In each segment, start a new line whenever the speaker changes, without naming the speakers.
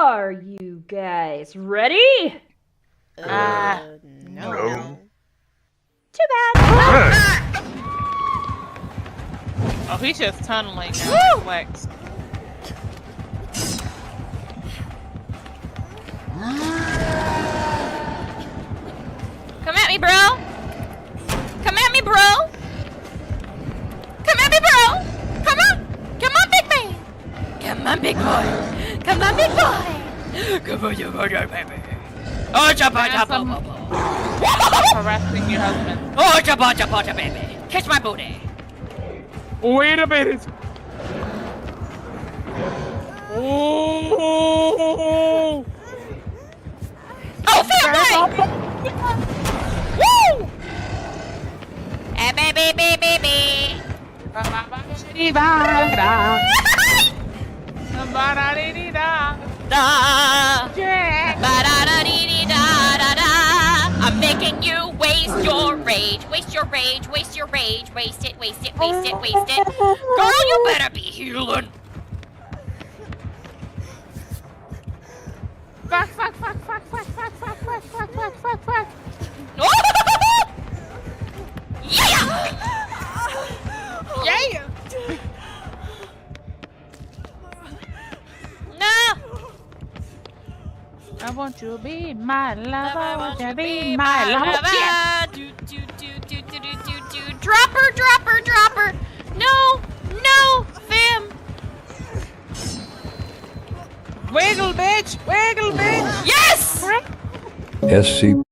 Are you guys ready?
No.
Too bad.
Oh, he's just tunneling now. Flex.
Come at me, bro! Come at me, bro! Come at me, bro! Come on! Come on, big man! Come on, big boy! Come on, big boy! Come on, you baby! Oh, chapa,
Harassing your husband.
oh, chapa, baby! Kiss my booty!
Wait a minute. Oh!
Oh, family! Woo! Hey, baby! I'm making you waste your rage. Waste your rage. Waste your rage. Waste it. Girl, you better be healing.
Fuck.
Yeah!
Yeah!
No!
I want you to be my lover. I want you to be my lover. Yeah.
Do. Drop her. No, fam.
Wiggle, bitch.
Yes!
SC.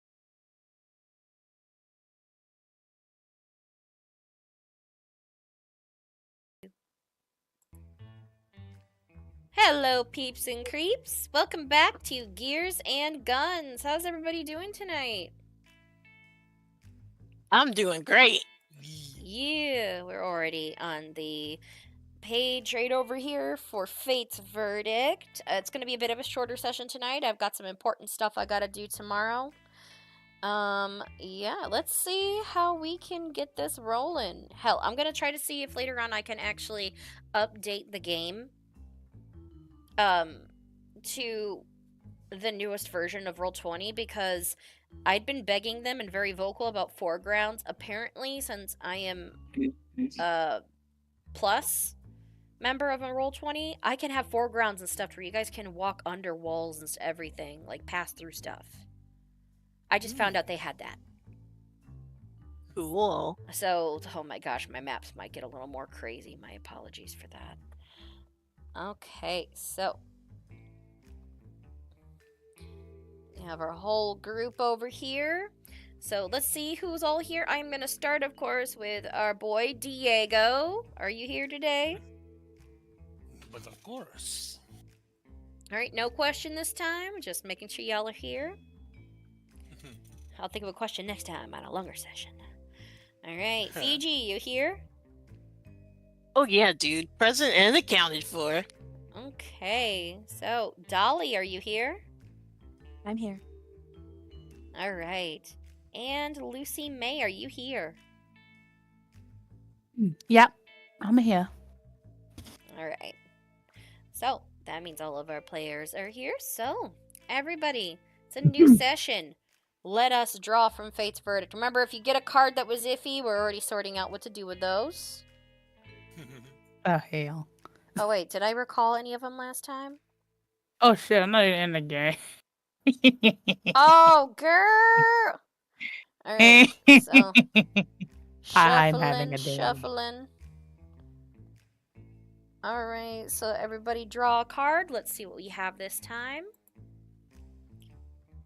Hello, peeps and creeps. Welcome back to Gears and Guns. How's everybody doing tonight?
I'm doing great.
Yeah, we're already on the page right over here for Fate's Verdict. It's going to be a bit of a shorter session tonight. I've got some important stuff I got to do tomorrow. Yeah, let's see how we can get this rolling. Hell, I'm going to try to see if later on I can actually update the game to the newest version of Roll20, because I'd been begging them and very vocal about foregrounds. Apparently, since I am plus member of a Roll20, I can have foregrounds and stuff where you guys can walk under walls and everything, like pass through stuff. I just found out they had that.
Cool.
So, oh my gosh, my maps might get a little more crazy. My apologies for that. Okay, so we have our whole group over here. So let's see who's all here. I'm going to start, of course, with our boy Diego. Are you here today?
But of course.
All right, no question this time. Just making sure y'all are here. I'll think of a question next time on a longer session. All right, Fiji, you here?
Oh yeah, dude. Present and accounted for.
Okay, so Dolly, are you here?
I'm here.
All right. And Lucy May, are you here?
Yep, I'm here.
All right. So, that means all of our players are here. So, everybody, it's a new session. Let us draw from Fate's Verdict. Remember, if you get a card that was iffy, we're already sorting out what to do with those.
Oh, hell.
Oh, wait, did I recall any of them last time?
Oh shit, I'm not even in the game.
Oh, girl! All right, so
I'm having a day.
shuffling. All right, so everybody draw a card. Let's see what we have this time.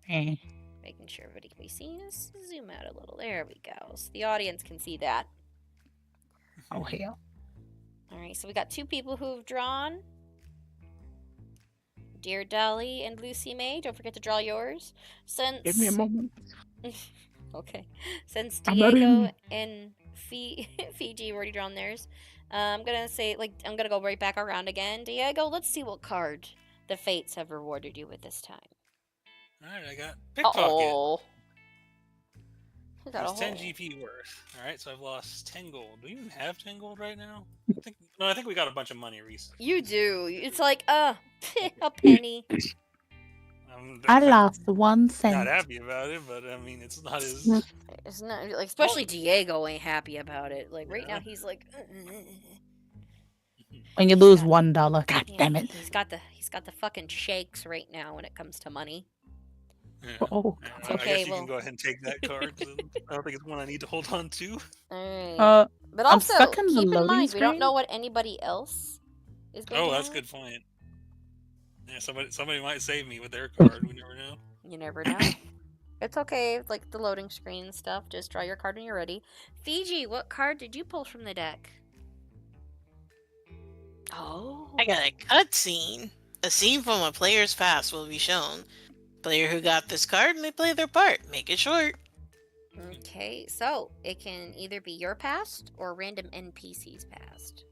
Making sure everybody can be seen. Let's zoom out a little. There we go. So the audience can see that.
Oh, hell.
All right, so we got two people who've drawn. Dear Dolly and Lucy May, don't forget to draw yours. Since
Give me a moment.
okay, since
I'm not
Diego
in.
and Fiji have already drawn theirs, I'm gonna go right back around again. Diego, let's see what card the fates have rewarded you with this time.
Alright, I got pickpocket.
Oh,
That's 10 GP worth. Alright, so I've lost 10 gold. Do we even have 10 gold right now? I think we got a bunch of money recently.
You do. It's like a penny.
I'm
I
kinda
lost 1
not
cent.
happy about it, but I mean, it's not as
It's not like, especially Diego ain't happy about it. Like right now,
yeah.
he's like,
When you
he's
lose
got,
$1, god
yeah,
damn it.
he's got the fucking shakes right now when it comes to money.
Yeah.
Oh,
Yeah,
It's
I
okay,
guess you can
well,
go ahead and take that card 'cause I don't think it's one I need to hold on to.
alright. But
I'm
also,
stuck in the
keep in
loading
mind, we don't
screen.
know what anybody else is going
Oh,
to
that's
have.
a good point. Yeah, somebody might save me with their card. We never know.
You never know. It's okay, like the loading screen and stuff. Just draw your card when you're ready. Fiji, what card did you pull from the deck? Oh.
I got a cutscene. A scene from a player's past will be shown. Player who got this card may play their part. Make it short.
Okay, so it can either be your past or random NPC's past.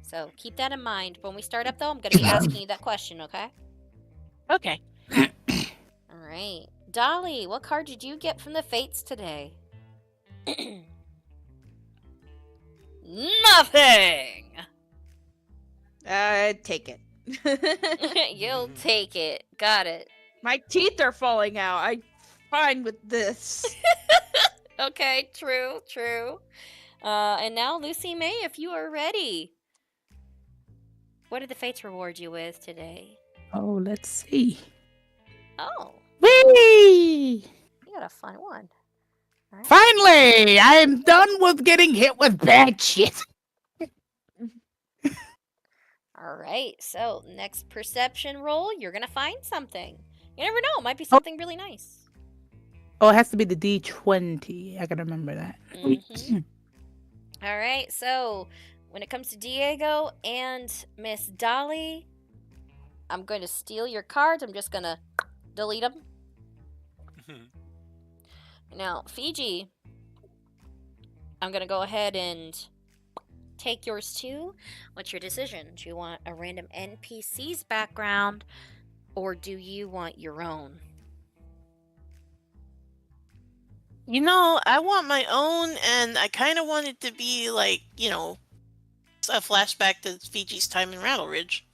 So keep that in mind. When we start up, though, I'm going to be asking you that question, okay?
Okay.
All right. Dolly, what card did you get from the Fates today? Nothing!
Take it.
You'll take it. Got it.
My teeth are falling out. I'm fine with this.
Okay, true, true. And now, Lucy May, if you are ready. What did the Fates reward you with today?
Oh, let's see.
Oh,
Whee!
you got a fun one. All right.
Finally, I am done with getting hit with bad shit.
All right, so next perception roll, you're going to find something. You never know, it might be something really nice.
Oh, it has to be the D20. I can remember that.
Mhm. All right, so when it comes to Diego and Miss Dolly, I'm going to steal your cards. I'm just going to delete them. Now, Fiji, I'm going to go ahead and take yours too. What's your decision? Do you want a random NPC's background or do you want your own?
You know, I want my own, and I kind of want it to be like, a flashback to Fiji's time in Rattle Ridge.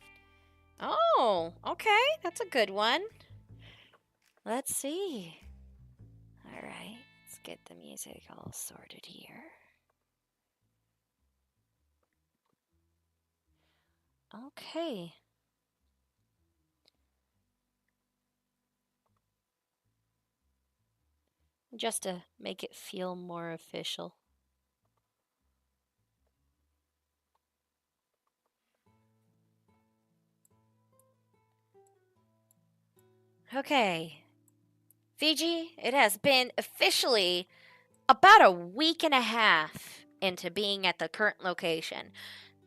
Oh, okay. That's a good one. Let's see. All right. Let's get the music all sorted here. Okay. Just to make it feel more official. Okay. Fiji, it has been officially about a week and a half into being at the current location.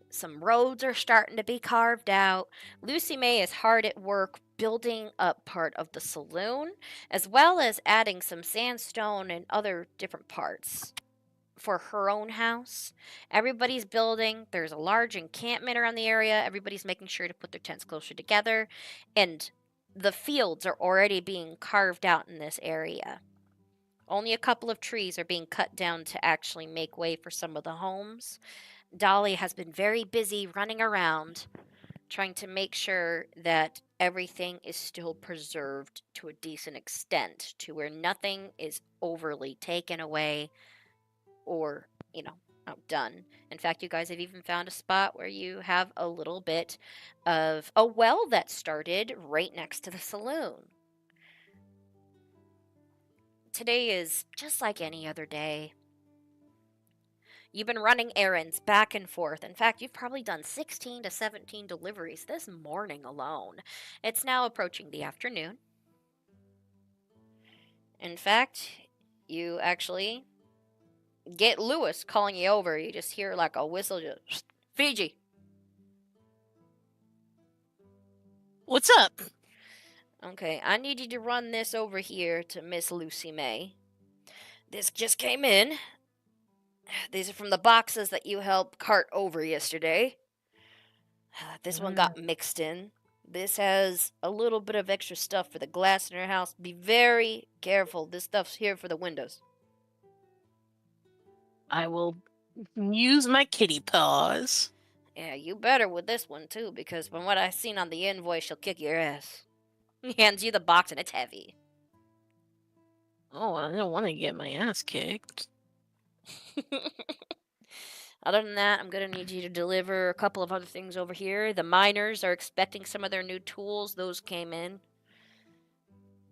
Some roads are starting to be carved out. Lucy May is hard at work building up part of the saloon, as well as adding some sandstone and other different parts for her own house. Everybody's building. There's a large encampment around the area. Everybody's making sure to put their tents closer together. And the fields are already being carved out in this area. Only a couple of trees are being cut down to actually make way for some of the homes. Dolly has been very busy running around trying to make sure that everything is still preserved to a decent extent, to where nothing is overly taken away or, outdone. In fact, you guys have even found a spot where you have a little bit of a well that started right next to the saloon. Today is just like any other day. You've been running errands back and forth. In fact, you've probably done 16 to 17 deliveries this morning alone. It's now approaching the afternoon. In fact, you actually get Lewis calling you over. You just hear like a whistle, just, Fiji.
What's up?
Okay, I need you to run this over here to Miss Lucy May. This just came in. These are from the boxes that you helped cart over yesterday. This one got mixed in. This has a little bit of extra stuff for the glass in your house. Be very careful. This stuff's here for the windows.
I will use my kitty paws.
Yeah, you better with this one too, because from what I seen on the invoice, she'll kick your ass. He hands you the box and it's heavy.
Oh, I don't want to get my ass kicked.
Other than that, I'm gonna need you to deliver a couple of other things over here. The miners are expecting some of their new tools. Those came in.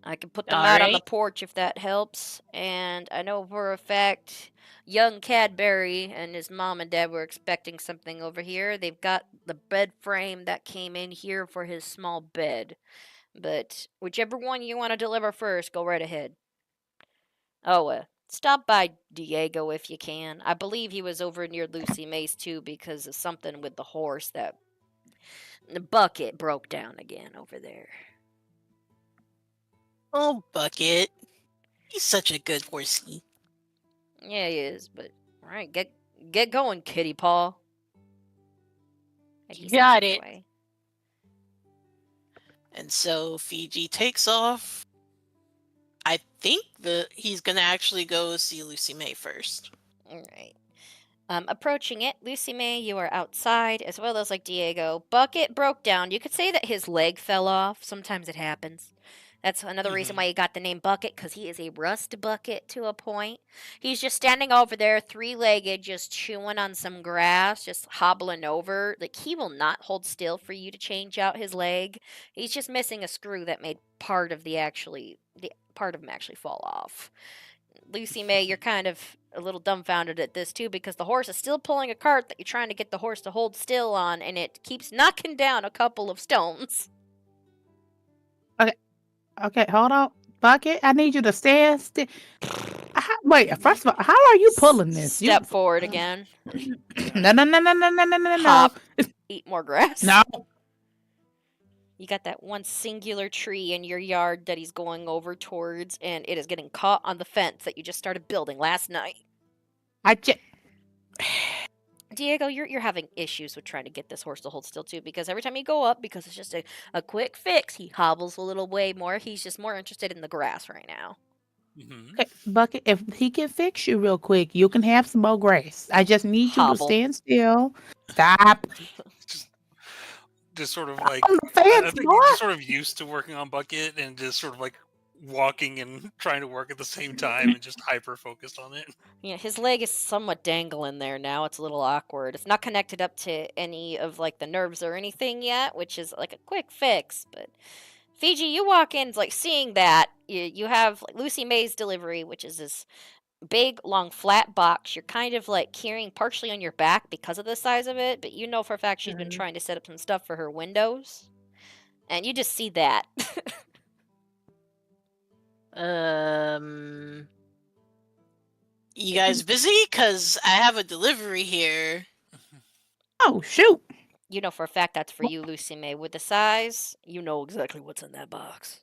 I can put them out on the
Alright.
porch if that helps. And I know for a fact young Cadbury and his mom and dad were expecting something over here. They've got the bed frame that came in here for his small bed. But whichever one you want to deliver first, go right ahead. Oh, stop by Diego if you can. I believe he was over near Lucy Mays too because of something with the horse that the bucket broke down again over there.
Oh, Bucket. He's such a good horsey.
Yeah, he is, but alright, get going, kitty paw. And he
Got
sends
it.
away.
And so Fiji takes off. I think he's gonna actually go see Lucy May first.
Alright. Approaching it, Lucy May, you are outside, as well as like Diego. Bucket broke down. You could say that his leg fell off. Sometimes it happens. That's another reason why he got the name Bucket, because he is a rust bucket to a point. He's just standing over there, three-legged, just chewing on some grass, just hobbling over. Like, he will not hold still for you to change out his leg. He's just missing a screw that made part of the part of him actually fall off. Lucy May, you're kind of a little dumbfounded at this too, because the horse is still pulling a cart that you're trying to get the horse to hold still on, and it keeps knocking down a couple of stones.
Okay, hold on. Bucket, I need you to stand still. Wait, first of all, how are you pulling this?
Step forward again.
No.
Hop. Eat more grass.
No.
You got that one singular tree in your yard that he's going over towards, and it is getting caught on the fence that you just started building last night. Diego, you're having issues with trying to get this horse to hold still too, because every time you go up, because it's just a quick fix, he hobbles a little way more. He's just more interested in the grass right now.
Okay, Bucket, if he can fix you real quick, you can have some more grace. I just need you to
Hobble.
stand still. Stop.
Just sort of like,
On the
I
fence,
think
boy.
you're just sort of used to working on Bucket and just sort of like walking and trying to work at the same time and just hyper focused on it.
Yeah, his leg is somewhat dangling there now. It's a little awkward. It's not connected up to any of like the nerves or anything yet, which is like a quick fix. But Fiji, you walk in like seeing that you have like Lucy May's delivery, which is this big, long, flat box. You're kind of like carrying partially on your back because of the size of it, but you know for a fact she's been trying to set up some stuff for her windows, and you just see that.
You guys busy? Cause I have a delivery here.
Oh, shoot.
You know for a fact that's for you, Lucy May. With the size, you know exactly what's in that box.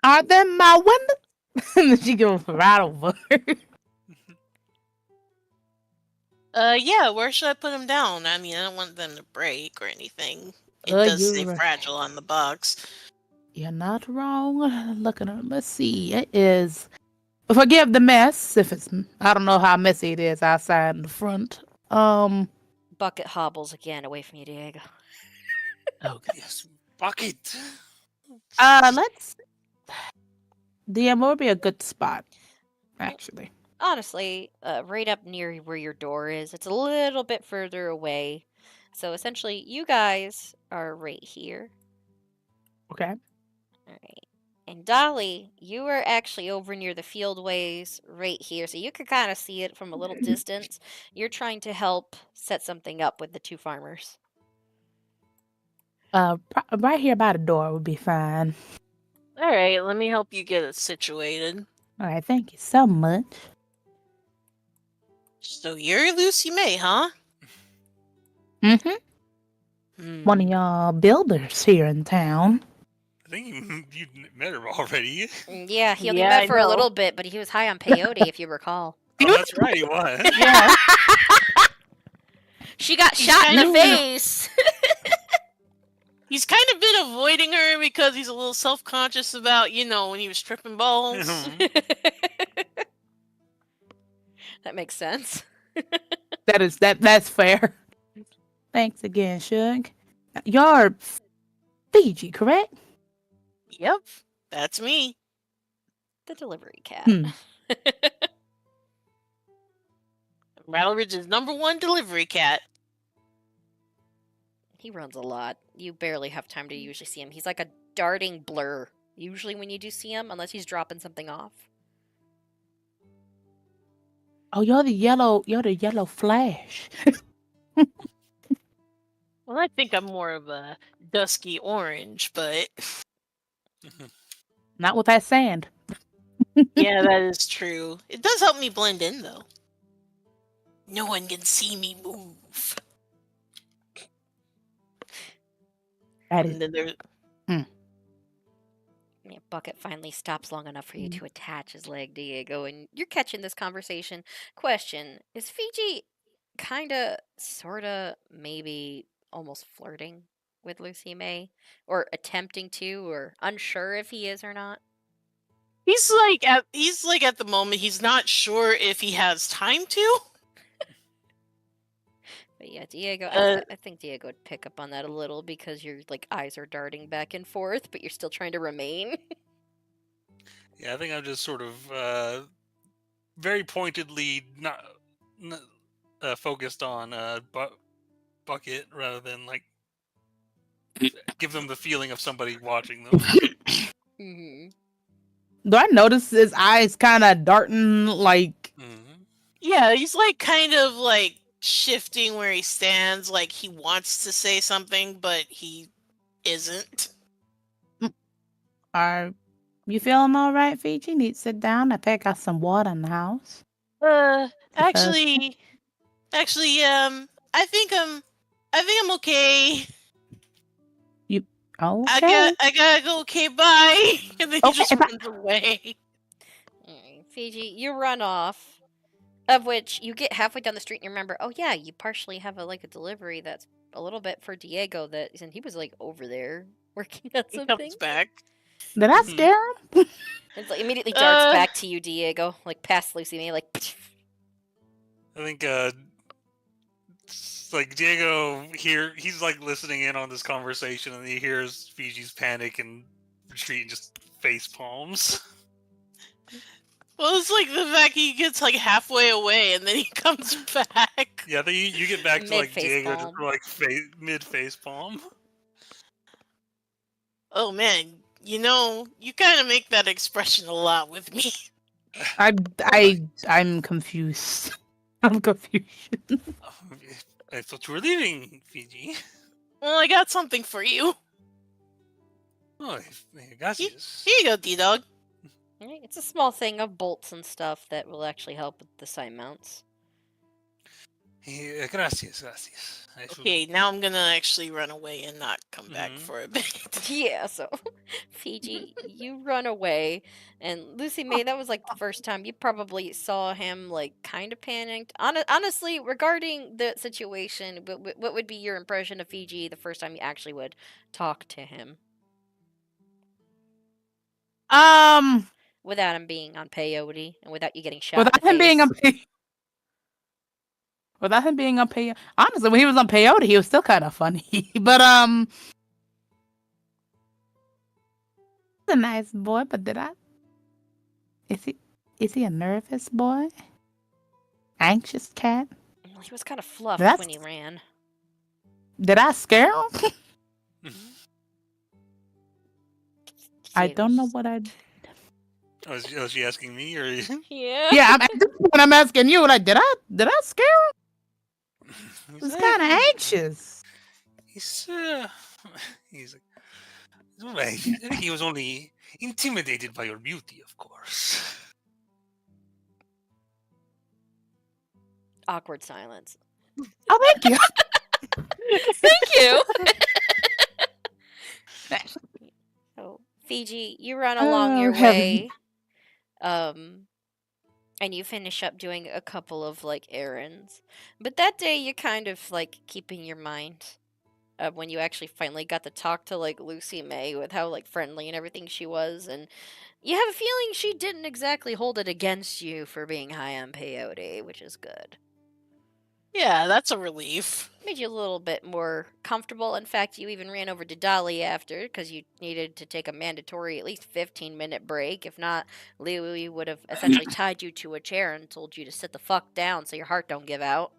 Are them my window? And then she goes right over.
Yeah, where should I put them down? I mean, I don't want them to break or anything. It does
you're
say
right.
fragile on the box.
You're not wrong. Look at her. Let's see. It is. Forgive the mess if it's. I don't know how messy it is outside in the front.
Bucket hobbles again away from you, Diego.
Okay.
Yes, Bucket.
Let's. DM would be a good spot, actually.
Honestly, right up near where your door is. It's a little bit further away. So essentially, you guys are right here.
Okay.
All right. And Dolly, you are actually over near the fieldways right here. So you can kind of see it from a little distance. You're trying to help set something up with the two farmers.
Right here by the door would be fine.
All right, let me help you get it situated.
All right. Thank you so much.
So you're Lucy May, huh?
Mm-hmm. One of y'all builders here in town.
I think you met her already.
Yeah, he only
Yeah,
met
I
for a
know.
little bit, but he was high on peyote, if you recall.
Oh, that's right, he was.
Yeah.
She got
He's
shot in
kind
the
of-
face.
He's kind of been avoiding her because he's a little self-conscious about, when he was tripping balls.
That makes sense.
That's fair. Thanks again, Shug. You're Fiji, correct?
Yep, that's me.
The delivery cat.
Hmm.
Rattle Ridge's #1 delivery cat.
He runs a lot. You barely have time to usually see him. He's like a darting blur. Usually when you do see him, unless he's dropping something off.
Oh, you're the yellow Flash.
Well, I think I'm more of a dusky orange, but
Not with that sand.
yeah, that is true. It does help me blend in, though. No one can see me move.
That
And
is.
then there's
Yeah, Bucket finally stops long enough for you to attach his leg, Diego, and you're catching this conversation. Question, is Fiji kinda, sorta, maybe almost flirting with Lucy May? Or attempting to, or unsure if he is or not?
he's like at the moment he's not sure if he has time to.
But yeah, Diego,
Uh,
I think Diego would pick up on that a little because your like eyes are darting back and forth, but you're still trying to remain.
Yeah, I think I'm just sort of very pointedly not focused on Bucket rather than like give them the feeling of somebody watching them.
hmm
Do I notice his eyes kind of darting like?
yeah, he's like kind of like shifting where he stands, like he wants to say something, but he isn't.
Are you feeling all right, Fiji? Need to sit down. I think I got some water in the house.
Actually, I think I'm okay.
Okay.
I gotta go. Okay, bye. And then he
Okay,
just
bye.
runs away.
Fiji, you run off, of which you get halfway down the street and you remember, oh yeah, you partially have a delivery that's a little bit for Diego and he was like over there working on
He
something.
comes back.
Did I scare him?
It's like immediately darts back to you, Diego, like past Lucy May, like.
I think it's like Diego here, he's like listening in on this conversation, and he hears Fiji's panic and retreat and just face palms.
Well, it's like the fact he gets like halfway away and then he comes back.
Yeah, then you get back to like
Mid-face
Diego
palm.
just like mid face palm.
Oh man, you know, you kind of make that expression a lot with me.
I'm confused. I'm confused.
I thought you were leaving, Fiji.
Well, I got something for you.
Oh, gracias.
Here you go, D-Dog.
Right, it's a small thing of bolts and stuff that will actually help with the side mounts.
Gracias.
Okay, now I'm gonna actually run away and not come back for a bit.
Yeah, so Fiji, you run away, and Lucy May, that was like the first time you probably saw him like kind of panicked. Honestly, regarding the situation, what would be your impression of Fiji the first time you actually would talk to him without him being on peyote and without you getting shot in
Without
the
him being on
face?
without him being on peyote, honestly, when he was on peyote, he was still kind of funny. But he's a nice boy. But is he a nervous boy? Anxious cat?
Well, he was kind of fluffed
That's-
when he ran.
Did I scare him? I don't know what I.
Oh, is she asking me or?
Yeah.
Yeah, when I'm asking you, like, did I scare him? He's kind of anxious.
He's like, I think he was only intimidated by your beauty, of course.
Awkward silence.
Oh, thank you.
Thank you. So, Fiji, you run along your way, and you finish up doing a couple of errands. But that day, you're kind of keeping your mind when you actually finally got to talk to Lucy May with how friendly and everything she was, and you have a feeling she didn't exactly hold it against you for being high on peyote, which is good.
Yeah, that's a relief.
Made you a little bit more comfortable. In fact, you even ran over to Dolly after because you needed to take a mandatory at least 15-minute break. If not, Louie would have essentially tied you to a chair and told you to sit the fuck down so your heart don't give out.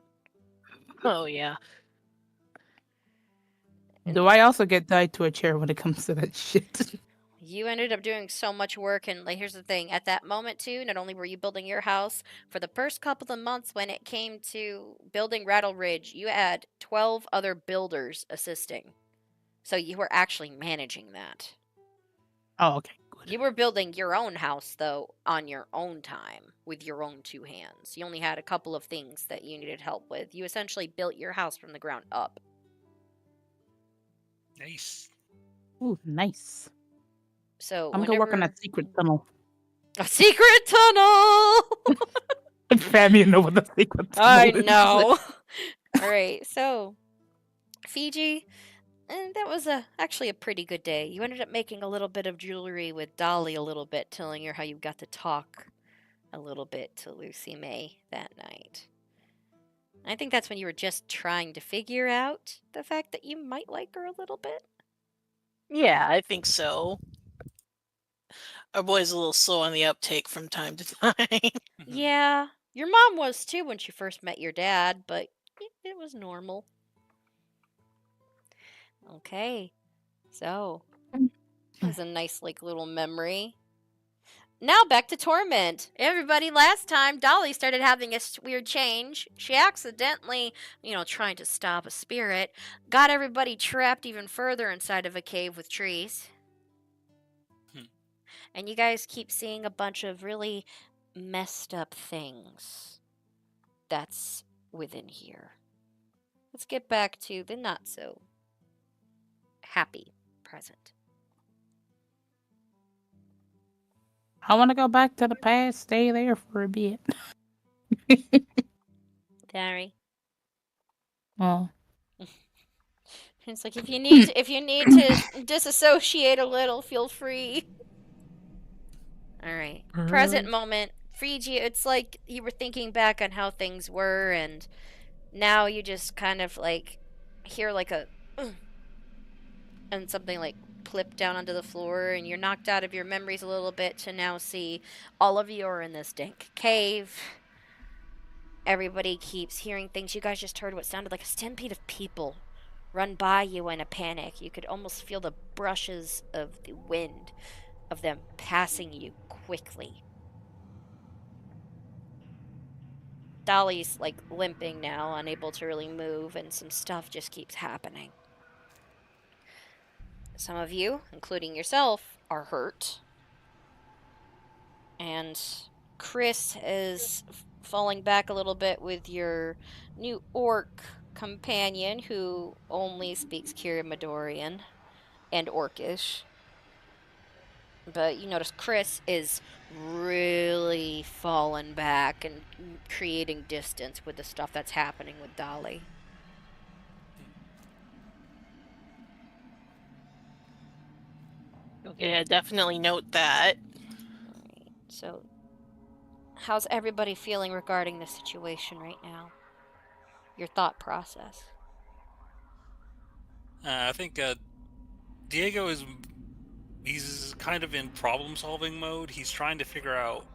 Oh yeah.
Do I also get tied to a chair when it comes to that shit?
You ended up doing so much work, and like, here's the thing: at that moment, too, not only were you building your house, for the first couple of months when it came to building Rattle Ridge, you had 12 other builders assisting. So you were actually managing that.
Oh, okay, good.
You were building your own house, though, on your own time, with your own two hands. You only had a couple of things that you needed help with. You essentially built your house from the ground up.
Nice.
Ooh, nice.
So
I'm gonna work on
whenever-
that secret tunnel.
A secret tunnel!
Family know what the secret tunnel
I
is.
know. All right, so Fiji, and that was actually a pretty good day. You ended up making a little bit of jewelry with Dolly a little bit, telling her how you got to talk a little bit to Lucy May that night. I think that's when you were just trying to figure out the fact that you might like her a little bit.
Yeah, I think so. Our boy's a little slow on the uptake from time to time.
Yeah, your mom was too when she first met your dad, but it was normal. Okay, so it's a nice little memory. Now back to Torment. Everybody, last time Dolly started having a weird change. She accidentally, trying to stop a spirit, got everybody trapped even further inside of a cave with trees. And you guys keep seeing a bunch of really messed up things that's within here. Let's get back to the not so happy present.
I want to go back to the past, stay there for a bit.
Sorry.
Oh,
It's like if you need to disassociate a little, feel free. All right. Present moment. Fiji, it's like you were thinking back on how things were, and now you just kind of hear a and something plip down onto the floor, and you're knocked out of your memories a little bit to now see all of you are in this dank cave. Everybody keeps hearing things. You guys just heard what sounded like a stampede of people run by you in a panic. You could almost feel the brushes of the wind of them passing you quickly. Dolly's limping now, unable to really move, and some stuff just keeps happening. Some of you, including yourself, are hurt. And Chris is falling back a little bit with your new orc companion who only speaks Kirimadorian and Orcish. But you notice Chris is really falling back and creating distance with the stuff that's happening with Dolly.
Okay, I definitely note that.
Alright, so how's everybody feeling regarding the situation right now? Your thought process.
I think Diego he's kind of in problem-solving mode. He's trying to figure out.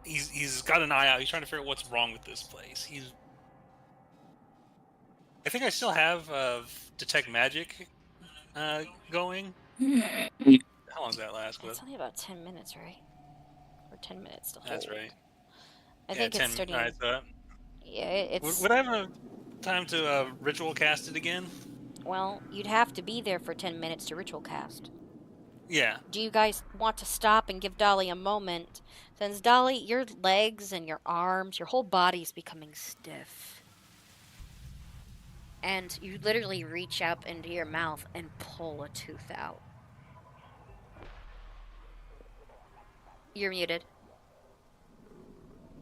He's got an eye out. He's trying to figure out what's wrong with this place. I think I still have detect magic going. How long does that last?
It's only about 10 minutes, right? Or 10 minutes to hold.
That's right.
I think it's starting.
All right, so
Yeah, it's.
would I have time to ritual cast it again?
Well, you'd have to be there for 10 minutes to ritual cast.
Yeah.
Do you guys want to stop and give Dolly a moment? Since Dolly, your legs and your arms, your whole body is becoming stiff. And you literally reach up into your mouth and pull a tooth out. You're muted.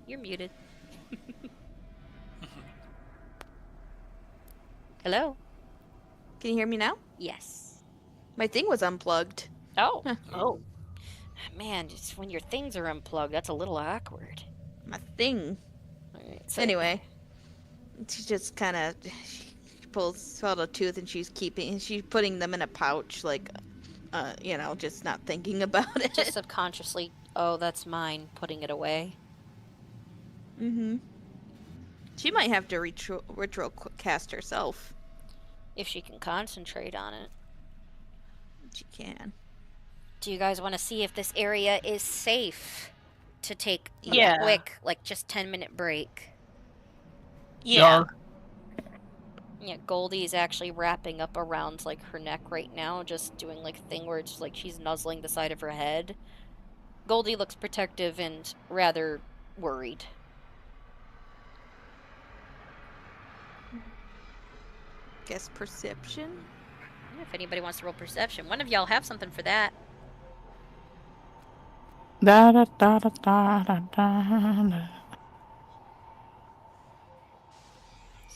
You're muted. Hello?
Can you hear me now?
Yes.
My thing was unplugged.
Oh.
Oh.
Man, just when your things are unplugged, that's a little awkward.
My thing.
Alright, so
Anyway. She just kind of pulls out a tooth and she's putting them in a pouch, like, you know, just not thinking about it.
Just subconsciously, oh, that's mine, putting it away.
Mm-hmm. She might have to ritual cast herself.
If she can concentrate on it.
She can.
Do you guys want to see if this area is safe to take a
Yeah.
quick, like, just 10-minute break?
Yeah.
Yeah, Goldie's actually wrapping up around, like, her neck right now, just doing, like, a thing where it's like she's nuzzling the side of her head. Goldie looks protective and rather worried.
Guess perception?
Yeah, if anybody wants to roll perception. One of y'all have something for that.
Da da da da da da da.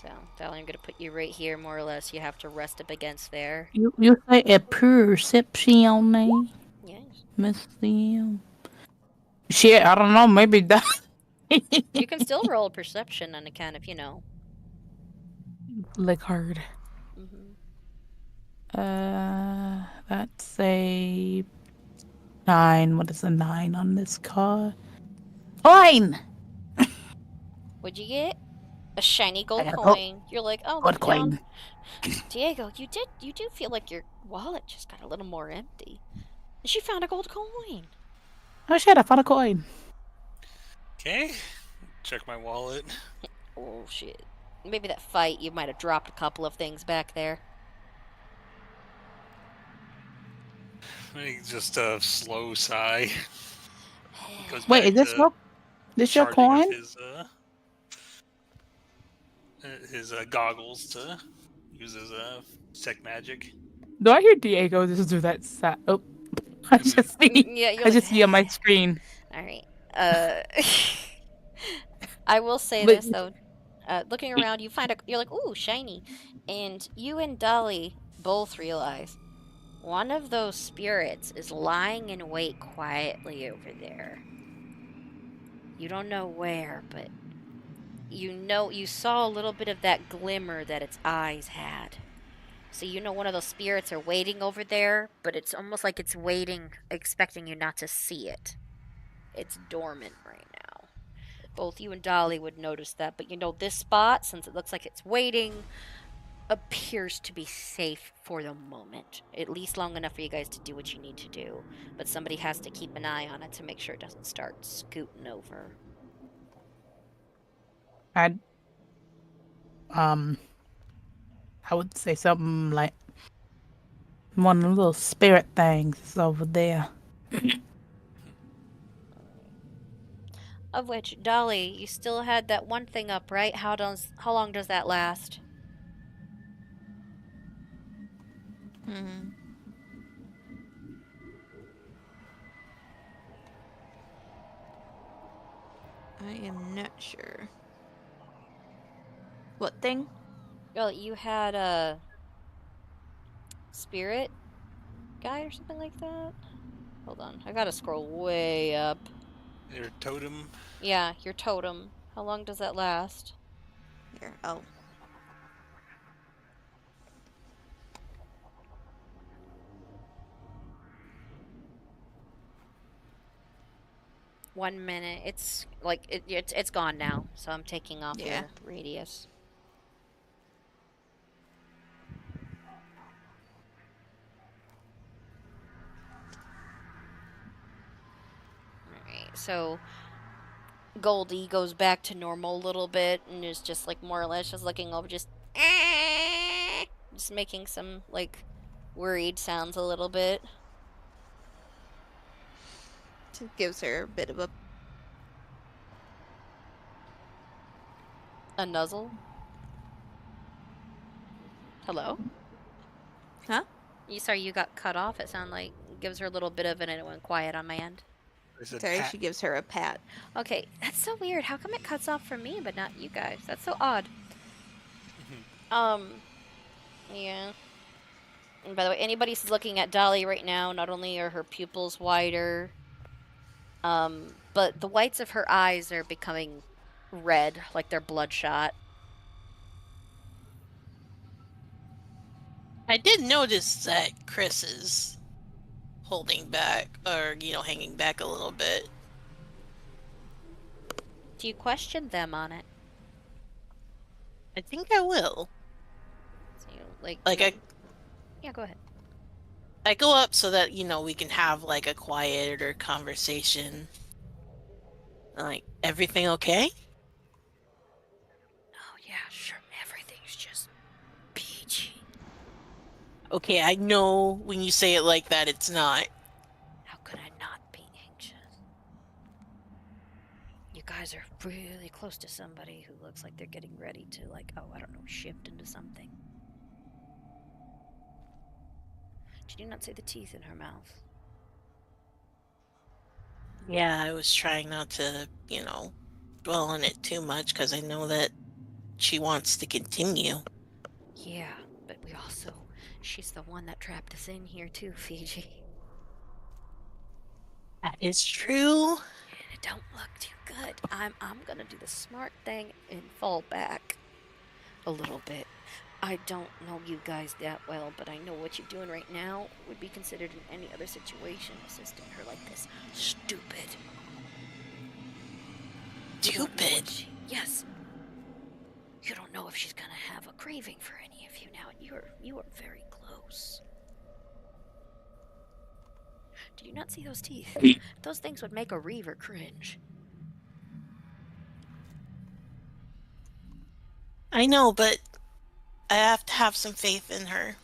So, Dolly, I'm gonna put you right here, more or less. You have to rest up against there.
You say a perception,
Yes.
Miss Liam? Shit, I don't know. Maybe that.
You can still roll a perception on account of, you know.
Lick hard. That's a 9. What is a 9 on this card? Coin!
What'd you get? A shiny gold
got a
coin. You're like, oh,
Gold
look down.
coin.
Diego, you do feel like your wallet just got a little more empty. And she found a gold coin.
Oh shit, I found a coin.
Okay. Check my wallet.
Oh shit. Maybe that fight, you might have dropped a couple of things back there.
Just a slow sigh. Goes
Wait,
back
is this
to
your
charging
coin?
of his goggles to use his tech magic.
Do I hear Diego just do that? Oh, I just see.
Yeah, you're
I just see on my screen.
Alright. I will say
But-
this though. Looking around, you're like, ooh, shiny. And you and Dolly both realize one of those spirits is lying in wait quietly over there. You don't know where, but you saw a little bit of that glimmer that its eyes had. So you know one of those spirits are waiting over there, but it's almost like it's waiting, expecting you not to see it. It's dormant right now. Both you and Dolly would notice that, but you know this spot, since it looks like it's waiting, appears to be safe for the moment. At least long enough for you guys to do what you need to do. But somebody has to keep an eye on it to make sure it doesn't start scooting over.
I would say something like one of the little spirit things is over there.
Of which, Dolly, you still had that one thing up, right? How long does that last?
Mm-hmm. I am not sure. What thing?
Well, you had a spirit guy or something like that? Hold on, I gotta scroll way up.
Your totem.
Yeah, your totem. How long does that last?
Here, oh.
One minute. It's like it's gone now, so I'm taking off
Yeah.
your radius. Alright, so Goldie goes back to normal a little bit and is just like more or less just looking over, just making some like worried sounds a little bit.
It gives her a bit of
A nuzzle. Hello?
Huh?
Sorry, you got cut off. It sounded like gives her a little bit of it and it went quiet on my end.
Sorry, she gives her a pat.
Okay, that's so weird. How come it cuts off for me but not you guys? That's so odd. Yeah. And by the way, anybody's looking at Dolly right now, not only are her pupils wider, but the whites of her eyes are becoming red, like they're bloodshot.
I did notice that Chris is holding back, or, hanging back a little bit.
Do you question them on it?
I think I will.
So you, like,
Like,
yeah, go ahead.
I go up so that, we can have, like, a quieter conversation. Like, everything okay?
Oh, yeah, sure. Everything's just peachy.
Okay, I know when you say it like that, it's not.
How could I not be anxious? You guys are really close to somebody who looks like they're getting ready to, like, oh, I don't know, shift into something. Did you not see the teeth in her mouth?
Yeah, I was trying not to, dwell on it too much because I know that she wants to continue.
Yeah, but she's the one that trapped us in here too, Fiji.
That is true.
And it don't look too good. I'm gonna do the smart thing and fall back a little bit. I don't know you guys that well, but I know what you're doing right now would be considered in any other situation, assisting her like this. Stupid.
Stupid?
Yes. You don't know if she's gonna have a craving for any of you now, and you are very close. Do you not see those teeth? Those things would make a reaver cringe.
I know, but I have to have some faith in her.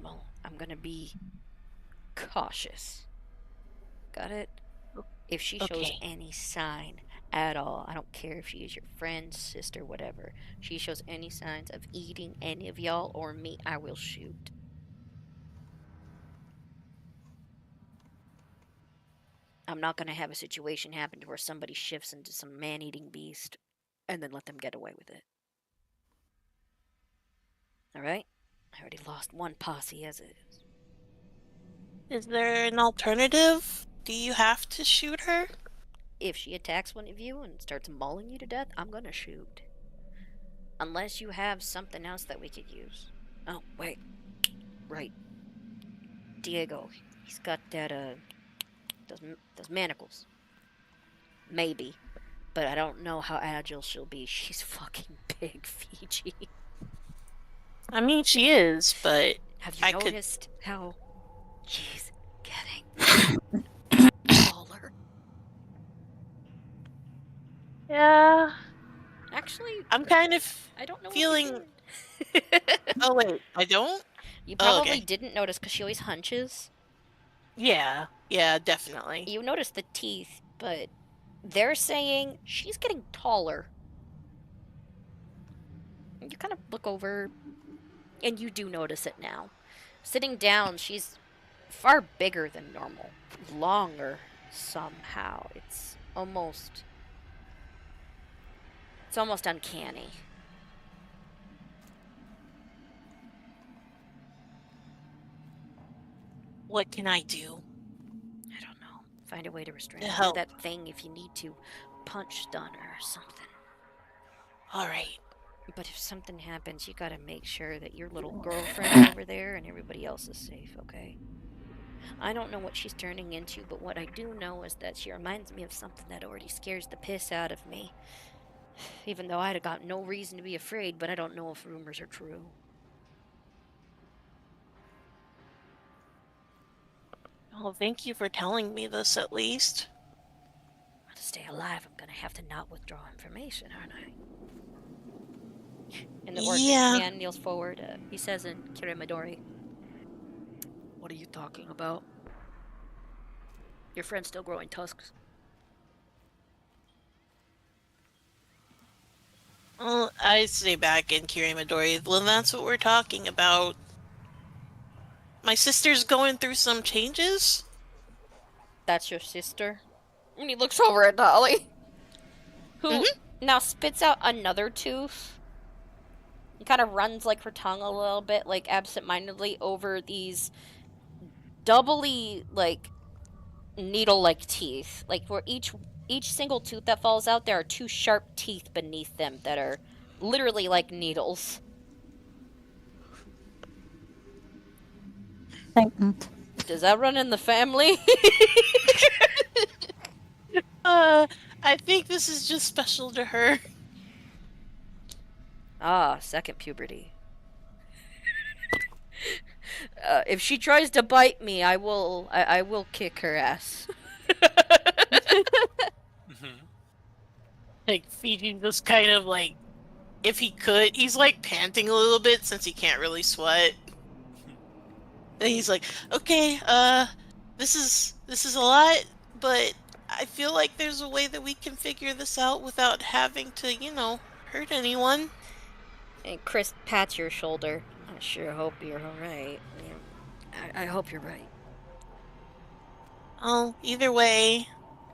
Well, I'm gonna be cautious. Got it? If she shows
Okay.
any sign at all, I don't care if she is your friend, sister, whatever, she shows any signs of eating any of y'all or me, I will shoot. I'm not gonna have a situation happen to where somebody shifts into some man-eating beast and then let them get away with it. Alright? I already lost one posse as it is.
Is there an alternative? Do you have to shoot her?
If she attacks one of you and starts mauling you to death, I'm gonna shoot. Unless you have something else that we could use. Oh, wait. Right. Diego. He's got that, those manacles. Maybe. But I don't know how agile she'll be. She's fucking big, Fiji.
I mean, she is, but
Have you
I could-
noticed how she's getting taller?
Yeah.
Actually,
I'm kind of
I don't know
feeling.
what you're doing.
Oh wait, I don't.
You
Oh,
probably
okay.
didn't notice because she always hunches.
Yeah, definitely.
You notice the teeth, but they're saying she's getting taller. You kind of look over, and you do notice it now. Sitting down, she's far bigger than normal. Longer, somehow. It's almost uncanny.
What can I do?
I don't know. Find a way to restrain
To
her. Do
help.
that thing if you need to. Punch stun her or something.
All right.
But if something happens, you gotta make sure that your little girlfriend's over there and everybody else is safe, okay? I don't know what she's turning into, but what I do know is that she reminds me of something that already scares the piss out of me. Even though I'd have got no reason to be afraid, but I don't know if rumors are true.
Well, thank you for telling me this at least.
To stay alive, I'm gonna have to not withdraw information, aren't I? And the orc man kneels forward. He says in Kirimadori, "What are you talking about? Your friend's still growing tusks."
Well, I say back in Kirimadori, well, that's what we're talking about. My sister's going through some changes.
That's your sister? And he looks over at Dolly, who now spits out another tooth. He kind of runs like her tongue a little bit, like absentmindedly over these doubly like needle-like teeth. Like where each single tooth that falls out, there are two sharp teeth beneath them that are literally like needles. Does that run in the family?
I think this is just special to her.
Ah, second puberty. If she tries to bite me, I will kick her ass.
Mhm.
Like, Fiji just kind of like, if he could, he's like panting a little bit since he can't really sweat. And he's like, okay, this is a lot, but I feel like there's a way that we can figure this out without having to, hurt anyone.
And Chris pats your shoulder. I sure hope you're alright. Yeah, I hope you're right.
Oh, either way,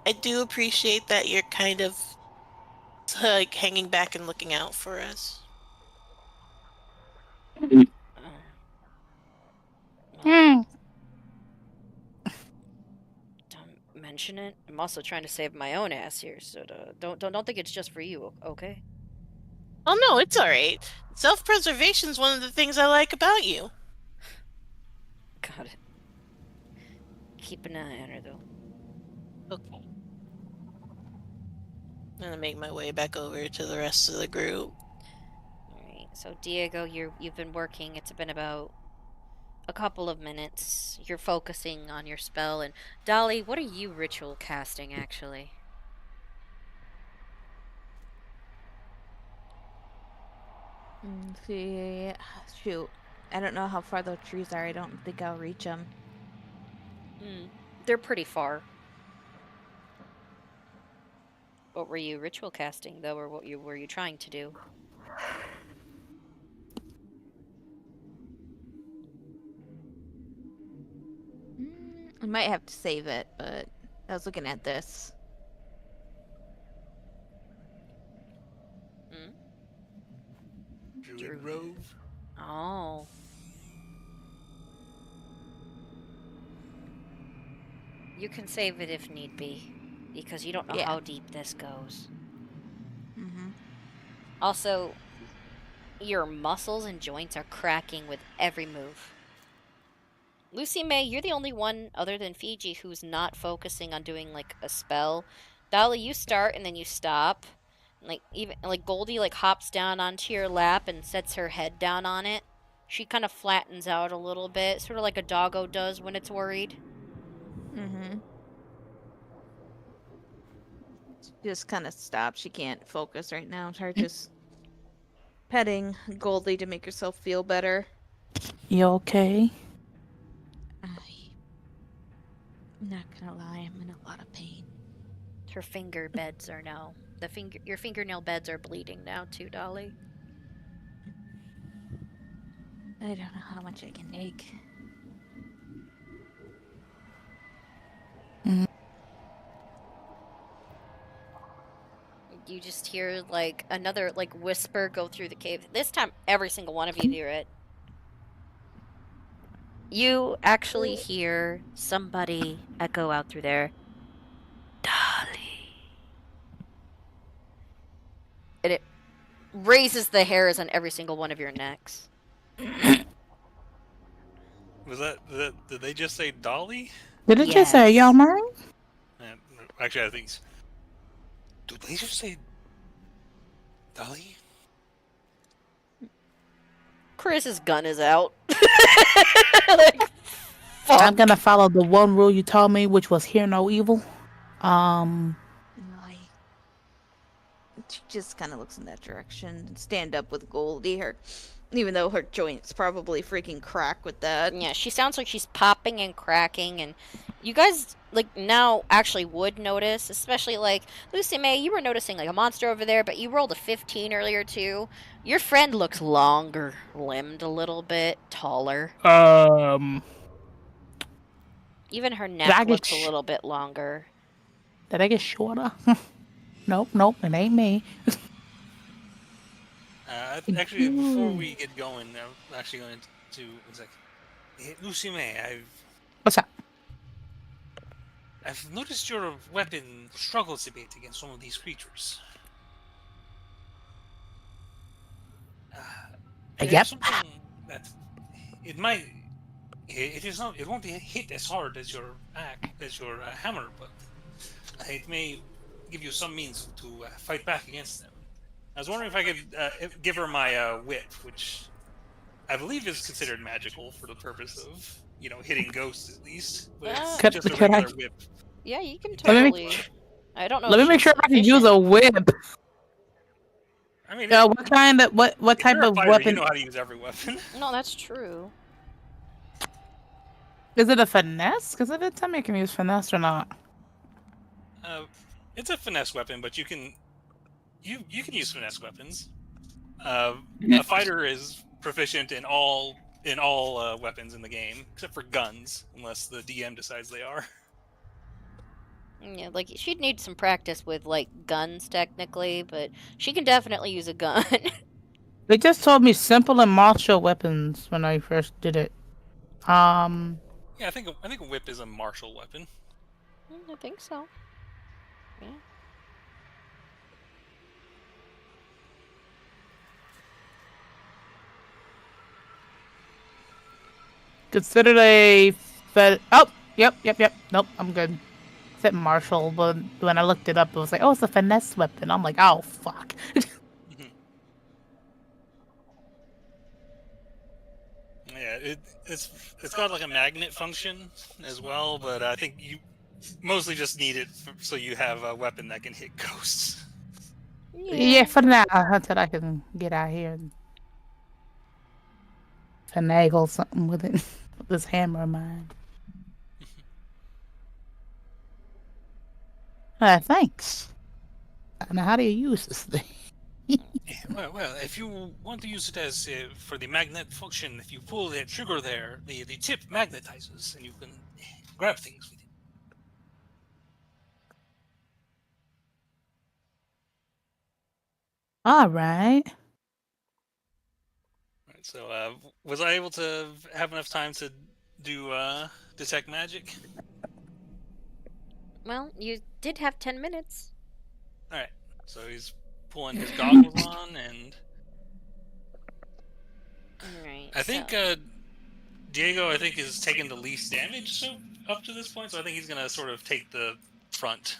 I do appreciate that you're kind of like hanging back and looking out for us.
Uh, well,
Hmm.
don't mention it. I'm also trying to save my own ass here, so don't think it's just for you, okay?
Oh no, it's alright. Self-preservation's one of the things I like about you.
Got it. Keep an eye on her, though.
Okay. I'm gonna make my way back over to the rest of the group.
Alright, so Diego, you've been working. It's been about a couple of minutes. You're focusing on your spell, and Dolly, what are you ritual casting, actually?
See, shoot. I don't know how far those trees are. I don't think I'll reach them.
They're pretty far. What were you ritual casting, though, or what were you trying to do?
I might have to save it, but I was looking at this.
Druid Rove.
Oh. You can save it if need be, because you don't know
Yeah.
how deep this goes.
Mm-hmm.
Also, your muscles and joints are cracking with every move. Lucy May, you're the only one other than Fiji who's not focusing on doing like a spell. Dolly, you start and then you stop. Like even like Goldie like hops down onto your lap and sets her head down on it. She kind of flattens out a little bit, sort of like a doggo does when it's worried.
Mm-hmm. She just kind of stops. She can't focus right now. Her just petting Goldie to make herself feel better.
You okay?
I'm not gonna lie, I'm in a lot of pain.
Her finger beds are now your fingernail beds are bleeding now too, Dolly.
I don't know how much I can take.
You just hear like another like whisper go through the cave. This time every single one of you hear it. You actually hear somebody echo out through there. Dolly. And it raises the hairs on every single one of your necks.
Was that did they just say Dolly?
Did it just say y'all mine?
Actually, I think. Did they just say Dolly?
Chris's gun is out. Like, fuck.
I'm gonna follow the one rule you told me, which was hear no evil.
She just kind of looks in that direction and stand up with Goldie. Even though her joints probably freaking crack with that.
Yeah, she sounds like she's popping and cracking, and you guys, like, now actually would notice, especially, like, Lucy May, you were noticing, like, a monster over there, but you rolled a 15 earlier, too. Your friend looks longer, limbed a little bit, taller. Even her neck looks a little bit longer.
Did I get shorter? Nope, it ain't me.
Actually, before we get going, I'm actually going to. It's like, hey, Lucy May,
What's up?
I've noticed your weapon struggles a bit against some of these creatures.
Yep.
There's something that it might it is not. It won't hit as hard as your hammer, but it may give you some means to fight back against them. I was wondering if I could give her my whip, which I believe is considered magical for the purpose of hitting ghosts at least, but it's
Could-
just a
could I-
regular whip.
Yeah, you can
Let me
totally. I don't know.
Let
if
me make
she's
sure I can use
efficient.
a whip.
I mean,
What kind of what
if
type
you're a
of
fighter,
weapon
you know how to use every weapon.
No, that's true.
is it? A finesse? Because it didn't tell me I can use finesse or not.
It's a finesse weapon, but you can use finesse weapons. A fighter is proficient in all weapons in the game except for guns, unless the DM decides they are.
Yeah, like she'd need some practice with like guns technically, but she can definitely use a gun.
They just told me simple and martial weapons when I first did it.
Yeah, I think a whip is a martial weapon.
I think so. Yeah.
Considered a oh, yep. Nope, I'm good. It said martial, but when I looked it up, it was like, oh, it's a finesse weapon. I'm like, oh, fuck.
Yeah, it's got like a magnet function as well, but I think you mostly just need it so you have a weapon that can hit ghosts.
Yeah, for now, until I can get out here and finagle something with it. With this hammer of mine. Thanks. Now, how do you use this thing?
Well, if you want to use it as for the magnet function, if you pull the trigger there, the tip magnetizes, and you can grab things with it.
All right.
Right, so, was I able to have enough time to do detect magic?
Well, you did have 10 minutes.
All right. So he's pulling his goggles on, and
Alright.
I think Diego, is taking the least damage up to this point. So I think he's gonna sort of take the front.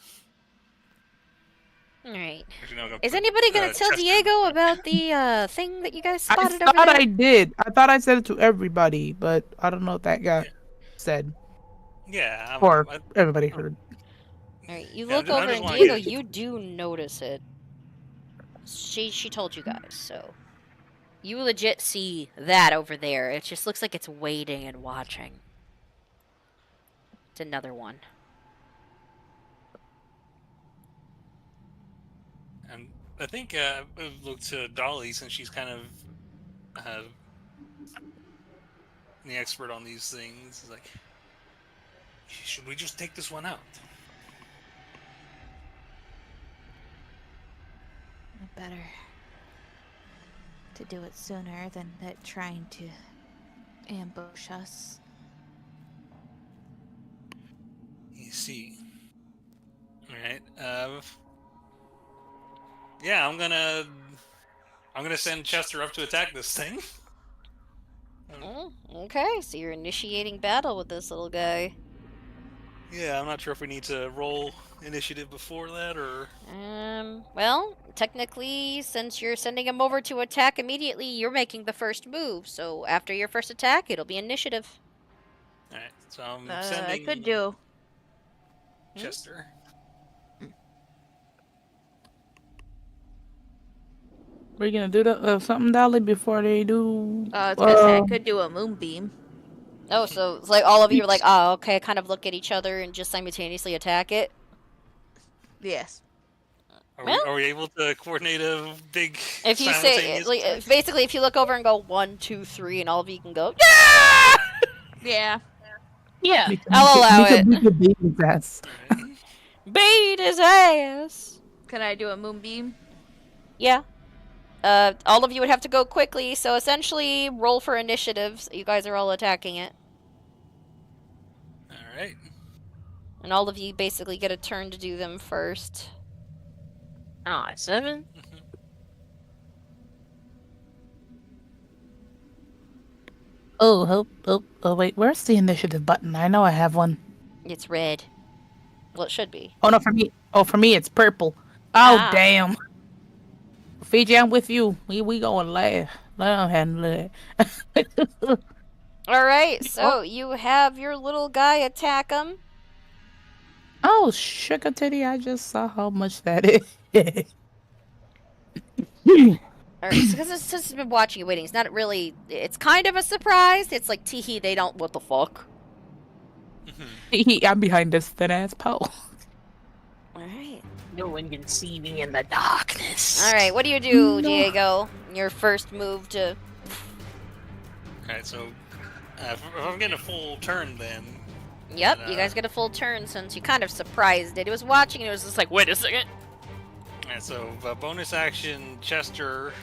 Alright.
Actually, no, I'm gonna
Is
put,
anybody gonna tell
Chester-
Diego about the thing that you guys spotted
I
over
thought
there?
I did. I thought I said it to everybody, but I don't know if that got said.
Yeah.
Or everybody heard.
Alright, you
Yeah,
look
I
over
just
and
wanna
Diego,
get-
you do notice it. She told you guys, so you legit see that over there. It just looks like it's waiting and watching. It's another one.
And I think we'll look to Dolly since she's kind of the expert on these things. It's like, should we just take this one out?
Better to do it sooner than that trying to ambush us.
You see. Alright. Yeah, I'm gonna send Chester up to attack this thing.
Okay, so you're initiating battle with this little guy.
Yeah, I'm not sure if we need to roll initiative before that or.
Well, technically, since you're sending him over to attack immediately, you're making the first move. So after your first attack, it'll be initiative.
Alright, so I'm
I
sending
could do.
Chester.
We're gonna do something, Dolly, before they do.
I was gonna say I could do a moonbeam.
Oh, so it's like all of you are like, oh, okay, kind of look at each other and just simultaneously attack it?
Yes.
Are we able to coordinate a big
If you say,
simultaneous
like,
attack?
basically, if you look over and go 1, 2, 3, and all of you can go, yeah!
Yeah.
Yeah.
I'll allow it.
We could beat his ass.
Alright.
Beat his ass!
Can I do a moonbeam?
Yeah. All of you would have to go quickly, so essentially, roll for initiatives. You guys are all attacking it.
Alright.
And all of you basically get a turn to do them first.
Ah, 7?
Oh, wait, where's the initiative button? I know I have one.
It's red. Well, it should be.
Oh, no, for me, it's purple. Oh,
Ah.
damn. Fiji, I'm with you. We going last. Let him handle it.
All right, so you have your little guy attack him.
Oh, sugar titty, I just saw how much that is.
All right, so because it's just been watching and waiting, it's not really. It's kind of a surprise. It's like teehee. They don't. What the fuck?
I'm behind this thin ass pole.
All right.
No one can see me in the darkness.
All right. What do you do, Diego? Your first move to.
Alright, so if I'm getting a full turn then.
Yep,
And,
you guys get a full turn since you kind of surprised it. It was watching and it was just like, wait a second.
Alright, so bonus action, Chester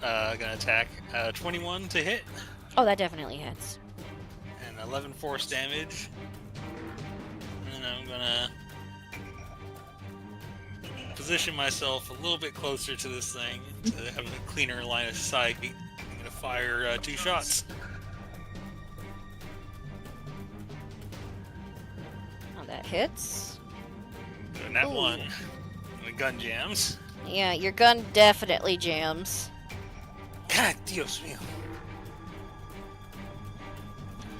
gonna attack. 21 to hit,
Oh, that definitely hits.
and 11 force damage. And then I'm gonna position myself a little bit closer to this thing to have a cleaner line of sight. I'm gonna fire 2 shots.
Oh, that hits.
Doing that
Ooh.
one. The gun jams.
Yeah, your gun definitely jams.
God, Dios mío.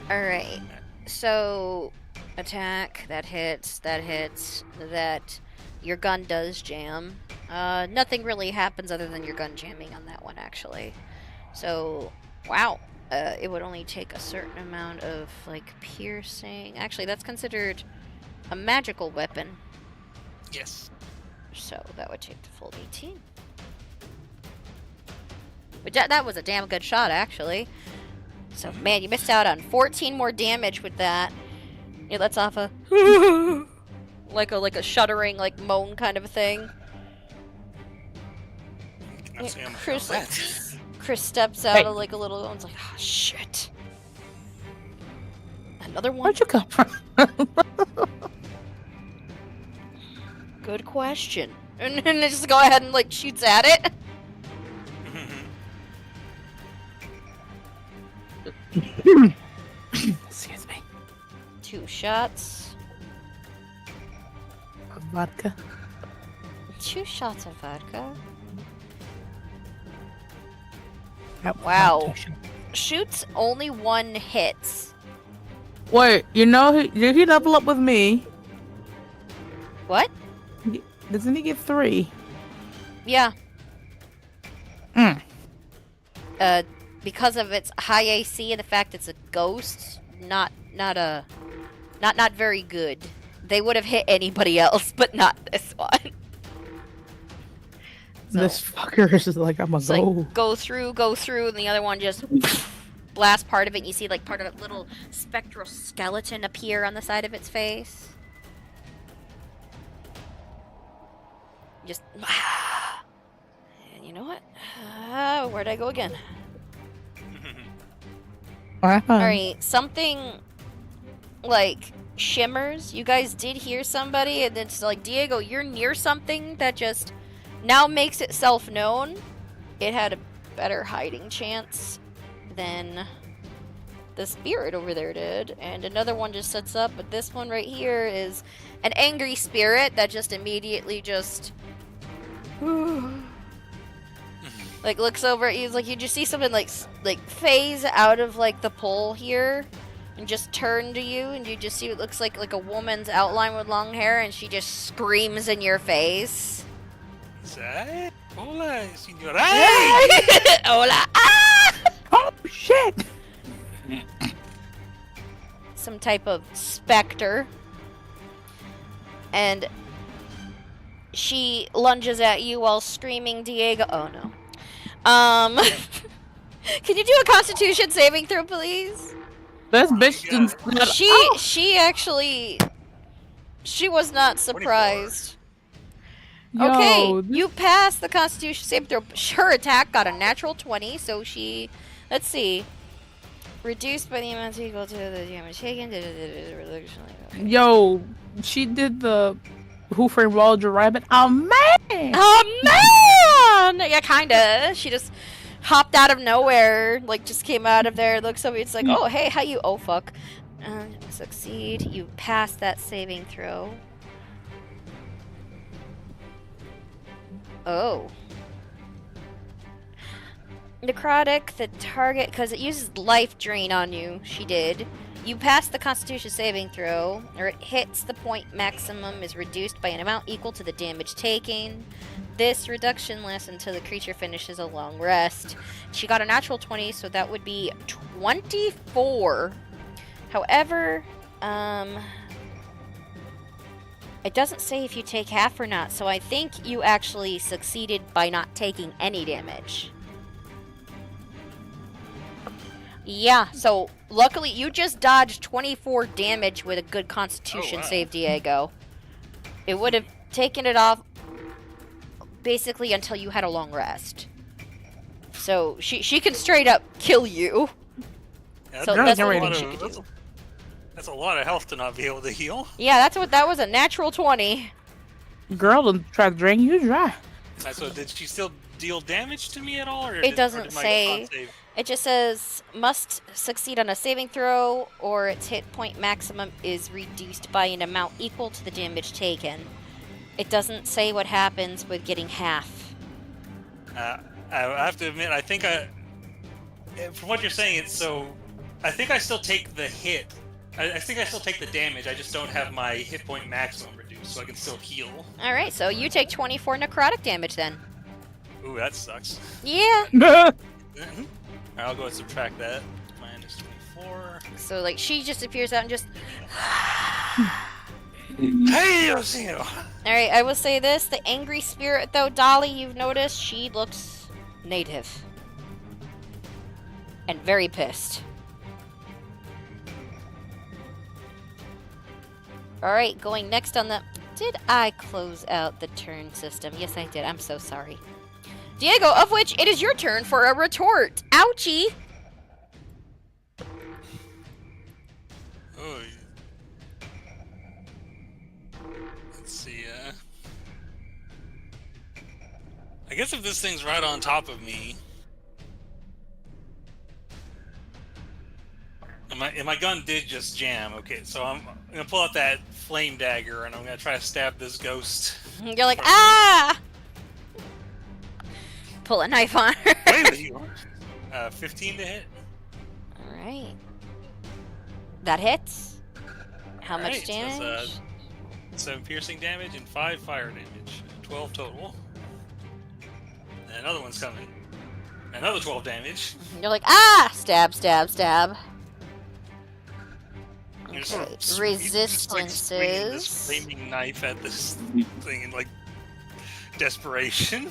All right. So, attack. That hits. That hits. That. Your gun does jam. Nothing really happens other than your gun jamming on that one, actually. So, wow. It would only take a certain amount of, like, piercing. Actually, that's considered a magical weapon.
Yes.
So, that would take the full 18. But that was a damn good shot, actually. So, man, you missed out on 14 more damage with that. It lets off a like a shuddering, like moan kind of a thing.
Cannot say I'm
Chris,
about
like,
that.
Chris steps out of like a little and is like, oh shit. Another one?
Where'd you come from?
Good question. And then just go ahead and like shoots at it.
Excuse me.
2 shots.
Vodka.
2 shots of vodka.
Yep,
Wow.
vodka.
Shoots only 1 hits.
Wait, you know, did he level up with me?
What?
Doesn't he get 3?
Yeah.
Mm.
Because of its high AC and the fact it's a ghost, not very good. They would have hit anybody else, but not this one. So,
This fucker is like, I'm
it's
gonna
like, go through, and the other one just blast part of it, and you see like part of a little spectral skeleton appear on the side of its face. Just, and you know what? Where'd I go again? Alright, something like shimmers. You guys did hear somebody, and it's like, Diego, you're near something that just now makes itself known. It had a better hiding chance than the spirit over there did. And another one just sets up, but this one right here is an angry spirit that just immediately just like looks over at you. Like, you just see something like phase out of like the pole here and just turn to you, and you just see what looks like a woman's outline with long hair, and she just screams in your face.
Say, hola, señora.
Hola! Ah!
Oh shit!
Some type of specter. And she lunges at you while screaming, Diego. Oh no. Can you do a Constitution saving throw, please?
This bitch didn't.
She was not surprised.
Yo,
Okay,
this-
you passed the Constitution saving throw. Her attack got a natural 20, so she, let's see, reduced by the amount equal to the damage taken. Okay.
Yo, she did the Who Framed Roger Rabbit. Oh man!
Oh man! Yeah, kinda. She just hopped out of nowhere, like just came out of there, looks over, it's like, oh, hey, how you, oh, fuck. Succeed, you pass that saving throw. Oh. Necrotic, the target, because it uses life drain on you, she did. You pass the Constitution saving throw, or it hits the point maximum is reduced by an amount equal to the damage taken. This reduction lasts until the creature finishes a long rest. She got a natural 20, so that would be 24. However, it doesn't say if you take half or not, so I think you actually succeeded by not taking any damage. Yeah, so luckily you just dodged 24 damage with a good Constitution save, Diego. It would have taken it off basically until you had a long rest. So she can straight up kill you.
Yeah,
So
that's,
that's what she could do.
that's a lot of health to not be able to heal.
Yeah, that was a natural 20.
Girl, don't try to drain you dry.
So did she still deal damage to me at all? Or
It doesn't
did my
say.
con save-
It just says must succeed on a saving throw, or its hit point maximum is reduced by an amount equal to the damage taken. It doesn't say what happens with getting half.
I have to admit, I think from what you're saying, it's so. I think I still take the hit. I think I still take the damage. I just don't have my hit point maximum reduced, so I can still heal.
All right, so you take 24 necrotic damage then.
Ooh, that sucks.
Yeah.
Alright, I'll go and subtract that. Minus 24.
So like she just appears out and just.
Hey, Yoshino!
Alright, I will say this. The angry spirit, though, Dolly, you've noticed, she looks native. And very pissed. Alright, going next on the... Did I close out the turn system? Yes, I did. I'm so sorry. Diego, of which it is your turn for a retort. Ouchie!
Oh, let's see, I guess if this thing's right on top of me... And my gun did just jam. Okay, so I'm gonna pull out that flame dagger and I'm gonna try to stab this ghost.
You're like, ah! Pull a knife on her.
Wait with you. 15 to hit.
Alright. That hits. How much
Alright, so
damage?
that's, 7 piercing damage and 5 fire damage. 12 total. And another one's coming. Another 12 damage.
You're like, ah! Stab, stab, stab.
You're
Okay,
just swinging this
resistances.
flaming knife at this thing in like desperation.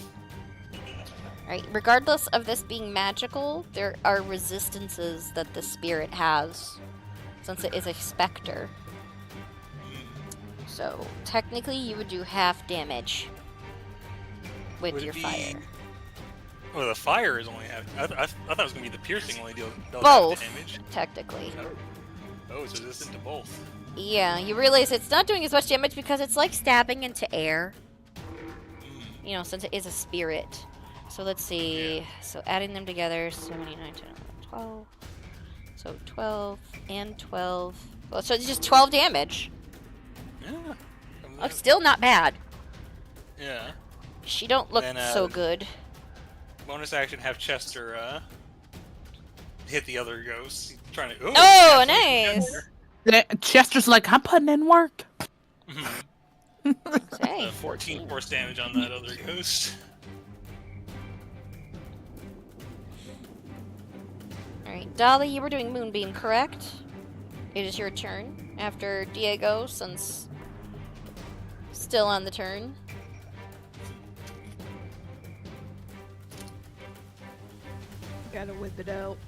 Right, regardless of this being magical, there are resistances that the spirit has, since it is a specter. So, technically, you would do half damage with
Would it
your
be-
fire.
Well, the fire is only half. I thought it was gonna be the piercing only deals
Both,
half damage.
technically.
Oh, it's resistant to both.
Yeah, you realize it's not doing as much damage because it's like stabbing into air. You know, since it is a spirit. So let's see.
Yeah.
So adding them together, 79, 10, 11, 12. So 12 and 12. Well, so it's just 12 damage.
Yeah.
Looks still not bad.
Yeah.
She don't look
Then,
so good.
Bonus action, have Chester hit the other ghost. He's trying to. Ooh,
Oh,
nice.
nice.
Chester's like, I'm putting in work.
Hey.
14 force damage on that other ghost.
Alright, Dolly, you were doing Moonbeam, correct? It is your turn after Diego, since still on the turn.
Gotta whip it out.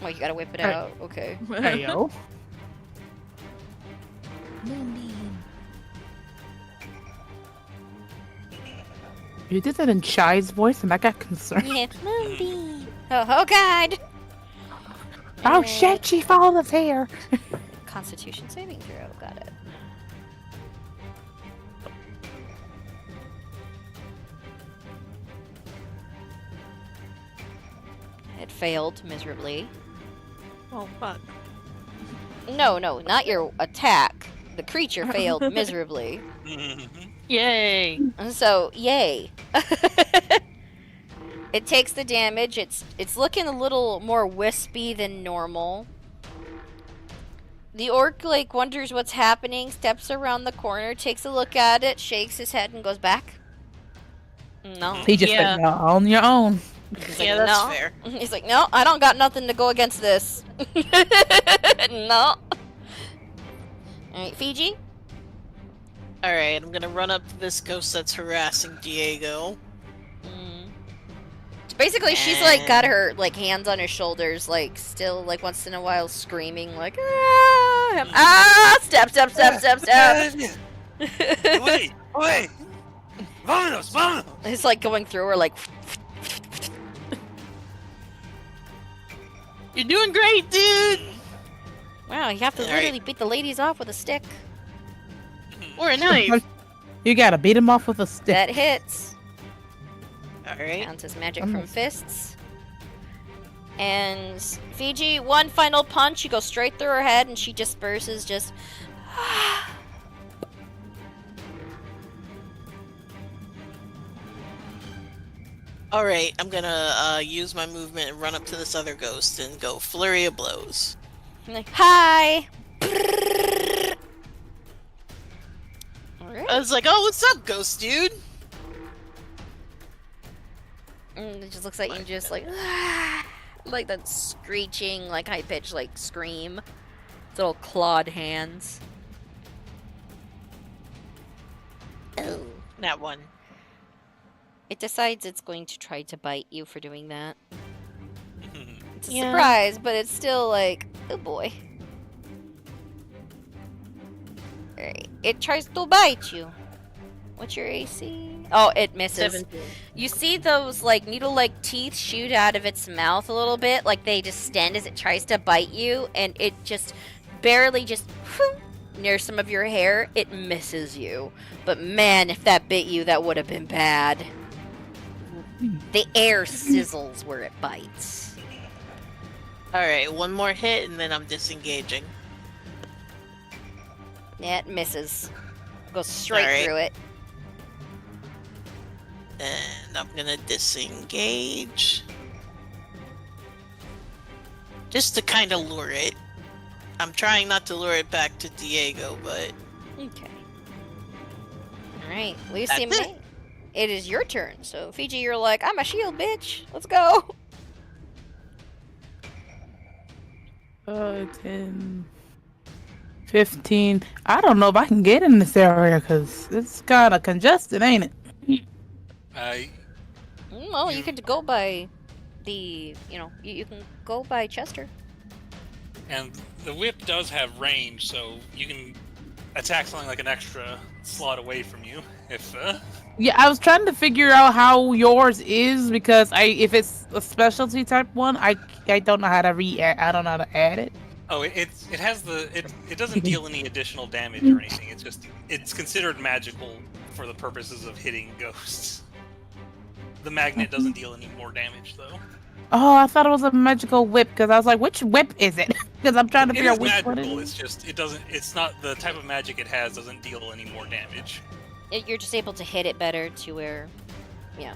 Oh, you gotta whip it
Hey.
out. Okay.
Hey, yo.
Moonbeam.
You did that in Shy's voice, and I got concerned.
Yeah, Moonbeam. Oh God.
Oh shit, she followed us here.
Constitution saving throw. Got it. failed miserably.
Oh fuck.
No, not your attack. The creature failed miserably.
Yay.
So, yay. It takes the damage. It's looking a little more wispy than normal. The orc, like, wonders what's happening, steps around the corner, takes a look at it, shakes his head, and goes back. No.
He just
Yeah.
said, no, on your own.
He's
Yeah,
like,
that's
no.
fair.
He's like, no, I don't got nothing to go against this. No. Alright, Fiji?
Alright, I'm gonna run up to this ghost that's harassing Diego.
Basically, she's like got her like hands on her shoulders, like still like once in a while screaming like step.
Wait! Vámonos!
It's like going through her like.
You're doing great, dude!
Wow, you have to
Alright.
literally beat the ladies off with a stick.
Or a knife.
You gotta beat him off with a stick.
That hits.
Alright.
Counts as magic from fists. And Fiji, one final punch. You go straight through her head, and she disperses. Just.
Alright, I'm gonna use my movement and run up to this other ghost and go flurry of blows.
Like, hi. Alright.
I was like, oh, what's up, ghost dude?
And it just looks like you just like like that screeching, like high pitched like scream. Its little clawed hands. Oh.
That one.
It decides it's going to try to bite you for doing that. It's a
Yeah.
surprise, but it's still like, oh boy. Alright. It tries to bite you. What's your AC? Oh, it misses.
17.
You see those like needle-like teeth shoot out of its mouth a little bit, like they distend as it tries to bite you, and it just barely just near some of your hair. It misses you, but man, if that bit you, that would have been bad. The air sizzles where it bites.
Alright, one more hit and then I'm disengaging.
Yeah, it misses. Goes straight
Alright.
through it.
And I'm gonna disengage. Just to kind of lure it. I'm trying not to lure it back to Diego, but...
Okay. Alright, Lucy
That's it.
May. It is your turn, so Fiji, you're like, I'm a shield, bitch. Let's go.
10, 15. I don't know if I can get in this area because it's kind of congested, ain't it?
Well, you can go by the, you can go by Chester.
And the whip does have range, so you can attack something like an extra slot away from you. If
Yeah, I was trying to figure out how yours is because if it's a specialty type one, I don't know how to I don't know how to add it.
oh, it doesn't deal any additional damage or anything. It's considered magical for the purposes of hitting ghosts. The magnet doesn't deal any more damage though.
Oh, I thought it was a magical whip because I was like, which whip is it? Because I'm trying to
It
figure
is
out which one it
magical.
is.
It's not the type of magic it has doesn't deal any more damage.
You're just able to hit it better to where, yeah.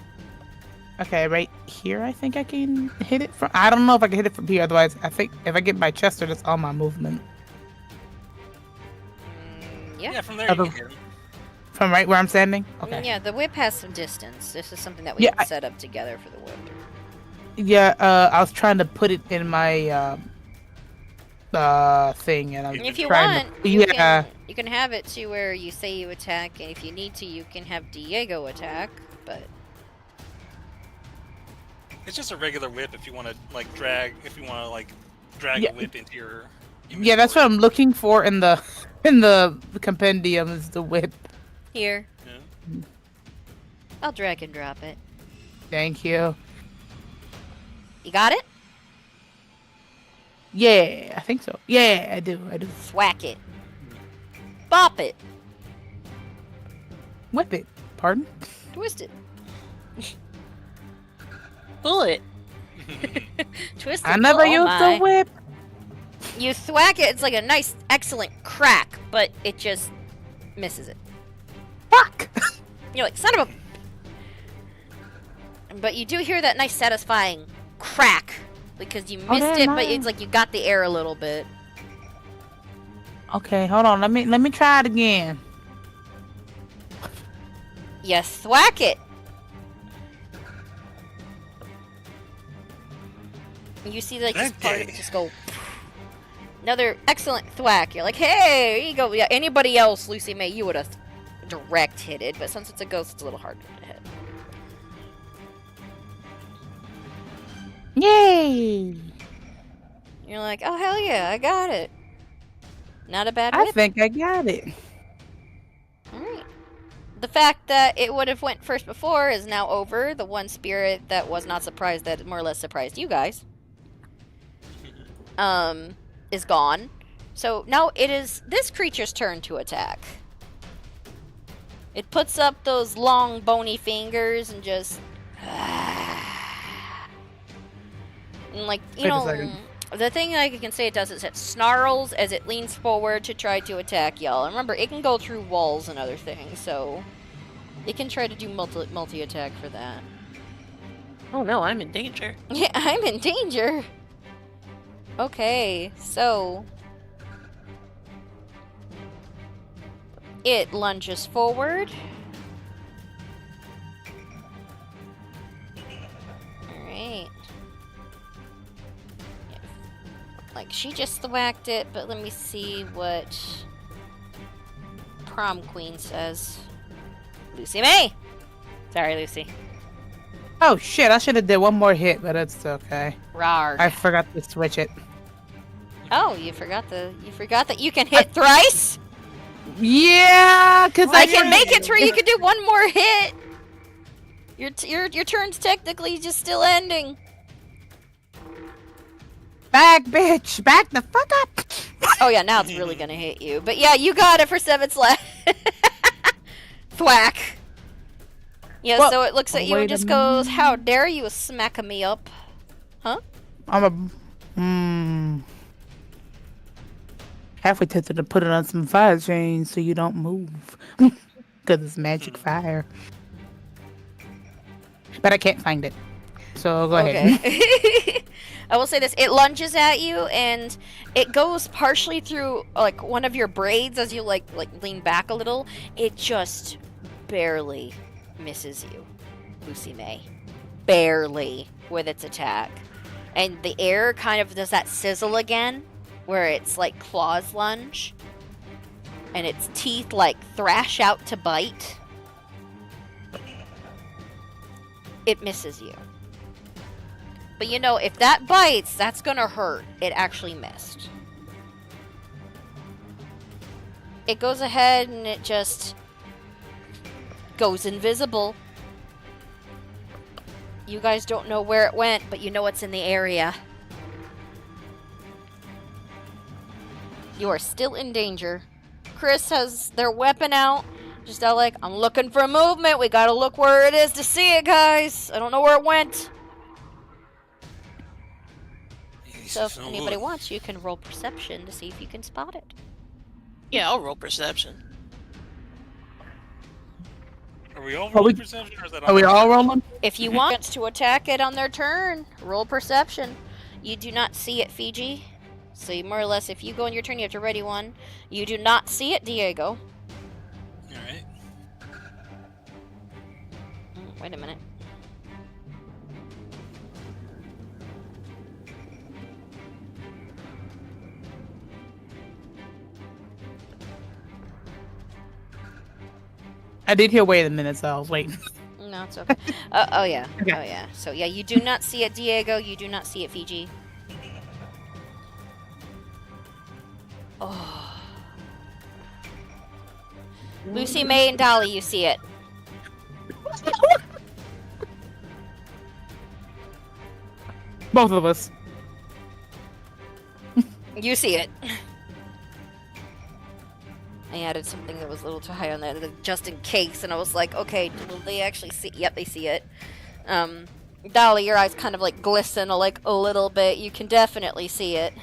Okay, right here, I think I can hit it from. I don't know if I can hit it from here. Otherwise, I think if I get by Chester, that's all my movement.
Yeah.
Yeah, from there you can hit him.
From right where I'm standing. Okay.
Yeah, the whip has some distance. This is something that we
Yeah,
can set up together for the whip.
Yeah. I was trying to put it in my thing, and I'm
And if you
trying
want,
to.
you can have it to where you say you attack, and if you need to, you can have Diego attack, but...
It's just a regular whip if you want to drag
Yeah.
a whip into your.
Yeah, that's what I'm looking for in the compendium is the whip.
Here.
Yeah.
I'll drag and drop it.
Thank you.
You got it?
Yeah, I think so. Yeah, I do.
Whack it. Bop it.
Whip it. Pardon?
Twist it.
Pull it.
Twist.
I never
oh
used
my.
the whip.
You thwack it. It's like a nice, excellent crack, but it just misses it.
Fuck.
You're like, son of a. But you do hear that nice, satisfying crack because you missed it, but it's like you got the air a little bit.
Okay, hold on. Let me try it again.
You thwack it. You see like this part of it just go. Another excellent thwack. You're like, hey, here you go. Yeah, anybody else, Lucy May, you would have direct hit it, but since it's a ghost, it's a little harder to hit.
Yay!
You're like, oh hell yeah, I got it. Not a bad
I
whip.
think I got it.
Alright. The fact that it would have went first before is now over. The one spirit that was not surprised, that more or less surprised you guys, is gone. So now it is this creature's turn to attack. It puts up those long bony fingers and just and like, you
Wait a
know,
second.
the thing I can say it does is it snarls as it leans forward to try to attack y'all. And remember, it can go through walls and other things, so it can try to do multi-attack for that.
Oh no, I'm in danger.
Yeah, I'm in danger. Okay, so it lunges forward. Alright. Like, she just thwacked it, but let me see what Prom Queen says. Lucy May! Sorry, Lucy.
Oh shit! I should have did one more hit, but it's okay.
Rawr.
I forgot to switch it.
Oh, you forgot that you can hit thrice?
Yeah, cause
I can make it to where you can do one more hit. Your turn's technically just still ending.
Back, bitch! Back the fuck up!
Oh yeah, now it's really gonna hit you. But yeah, you got it for 7 slash. Thwack. Yeah,
Well,
so it looks at you and
wait a
just goes, "How dare you smack me up?" Huh?
I'm halfway tempted to put it on some fire chains so you don't move, cause it's magic fire. But I can't find it, so go ahead.
Okay. I will say this: it lunges at you, and it goes partially through like one of your braids as you like lean back a little. It just barely misses you, Lucy May. Barely with its attack. And the air kind of does that sizzle again, where it's like claws lunge. And its teeth like thrash out to bite. It misses you. But you know, if that bites, that's gonna hurt. It actually missed. It goes ahead and it just goes invisible. You guys don't know where it went, but you know it's in the area. You are still in danger. Chris has their weapon out. Just out like, I'm looking for movement. We gotta look where it is to see it, guys. I don't know where it went. So if anybody wants, you can roll perception to see if you can spot it.
Yeah, I'll roll perception.
Are we all rolling perception, or is that
Are we all rolling?
If you want to attack it on their turn, roll perception. You do not see it, Fiji. So you more or less, if you go on your turn, you have to ready one. You do not see it, Diego.
Alright.
Wait a minute.
I did hear wait a minute, so I was waiting.
No, it's okay. Oh yeah.
Okay.
Oh yeah. So yeah, you do not see it, Diego. You do not see it, Fiji. Oh. Lucy, May, and Dolly, you see it.
Both of us.
You see it. I added something that was a little too high on that, just in case, and I was like, okay, will they actually see? Yep, they see it. Dolly, your eyes kind of like glisten like a little bit. You can definitely see it.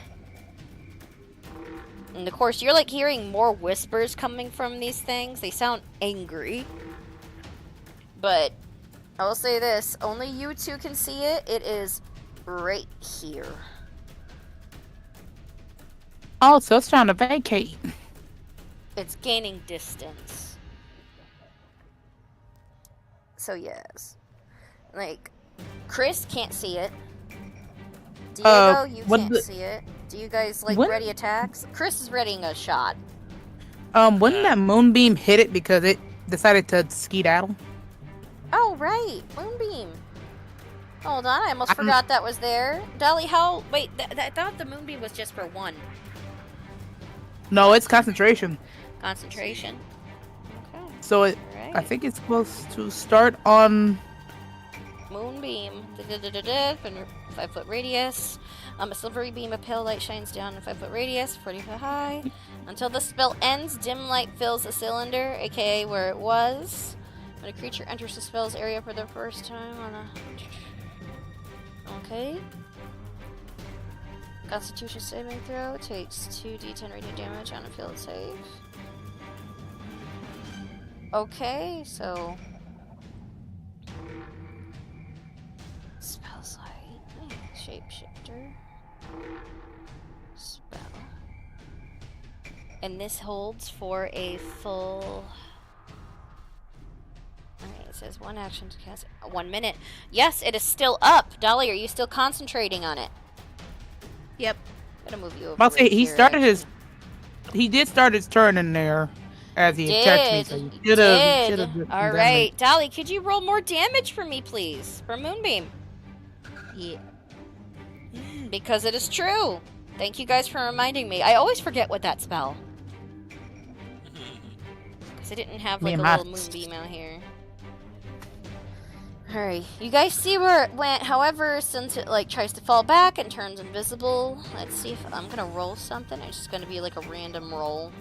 And of course, you're like hearing more whispers coming from these things. They sound angry. But I will say this, only you two can see it. It is right here.
Oh, so it's trying to vacate.
It's gaining distance. So yes. Like, Chris can't see it. Diego, you can't see it. Do you guys like ready attacks? Chris is readying a shot.
Wouldn't that moonbeam hit it because it decided to skedaddle?
Oh, right. Moonbeam. Hold on, I almost forgot that was there. Dolly, how... Wait, I thought the moonbeam was just for one.
No, it's concentration.
Concentration. Okay.
So it,
Right.
I think it's supposed to start on...
Moonbeam. 5-foot radius. A silvery beam of pale light shines down in a 5-foot radius, 40 foot high. Until the spell ends, dim light fills the cylinder, aka where it was. When a creature enters the spell's area for the first time on a... Okay. Constitution saving throw takes 2d10 radiant damage on a field save. Okay, so... Spell slide. Shapeshifter. Spell. And this holds for a full... Alright, it says 1 action to cast it. 1 minute. Yes, it is still up. Dolly, are you still concentrating on it?
Yep.
I'm gonna move you over.
I'll say he
here,
started
actually.
his... He did start his turn in there as he attacked me. So he should have.
Alright. Dolly, could you roll more damage for me, please? For Moonbeam.
Yeah.
Because it is true. Thank you guys for reminding me. I always forget what that spell. Because I didn't have like a little moonbeam out here. Alright, you guys see where it went. However, since it like tries to fall back and turns invisible, let's see if I'm gonna roll something. It's just gonna be like a random roll.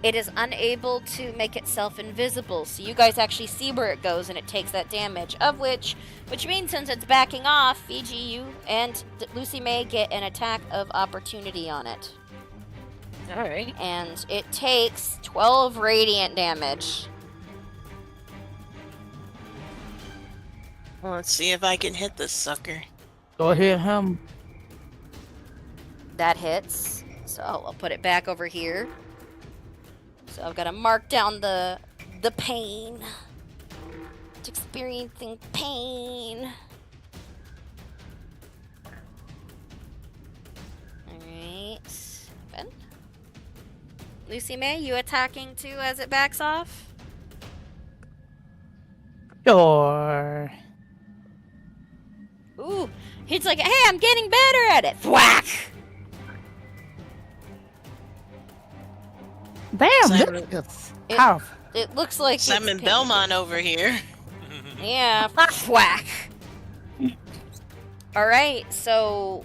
It is unable to make itself invisible, so you guys actually see where it goes and it takes that damage, which means since it's backing off, Fiji, you and Lucy May get an attack of opportunity on it.
Alright.
And it takes 12 radiant damage.
Well, let's see if I can hit this sucker.
Go ahead, him.
That hits. So I'll put it back over here. So I've got to mark down the pain. It's experiencing pain. Alright. Ben? Lucy May, you attacking too as it backs off?
Sure.
Ooh. He's like, hey, I'm getting better at it. Thwack!
Damn,
Simon-
this is tough.
It looks like
Simon
it's
Belmont over here.
Yeah, whack. Alright, so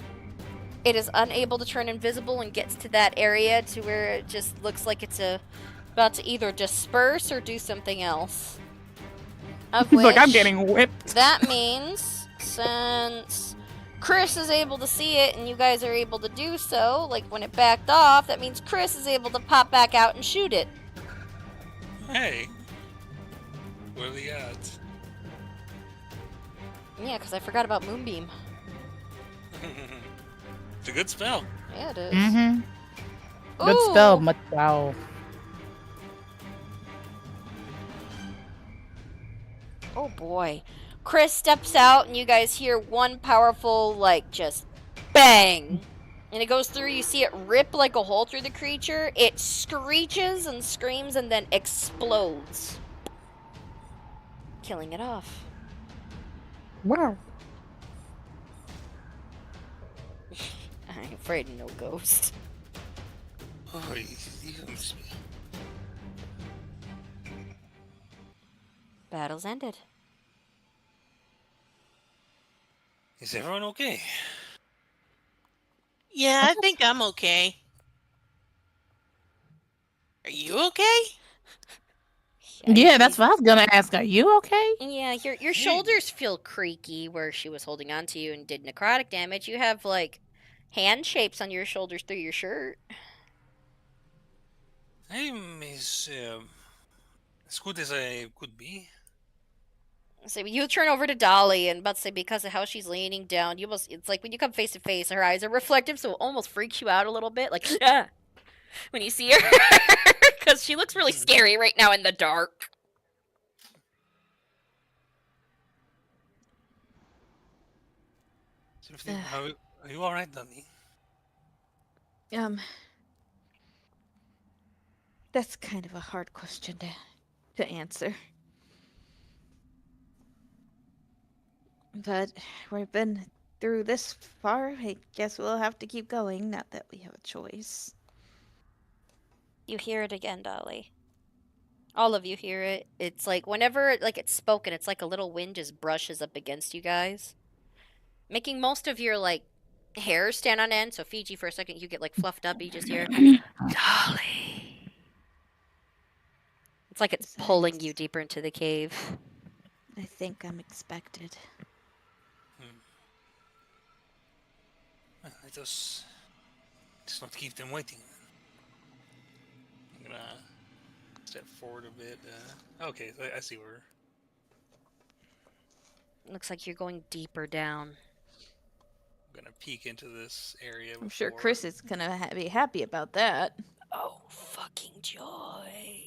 it is unable to turn invisible and gets to that area to where it just looks like it's about to either disperse or do something else. Of
He's
which,
like, I'm getting whipped.
that means since Chris is able to see it and you guys are able to do so, like when it backed off, that means Chris is able to pop back out and shoot it.
Hey. Where are they at?
Yeah, because I forgot about Moonbeam.
It's a good spell.
Yeah, it is.
Mm-hmm. Good spell, much wow.
Oh boy. Chris steps out and you guys hear one powerful, like, just bang. And it goes through, you see it rip like a hole through the creature. It screeches and screams and then explodes. Killing it off.
Wow.
I ain't afraid of no ghost.
Oh, he
Battle's ended.
Is everyone okay?
Yeah, I think I'm okay. Are you okay?
Yeah, that's what I was gonna ask. Are you okay?
Yeah, your shoulders feel creaky where she was holding on to you and did necrotic damage. You have like hand shapes on your shoulders through your shirt.
I'm as good as I could be.
So you turn over to Dolly and about to say because of how she's leaning down, you almost it's like when you come face to face, her eyes are reflective, so it almost freaks you out a little bit, like ah, when you see her, because she looks really scary right now in the dark.
Are you all right, Dolly?
That's kind of a hard question to answer. But we've been through this far. I guess we'll have to keep going, not that we have a choice.
You hear it again, Dolly. All of you hear it. It's like whenever like it's spoken, it's like a little wind just brushes up against you guys, making most of your like hair stand on end. So Fiji, for a second, you get like fluffed up. You just hear Dolly. It's like it's pulling you deeper into the cave.
I think I'm expected.
Let us just not keep them waiting. I'm gonna step forward a bit. Okay, I see where.
Looks like you're going deeper down.
I'm gonna peek into this area.
I'm sure Chris is gonna be happy about that.
Oh, fucking joy.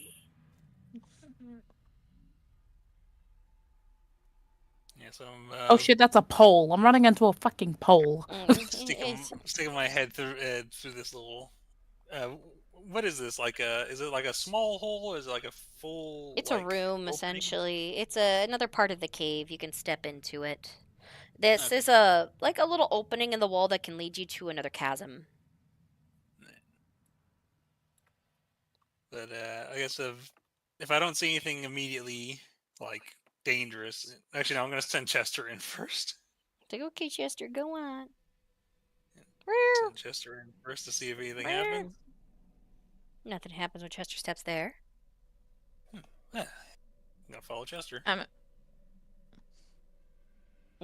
Yeah, so
Oh shit, that's a pole. I'm running into a fucking pole.
sticking my head through this little. What is this? Is it like a small hole? Or is it like a full?
It's
like,
a room,
opening?
essentially. It's another part of the cave. You can step into it. This
Okay.
is a little opening in the wall that can lead you to another chasm.
But I guess if I don't see anything immediately like dangerous, actually no, I'm gonna send Chester in first.
It's like, okay, Chester, go on.
Send Chester in first to see if anything happens.
Nothing happens when Chester steps there.
I'm gonna follow Chester.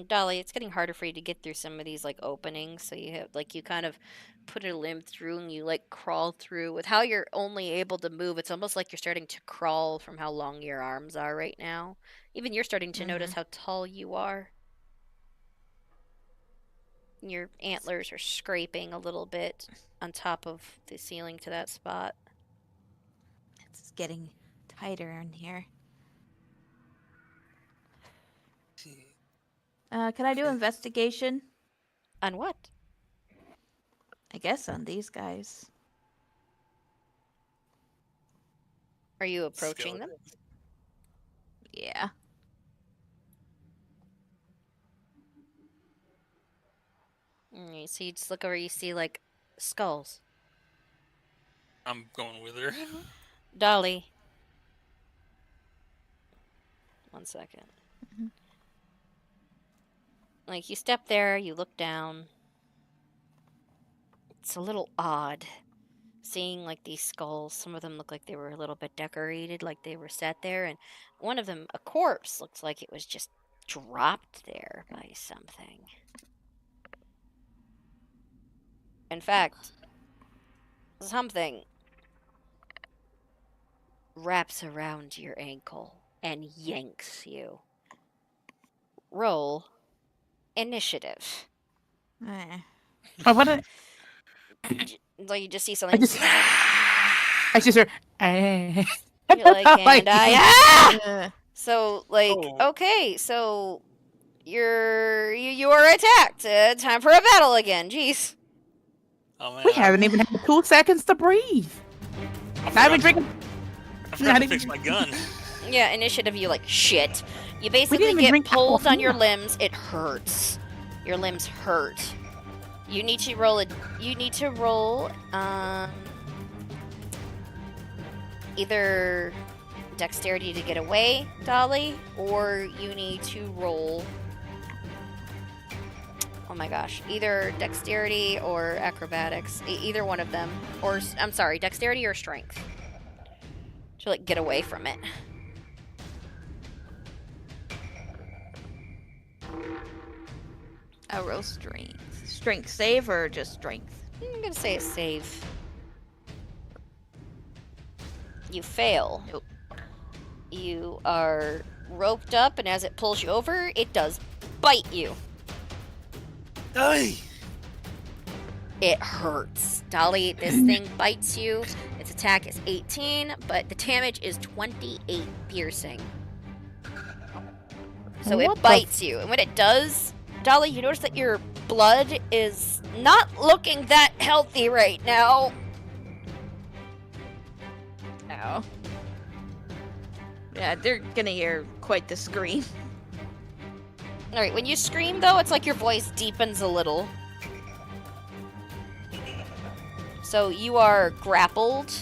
Dolly, it's getting harder for you to get through some of these like openings, so you have like you kind of put a limb through and you like crawl through. With how you're only able to move, it's almost like you're starting to crawl from how long your arms are right now. Even you're starting to notice how tall you are. Your antlers are scraping a little bit on top of the ceiling to that spot.
It's getting tighter in here. Can I do investigation?
On what?
I guess on these guys.
Are you approaching them?
Yeah.
So you just look over, you see like skulls.
I'm going with her.
Dolly. 1 second. Like, you step there, you look down. It's a little odd seeing, like, these skulls. Some of them look like they were a little bit decorated, like they were set there. And one of them, a corpse, looks like it was just dropped there by something. In fact, something wraps around your ankle and yanks you. Roll initiative.
Oh, what?
Like you just see something.
I just heard.
You're like, and So, like, okay, so you are attacked. Time for a battle again. Jeez.
Oh man,
We haven't even had 2 seconds to breathe. Not even drinking.
I forgot to fix my gun.
Yeah, initiative. You like shit. You basically get pulled on your limbs. It hurts. Your limbs hurt. You need to roll either dexterity to get away, Dolly, or you need to roll. Oh my gosh, either dexterity or acrobatics, either one of them, or I'm sorry, dexterity or strength to like get away from it.
I'll roll strength. Strength save or just strength?
I'm gonna say a save. You fail.
Nope.
You are roped up, and as it pulls you over, it does bite you.
Die!
It hurts. Dolly, this thing bites you. Its attack is 18, but the damage is 28 piercing. So
What
it
the
bites you. And when it does, Dolly, you notice that your blood is not looking that healthy right now.
Ow. Yeah, they're gonna hear quite the scream.
Alright, when you scream, though, it's like your voice deepens a little. So you are grappled.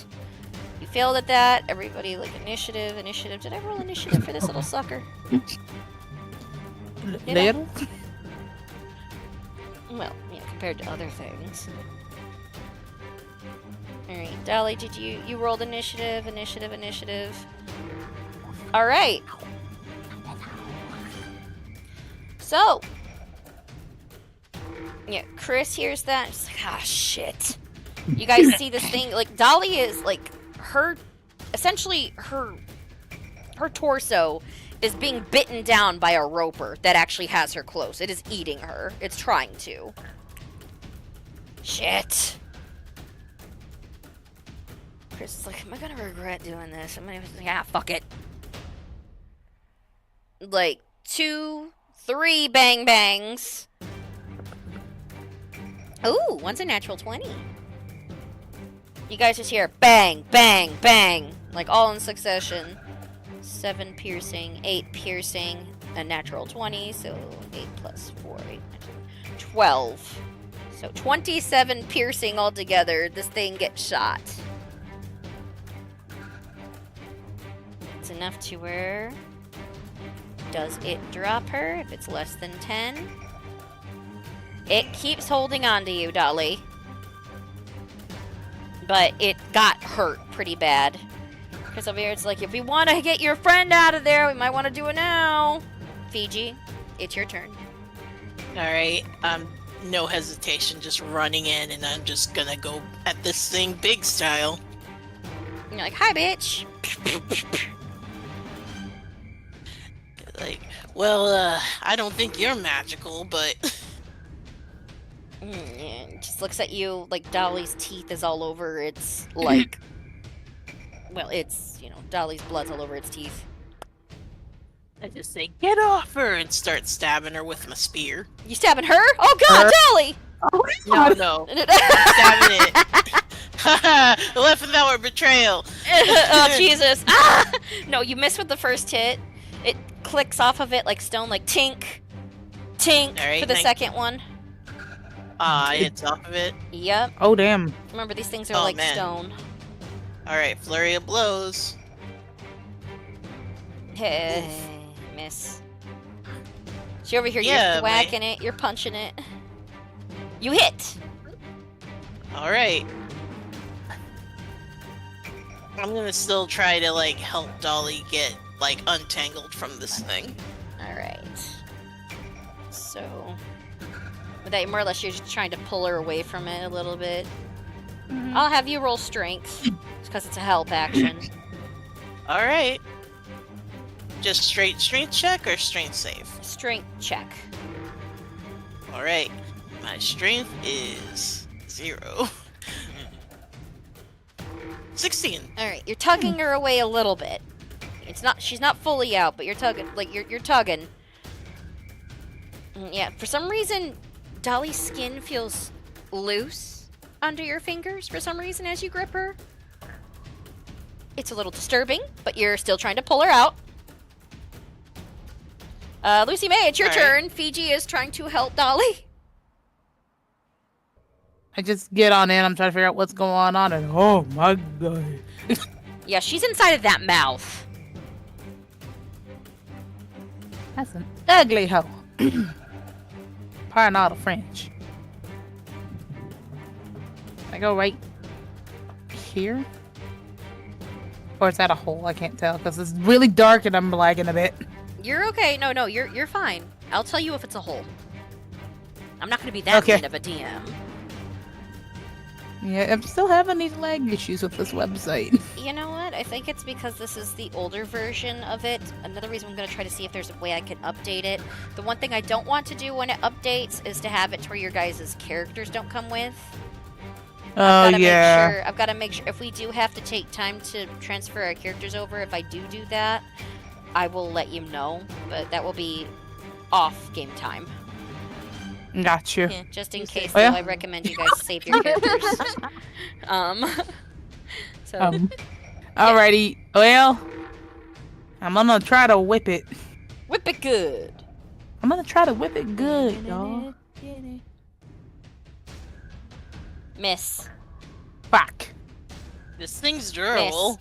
You failed at that. Everybody, like, initiative. Did I roll initiative for this little sucker?
Little?
Well, yeah, compared to other things. Alright, Dolly, did you rolled initiative. Alright. So. Yeah, Chris hears that. She's like, ah, shit. You guys see this thing? Like, Dolly is, like, essentially, her torso is being bitten down by a roper that actually has her close. It is eating her. It's trying to. Shit. Chris is like, am I gonna regret doing this? I'm gonna be like, fuck it. Like, 2, 3 bang bangs. Ooh, one's a natural 20. You guys just hear bang, bang, bang. Like, all in succession. 7 piercing, 8 piercing, a natural 20, so 8 plus 4, 8, 12. So 27 piercing altogether. This thing gets shot. It's enough to where... Does it drop her if it's less than 10? It keeps holding on to you, Dolly. But it got hurt pretty bad. Because over here it's like, if we want to get your friend out of there, we might want to do it now. Fiji, it's your turn.
Alright, no hesitation, just running in, and I'm just gonna go at this thing big style.
And you're like, hi, bitch.
Like, well, I don't think you're magical, but...
Yeah, it just looks at you like Dolly's teeth is all over its, like... well, it's, Dolly's blood's all over its teeth.
I just say, get off her, and start stabbing her with my spear.
You stabbing her? Oh god, Dolly!
No. Stabbing it. Left without a betrayal.
Oh, Jesus. Ah! No, you miss with the first hit. It clicks off of it like stone, like tink. Tink
Alright,
for the second one.
It's off of it.
Yep.
Oh, damn.
Remember, these things are like
man.
stone.
Alright, flurry of blows.
Hey, miss. So you're over here,
Yeah,
you're whacking it, you're punching it. You hit!
Alright. I'm gonna still try to, like, help Dolly get, like, untangled from this thing.
Alright. So... with that, more or less, you're just trying to pull her away from it a little bit.
Mm-hmm.
I'll have you roll strength, because it's a help action.
Alright. Just straight strength check or strength save?
Strength check.
Alright. My strength is 0. 16.
Alright, you're tugging her away a little bit. She's not fully out, but you're tugging, like, you're tugging. Yeah, for some reason, Dolly's skin feels loose under your fingers for some reason as you grip her. It's a little disturbing, but you're still trying to pull her out. Lucy May, it's your turn. Fiji is trying to help Dolly.
I just get on in. I'm trying to figure out what's going on, and oh my god.
Yeah, she's inside of that mouth.
That's an ugly hoe. Pardon all the French. I go right here? Or is that a hole? I can't tell because it's really dark and I'm lagging a bit.
You're okay. No, you're fine. I'll tell you if it's a hole. I'm not gonna be that
Okay.
mean of a DM.
Yeah, I'm still having these lag issues with this website.
You know what? I think it's because this is the older version of it. Another reason I'm going to try to see if there's a way I can update it. The one thing I don't want to do when it updates is to have it to where your guys' characters don't come with.
Oh, yeah.
I've got to make sure if we do have to take time to transfer our characters over, if I do that, I will let you know. But that will be off game time.
Gotcha.
Yeah, just in case,
Oh, yeah?
though, I recommend you guys save your characters. So...
Alrighty. Well, I'm gonna try to whip it.
Whip it good.
I'm gonna try to whip it good, y'all.
Miss.
Fuck.
This thing's durable.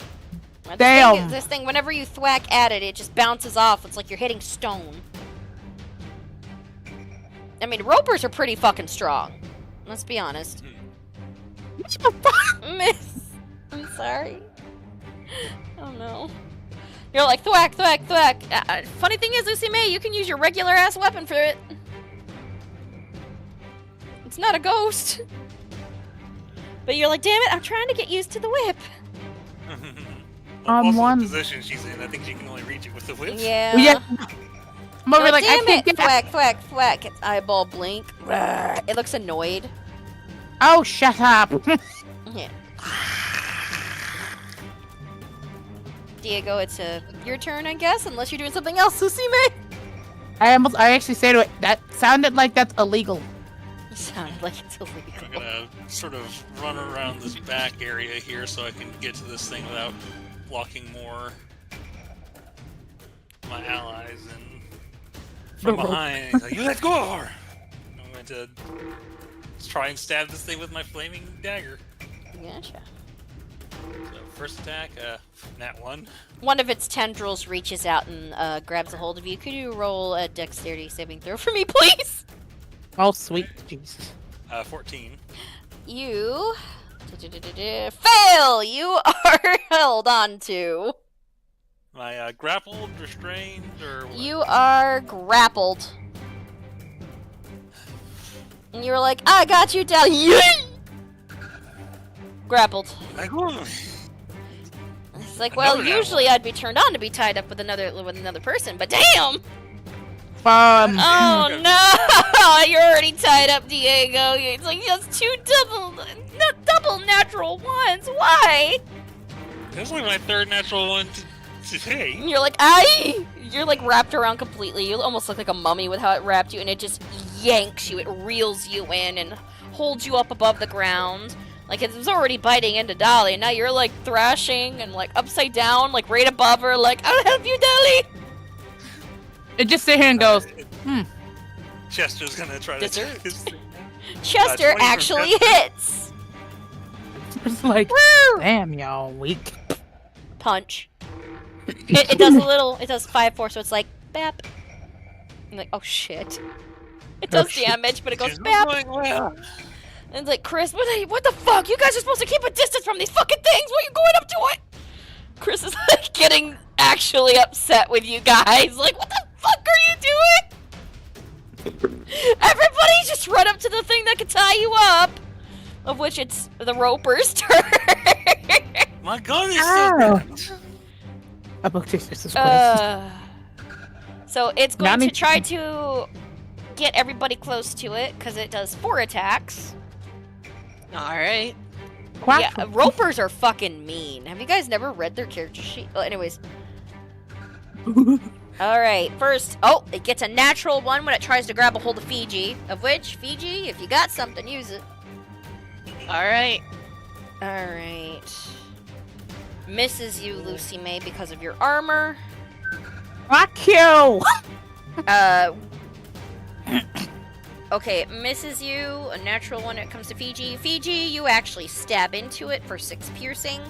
Now,
Damn.
This thing, whenever you thwack at it, it just bounces off. It's like you're hitting stone. I mean, ropers are pretty fucking strong. Let's be honest. Miss. I'm sorry. Oh no. You're like, thwack, thwack, thwack. Funny thing is, Lucy May, you can use your regular ass weapon for it. It's not a ghost. But you're like, damn it, I'm trying to get used to the whip.
I'm
Also,
one.
the position she's in, I think she can only reach it with the whip.
Yeah.
Yeah. I'm over
You're
like, I
damn
can't
it,
get.
thwack, thwack, thwack. Its eyeball blink. It looks annoyed.
Oh, shut up.
Yeah. Diego, it's your turn, I guess, unless you're doing something else, Lucy May.
I actually say to it, that sounded like that's illegal.
It sounded like it's
I'm
illegal.
gonna sort of run around this back area here so I can get to this thing without blocking more my allies. And from behind, he's like, you let go of her! I'm going to try and stab this thing with my flaming dagger.
Gotcha.
So first attack, nat 1.
One of its tendrils reaches out and grabs a hold of you. Could you roll a dexterity saving throw for me, please?
Oh, sweet Jesus.
14.
You... Fail! You are held on to.
Am I grappled, restrained, or what?
You are grappled. And you were like, I got you down. Yay! Grappled.
Like, ooh.
It's like, well,
Another
usually I'd be turned on to be tied up with another person, but damn! Oh no! You're already tied up, Diego. It's like just two double natural ones. Why?
This is like my third natural one today.
And you're like, you're like wrapped around completely. You almost look like a mummy with how it wrapped you, and it just yanks you. It reels you in and holds you up above the ground. Like it was already biting into Dolly, and now you're like thrashing and like upside down, like right above her. Like, I'll help you, Dolly.
It just sit here and goes,
Chester's gonna try to
Dessert.
attack this thing.
Chester
20 from
actually
Chester.
hits.
it's like,
Woo!
damn, y'all weak.
Punch. It does a little. It does 5-4, so it's like bap. I'm like, oh shit. It does
shit.
damage, but it goes
She's
bap.
going well.
And it's like, Chris, what the fuck? You guys are supposed to keep a distance from these fucking things. Why are you going up to it? Chris is like getting actually upset with you guys. Like, what the fuck are you doing? Everybody just run up to the thing that can tie you up. Of which it's the roper's turn.
My gun is still dead.
Oh, Jesus Christ.
So it's
Now I
going to
need-
try to get everybody close to it because it does 4 attacks.
Alright.
Quack.
Yeah, ropers are fucking mean. Have you guys never read their character sheet? Oh, anyways. Alright, first, it gets a natural 1 when it tries to grab a hold of Fiji. Of which, Fiji, if you got something, use it.
Alright.
Alright. Misses you, Lucy May, because of your armor.
Fuck you!
Okay, it misses you. A natural 1 when it comes to Fiji. Fiji, you actually stab into it for 6 piercing.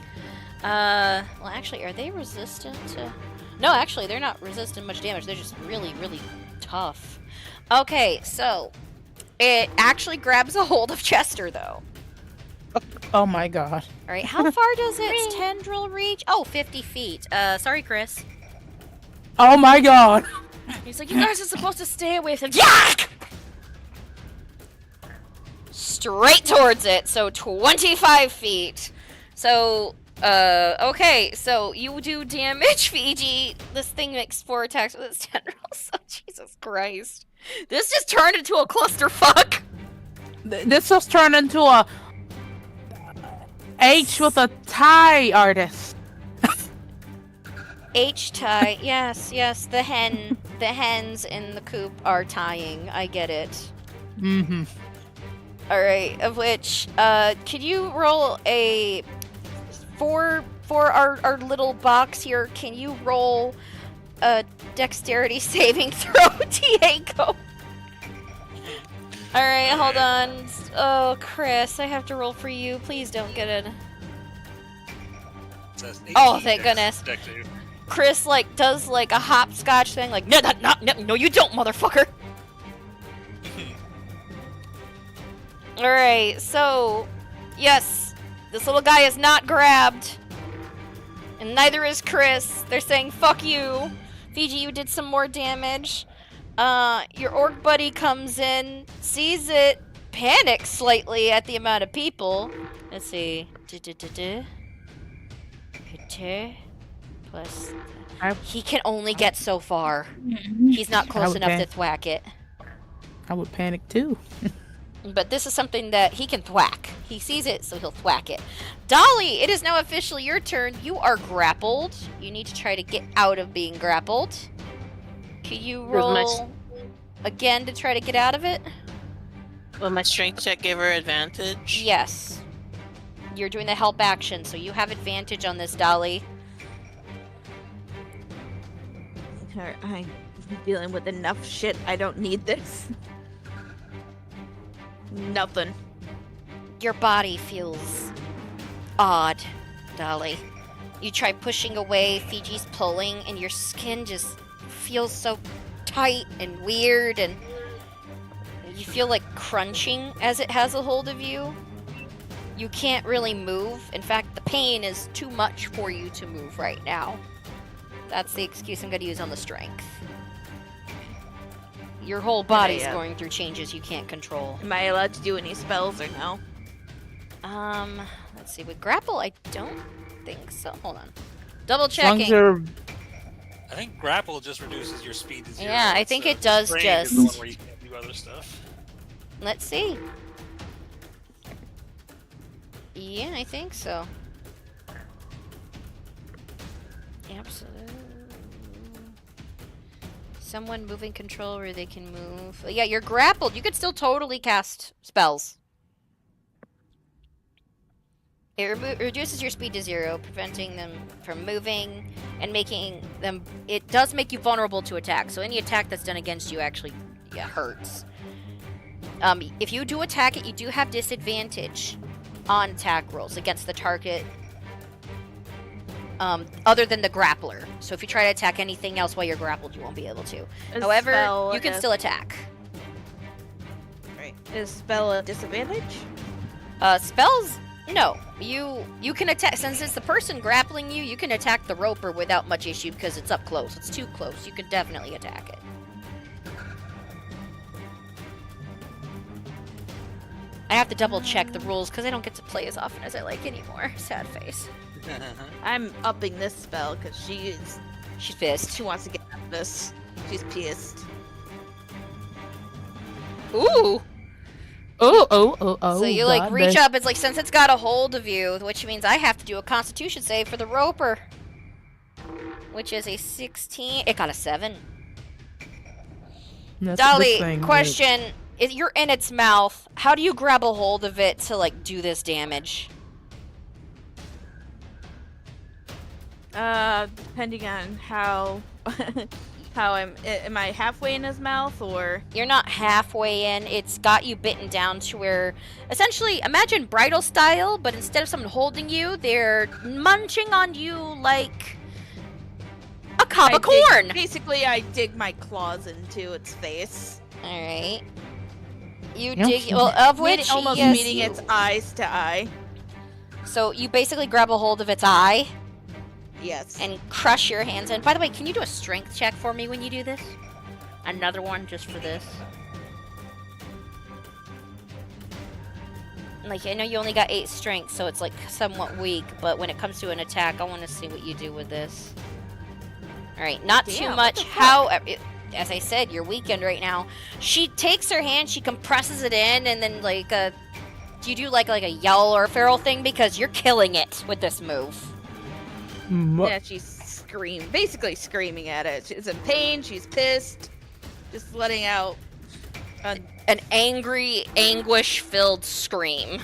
Well, actually, are they resistant to... No, actually, they're not resistant much damage. They're just really, really tough. Okay, so... It actually grabs a hold of Chester, though.
Oh my god.
Alright, how far does its tendril reach? Oh, 50 feet. Sorry, Chris.
Oh my god.
He's like, you guys are supposed to stay away from... Yak! straight towards it. So 25 feet. So, okay. So you do damage, Fiji. This thing makes 4 attacks with its tendrils. Oh, Jesus Christ. This just turned into a clusterfuck.
This just turned into a H with a tie artist.
H-tie. Yes, yes. The hens in the coop are tying. I get it.
Mm-hmm.
Alright, of which, could you roll a... For our little box here, can you roll a dexterity saving throw, Diego? Alright, hold on. Oh, Chris, I have to roll for you. Please don't get it.
Says
Oh,
18
thank goodness.
dex save.
Chris, like, does, like, a hopscotch thing, like, no, you don't, motherfucker! Alright, so, yes, this little guy is not grabbed. And neither is Chris. They're saying, fuck you. Fiji, you did some more damage. Your orc buddy comes in, sees it, panics slightly at the amount of people. Let's see. Plus... He can only get so far. He's not close enough to thwack it.
I would panic too.
But this is something that he can thwack. He sees it, so he'll thwack it. Dolly, it is now officially your turn. You are grappled. You need to try to get out of being grappled. Can you roll again to try to get out of it?
Will my strength check give her advantage?
Yes. You're doing the help action, so you have advantage on this, Dolly.
I'm dealing with enough shit. I don't need this. Nothing.
Your body feels odd, Dolly. You try pushing away, Fiji's pulling, and your skin just feels so tight and weird, and you feel like crunching as it has a hold of you. You can't really move. In fact, the pain is too much for you to move right now. That's the excuse I'm going to use on the strength. Your whole body's going through changes you can't control.
Am I allowed to do any spells or no?
Let's see. With grapple, I don't think so. Hold on. Double checking.
I think grapple just reduces your speed to 0.
Yeah, I think it does
strain
just...
is the one where you can't do other stuff.
Let's see. Yeah, I think so. Absolutely. Someone moving control where they can move. Yeah, you're grappled. You could still totally cast spells. It reduces your speed to 0, preventing them from moving and making them... It does make you vulnerable to attack, so any attack that's done against you actually hurts. If you do attack it, you do have disadvantage on attack rolls against the target other than the grappler. So if you try to attack anything else while you're grappled, you won't be able to. However, you can still attack.
Right. Is spell a disadvantage?
Spells? No. You can attack, since it's the person grappling you, you can attack the roper without much issue because it's up close. It's too close. You can definitely attack it. I have to double check the rules because I don't get to play as often as I like anymore. Sad face.
I'm upping this spell because she's
pissed.
She wants to get out of this. She's pissed.
Ooh!
Oh.
So you like reach up, it's like since it's got a hold of you, which means I have to do a constitution save for the roper. Which is a 16. It got a 7. Dolly, question. If you're in its mouth, how do you grab a hold of it to like do this damage?
Depending on how am I halfway in his mouth or?
You're not halfway in. It's got you bitten down to where, essentially, imagine bridal style, but instead of someone holding you, they're munching on you like a cob of corn.
Basically, I dig my claws into its face.
All right. You dig, well, of which
almost
yes,
meeting its eyes to eye.
So you basically grab a hold of its eye.
Yes.
And crush your hands. And by the way, can you do a strength check for me when you do this? Another one just for this. Like, I know you only got 8 strength, so it's like somewhat weak, but when it comes to an attack, I want to see what you do with this. Alright, not
Damn,
too
what
much.
the fuck?
How, as I said, you're weakened right now. She takes her hand, she compresses it in, and then, like, do you do, like a yell or a feral thing? Because you're killing it with this move.
Yeah, she's basically screaming at it. She's in pain, she's pissed, just letting out
An angry, anguish-filled scream.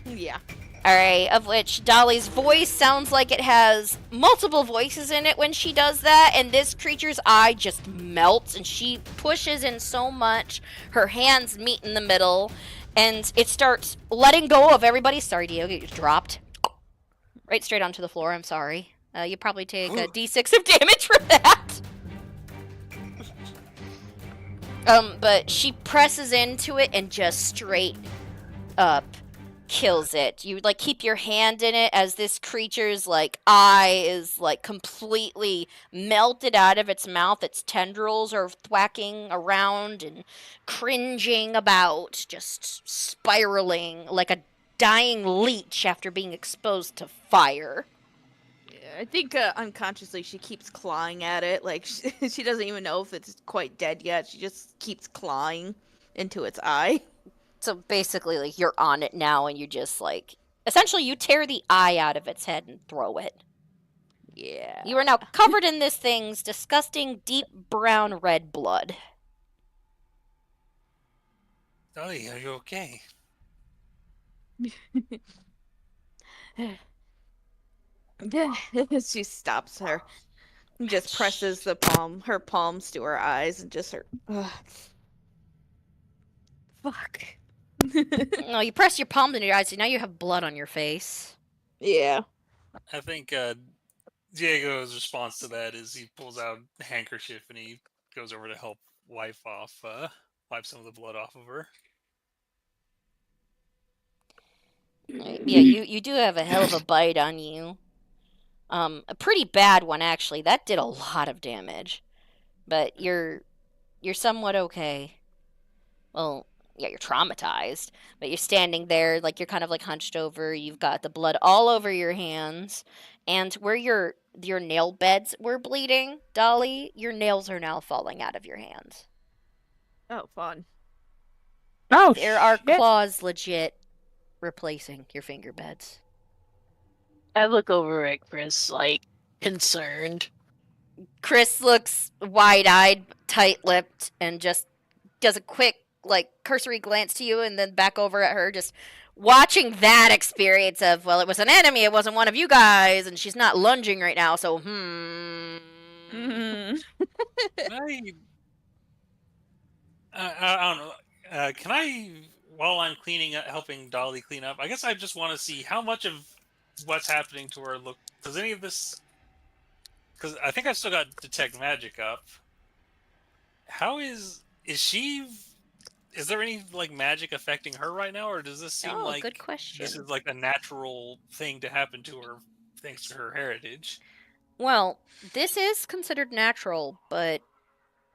yeah.
Alright, of which Dolly's voice sounds like it has multiple voices in it when she does that, and this creature's eye just melts, and she pushes in so much, her hands meet in the middle, and it starts letting go of everybody. Sorry, Diego, you dropped. Right straight onto the floor, I'm sorry. You probably take a d6 of damage from that. But she presses into it and just straight up kills it. You like keep your hand in it as this creature's like eye is like completely melted out of its mouth. Its tendrils are thwacking around and cringing about, just spiraling like a dying leech after being exposed to fire.
I think unconsciously she keeps clawing at it. Like she doesn't even know if it's quite dead yet. She just keeps clawing into its eye.
So basically, like, you're on it now, and you just, like, essentially you tear the eye out of its head and throw it.
Yeah.
You are now covered in this thing's disgusting, deep brown red blood.
Dolly, are you okay?
She stops her. And just presses her palms to her eyes, and just her. Ugh. Fuck.
No, you press your palm into your eyes, so now you have blood on your face.
Yeah.
I think Diego's response to that is he pulls out a handkerchief and he goes over to help wipe some of the blood off of her.
Yeah, you do have a hell of a bite on you. A pretty bad one, actually. That did a lot of damage. But you're somewhat okay. Well, yeah, you're traumatized, but you're standing there, like, you're kind of, like, hunched over. You've got the blood all over your hands, and where your nail beds were bleeding, Dolly, your nails are now falling out of your hands.
Oh, fun.
Oh,
There are
shit.
claws legit replacing your finger beds.
I look over at Chris, like, concerned.
Chris looks wide-eyed, tight-lipped, and just does a quick, like, cursory glance to you and then back over at her, just watching that experience of, well, it was an enemy, it wasn't one of you guys, and she's not lunging right now, so,
Mm-hmm.
I don't know. Can I, while I'm cleaning up, helping Dolly clean up, I guess I just want to see how much of what's happening to her look. Does any of this? Because I think I've still got detect magic up. How is she? Is there any like magic affecting her right now, or does this seem like
good question.
this is like a natural thing to happen to her thanks to her heritage?
Well, this is considered natural, but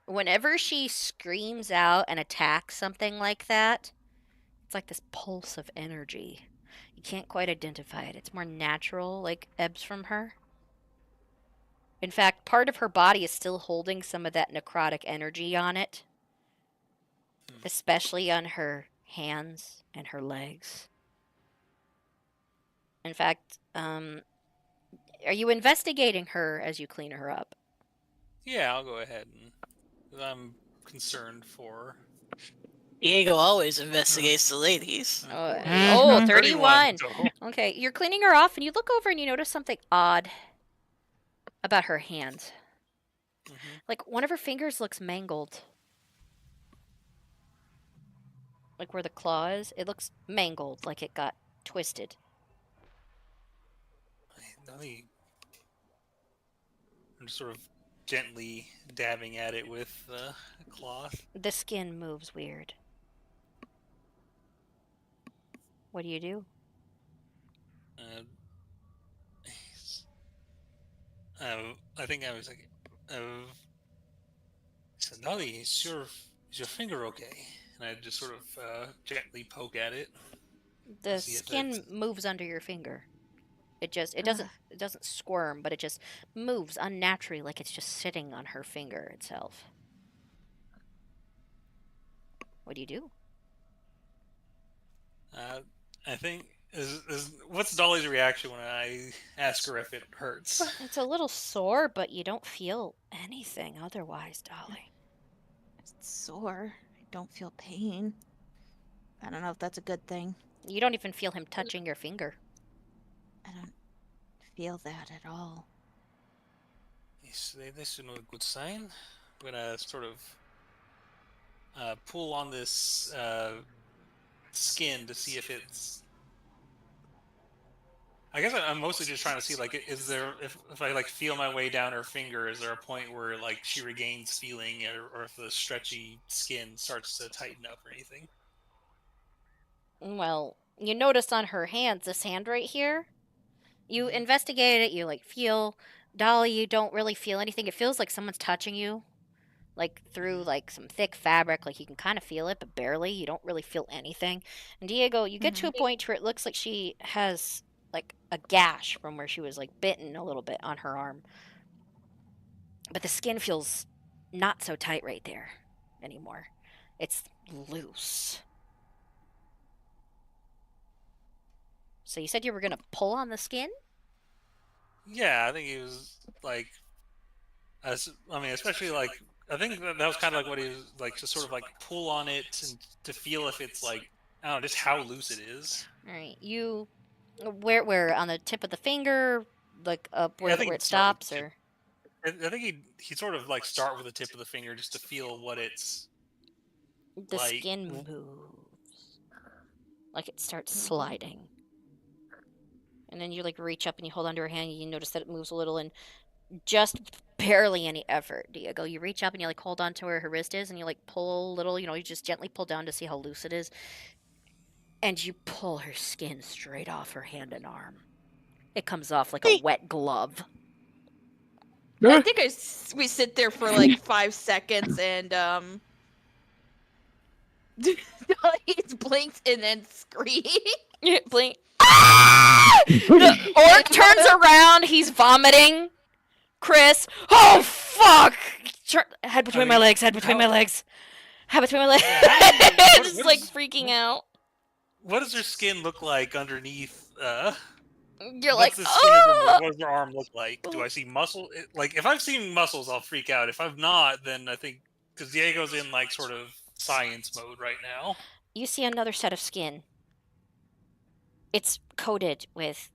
whenever she screams out and attacks something like that, it's like this pulse of energy. You can't quite identify it. It's more natural, like ebbs from her. In fact, part of her body is still holding some of that necrotic energy on it, especially on her hands and her legs. In fact, are you investigating her as you clean her up?
Yeah, I'll go ahead and I'm concerned for.
Diego always investigates the ladies.
Oh, 31.
So.
Okay, you're cleaning her off, and you look over and you notice something odd about her hand. Like, one of her fingers looks mangled. Like where the claw is, it looks mangled, like it got twisted.
I'm sort of gently dabbing at it with a cloth.
The skin moves weird. What do you do?
I think I was like, I said, Dolly, is your finger okay? And I just sort of gently poke at it.
The
See if
skin
it's-
moves under your finger. It doesn't squirm, but it just moves unnaturally, like it's just sitting on her finger itself. What do you do?
I think what's Dolly's reaction when I ask her if it hurts?
It's a little sore, but you don't feel anything otherwise, Dolly.
It's sore. I don't feel pain. I don't know if that's a good thing.
You don't even feel him touching your finger.
I don't feel that at all.
This is a good sign. I'm gonna sort of pull on this skin to see if it's. I guess I'm mostly just trying to see, like, is there, if I like feel my way down her finger, is there a point where like she regains feeling, or if the stretchy skin starts to tighten up or anything?
Well, you notice on her hands, this hand right here, you investigate it, you like feel. Dolly, you don't really feel anything. It feels like someone's touching you, like through like some thick fabric. Like you can kind of feel it, but barely. You don't really feel anything. And Diego, you get to a point where it looks like she has like a gash from where she was like bitten a little bit on her arm. But the skin feels not so tight right there anymore. It's loose. So you said you were going to pull on the skin?
Yeah, I think he was like, I mean, especially like, I think that was kind of like what he was like, to sort of like pull on it and to feel if it's like, I don't know, just how loose it is.
All right, you where on the tip of the finger, like up where,
Yeah,
where it stops, or
I think he'd sort of like start with the tip of the finger just to feel what it's
the
like.
skin moves, like it starts sliding, and then you like reach up and you hold onto her hand. And you notice that it moves a little, and just barely any effort, Diego. You reach up and you like hold on to where her wrist is, and you like pull a little. You just gently pull down to see how loose it is. And you pull her skin straight off her hand and arm. It comes off like a wet glove.
I think we sit there for like 5 seconds and Dolly blinks and then screams.
Blink. Ah! The orc turns around. He's vomiting. Chris. Oh fuck! Head between my legs. Head between my legs. Head between my legs. Just like freaking out.
What does her skin look like underneath?
You're like,
what does her arm look like? Do I see muscle? Like, if I've seen muscles, I'll freak out. If I've not, then I think, because Diego's in like sort of science mode right now.
You see another set of skin. It's coated with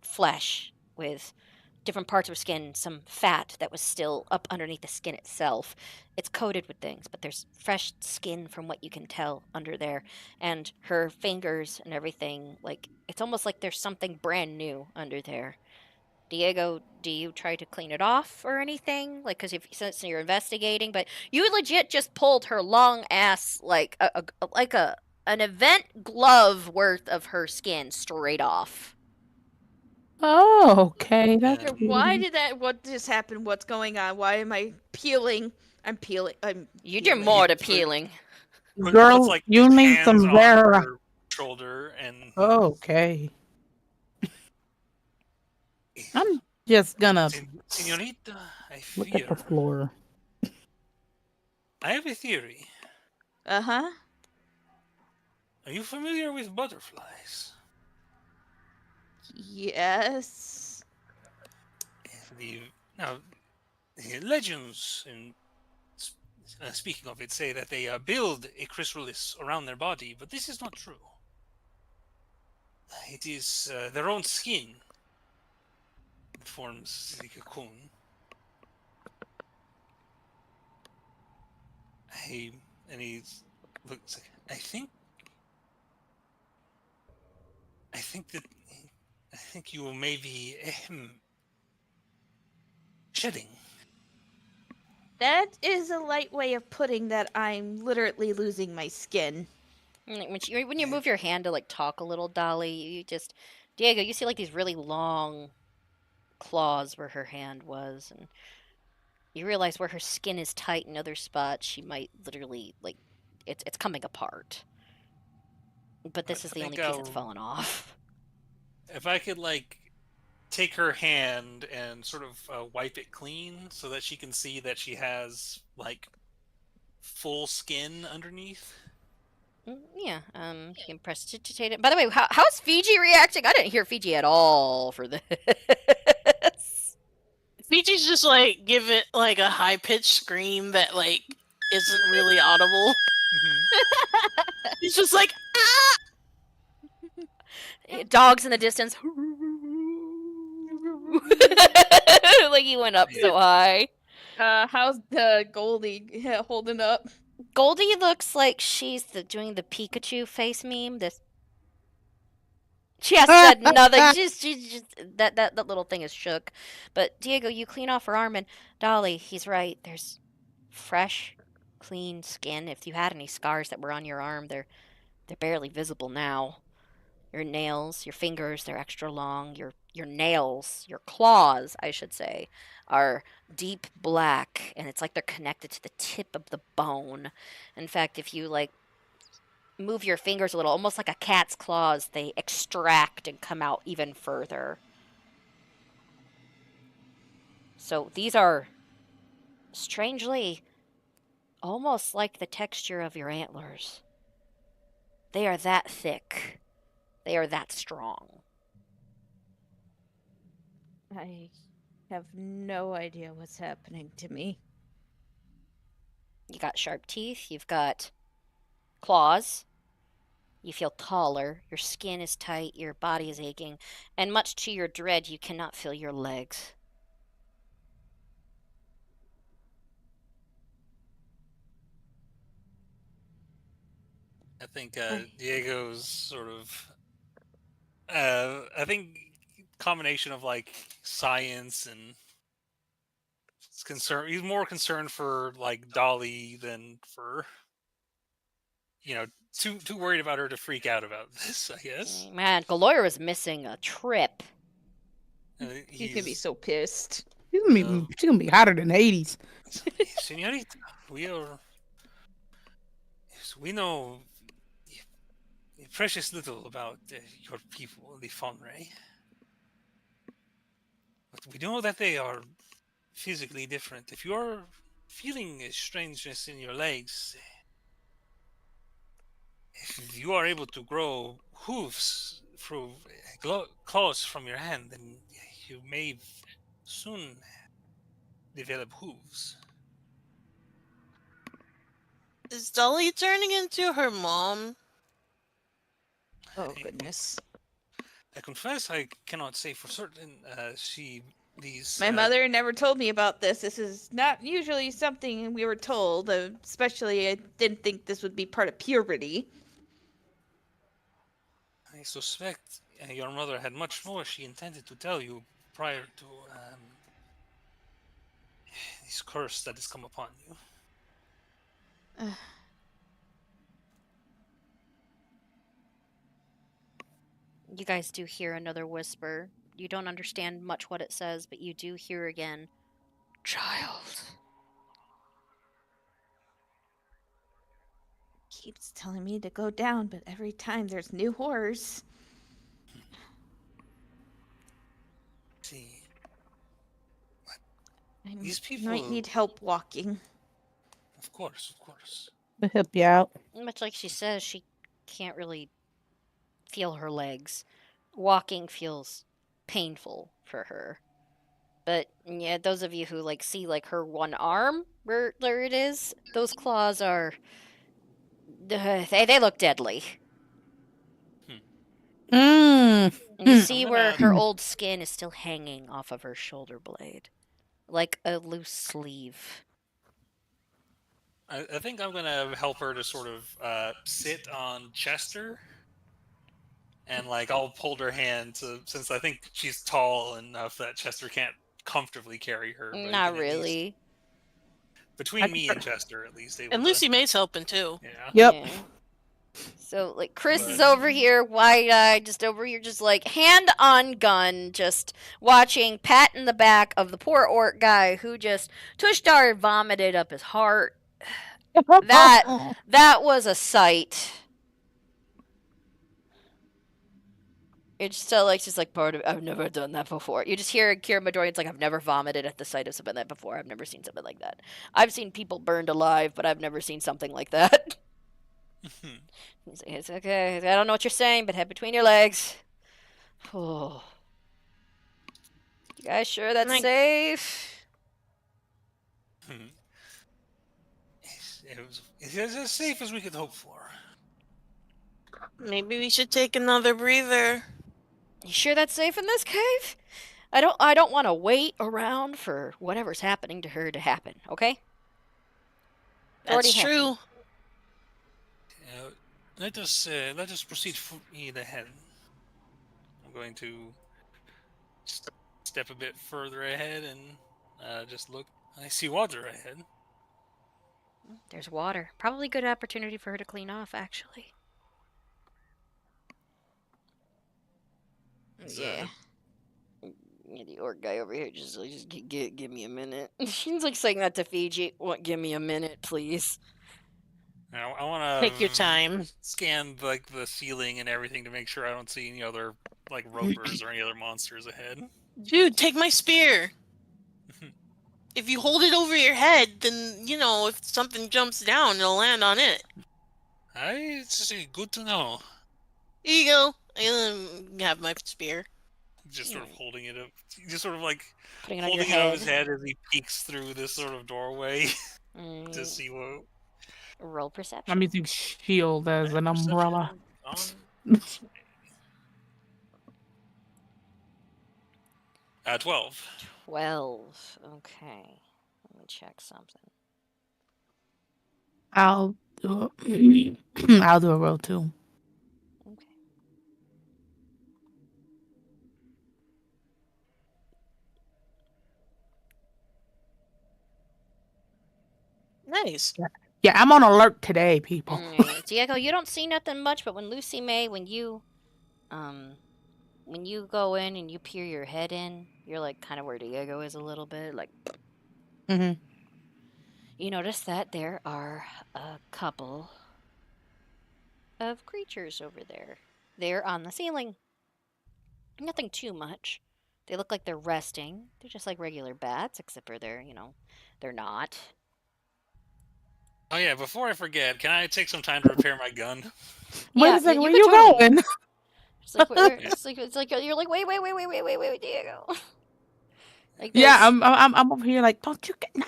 flesh, with different parts of her skin, some fat that was still up underneath the skin itself. It's coated with things, but there's fresh skin from what you can tell under there. And her fingers and everything, like, it's almost like there's something brand new under there. Diego, do you try to clean it off or anything? Like, because since you're investigating, but you legit just pulled her long ass, like an event glove worth of her skin straight off.
Oh, okay. That's
Why did that? What just happened? What's going on? Why am I peeling? I'm peeling.
You do more to peeling.
Girl,
Puts, like,
you
his
need
hands
some
on
rare.
her shoulder and.
Okay. I'm just gonna
Senorita, I
look at the
fear.
floor.
I have a theory.
Uh-huh.
Are you familiar with butterflies?
Yes.
Now, the legends, and speaking of it, say that they build a chrysalis around their body, but this is not true. It is their own skin that forms the cocoon. And he looks like, I think you may be shedding.
That is a light way of putting that I'm literally losing my skin.
When you move your hand to like talk a little, Dolly, you just Diego, you see like these really long claws where her hand was, and you realize where her skin is tight in other spots, she might literally like it's coming apart. But this is the
I
only
think
piece that's fallen off.
If I could, like, take her hand and sort of wipe it clean so that she can see that she has, like, full skin underneath.
Yeah, you can prestidigitate it. By the way, how's Fiji reacting? I didn't hear Fiji at all for this.
Fiji's just like give it like a high pitched scream that like isn't really audible. He's just like
Dogs in the distance. Like he went up so high.
How's Goldie holding up?
Goldie looks like she's doing the Pikachu face meme. She has said nothing. She's just that little thing is shook. But Diego, you clean off her arm, and Dolly, he's right. There's fresh, clean skin. If you had any scars that were on your arm, they're barely visible now. Your nails, your fingers, they're extra long. Your nails, your claws, I should say, are deep black, and it's like they're connected to the tip of the bone. In fact, if you like move your fingers a little, almost like a cat's claws, they extract and come out even further. So these are strangely almost like the texture of your antlers. They are that thick. They are that strong.
I have no idea what's happening to me.
You got sharp teeth, you've got claws, you feel taller, your skin is tight, your body is aching, and much to your dread, you cannot feel your legs.
I think Diego's sort of I think combination of like science and concern. He's more concerned for like Dolly than for too worried about her to freak out about this. I guess.
Man, Galoyer is missing a trip.
He could be so pissed.
She's gonna be hotter than Hades.
Senorita, we know precious little about your people, the Fonray. But we know that they are physically different. If you're feeling a strangeness in your legs, if you are able to grow hooves through claws from your hand, then you may soon develop hooves.
is Dolly turning into her mom?
Oh goodness.
I confess I cannot say for certain.
My mother never told me about this. This is not usually something we were told, especially I didn't think this would be part of puberty.
I suspect your mother had much more she intended to tell you prior to this curse that has come upon you.
You guys do hear another whisper. You don't understand much what it says, but you do hear again, "Child."
Keeps telling me to go down, but every time there's new horrors.
See,
I
these people
might need help walking.
Of course.
We'll help you out.
Much like she says, she can't really feel her legs. Walking feels painful for her. But yeah, those of you who like see like her one arm where there it is, those claws are they look deadly. And you see where her old skin is still hanging off of her shoulder blade, like a loose sleeve.
I think I'm gonna help her to sort of sit on Chester, and like I'll hold her hand since I think she's tall enough that Chester can't comfortably carry her.
Not really.
Between me and Chester, at least.
And Lucy May's helping too.
Yeah.
Yep.
Yeah. So, like, Chris is over here, wide-eyed, just over here, just, like, hand on gun, just watching, Pat in the back of the poor orc guy who just, Tushtar vomited up his heart. That was a sight. It's still like just like part of. I've never done that before. You just hear Kira Midoriyan's like, I've never vomited at the sight of something like that before. I've never seen something like that. I've seen people burned alive, but I've never seen something like that. It's okay. I don't know what you're saying, but head between your legs. Oh. You guys sure that's safe?
It was as safe as we could hope for.
Maybe we should take another breather.
You sure that's safe in this cave? I don't want to wait around for whatever's happening to her to happen, okay?
That's true.
Let us proceed ahead. I'm going to step a bit further ahead and just look. I see water ahead.
There's water. Probably good opportunity for her to clean off, actually. Yeah. Yeah, the orc guy over here just give me a minute. He's like saying that to Fiji. What? Give me a minute, please.
I want to
Take your time.
Scan like the ceiling and everything to make sure I don't see any other like ropers or any other monsters ahead.
Dude, take my spear. If you hold it over your head, then if something jumps down, it'll land on it.
It's good to know.
Here you go. I have my spear.
Just sort of holding it up, just sort of like
Putting it on
holding
your
it on
head.
his head as he peeks through this sort of doorway to see what.
Roll perception.
I'm using shield as an umbrella.
12.
12. Okay. Let me check something.
I'll do I'll do a roll too.
Okay.
Nice.
Yeah, I'm on alert today, people.
Diego, you don't see nothing much, but when Lucy May, when you go in and you peer your head in, you're like kind of where Diego is a little bit, like.
Mm-hmm.
You notice that there are a couple of creatures over there. They're on the ceiling. Nothing too much. They look like they're resting. They're just like regular bats, except for they're not.
Oh yeah, before I forget, can I take some time to repair my gun?
Wait a second, where you going?
It's like you're like wait, Diego. Like
yeah, I'm over here like, don't you get no.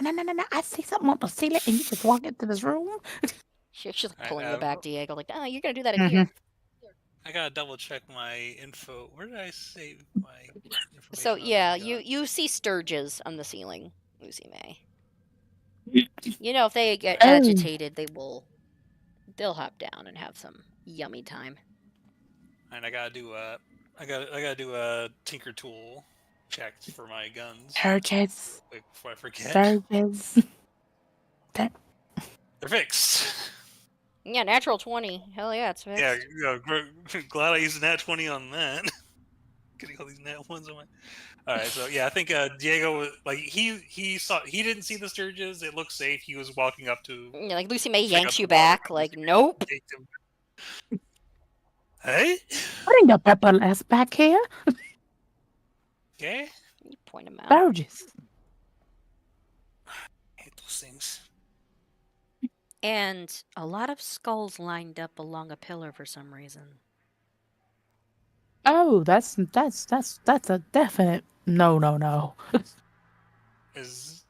I see something on the ceiling, and you just walk into this room.
She's like pulling you back, Diego. Like, oh, you're gonna do that in here.
I gotta double check my info. Where did I save my information?
So yeah, you see sturges on the ceiling, Lucy May. If they get agitated, they'll hop down and have some yummy time.
And I gotta do a tinker tool check for my guns.
Sturges.
Wait, before I forget.
Sturges.
They're fixed.
Yeah, natural 20. Hell yeah, it's fixed.
Yeah, glad I used a nat 20 on that. Getting all these nat ones on my. All right, so yeah, I think Diego, like he didn't see the sturges. It looked safe. He was walking up to.
Yeah, like Lucy May yanks you back. Like, nope.
Hey.
Bring the purple ass back here.
Okay.
You point him out.
Sturges.
I hate those things.
And a lot of skulls lined up along a pillar for some reason.
Oh, that's a definite no.
Is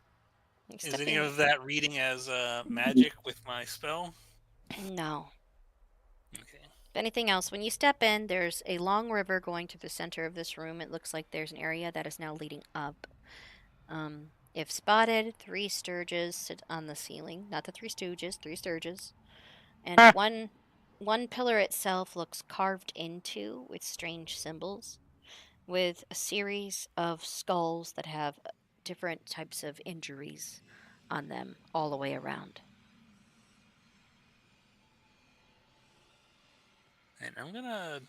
any of that reading as magic with my spell?
No.
Okay.
If anything else, when you step in, there's a long river going to the center of this room. It looks like there's an area that is now leading up. If spotted, 3 sturges sit on the ceiling. Not the 3 stooges, 3 sturges. And one pillar itself looks carved into with strange symbols, with a series of skulls that have different types of injuries on them all the way around.
And I'm gonna.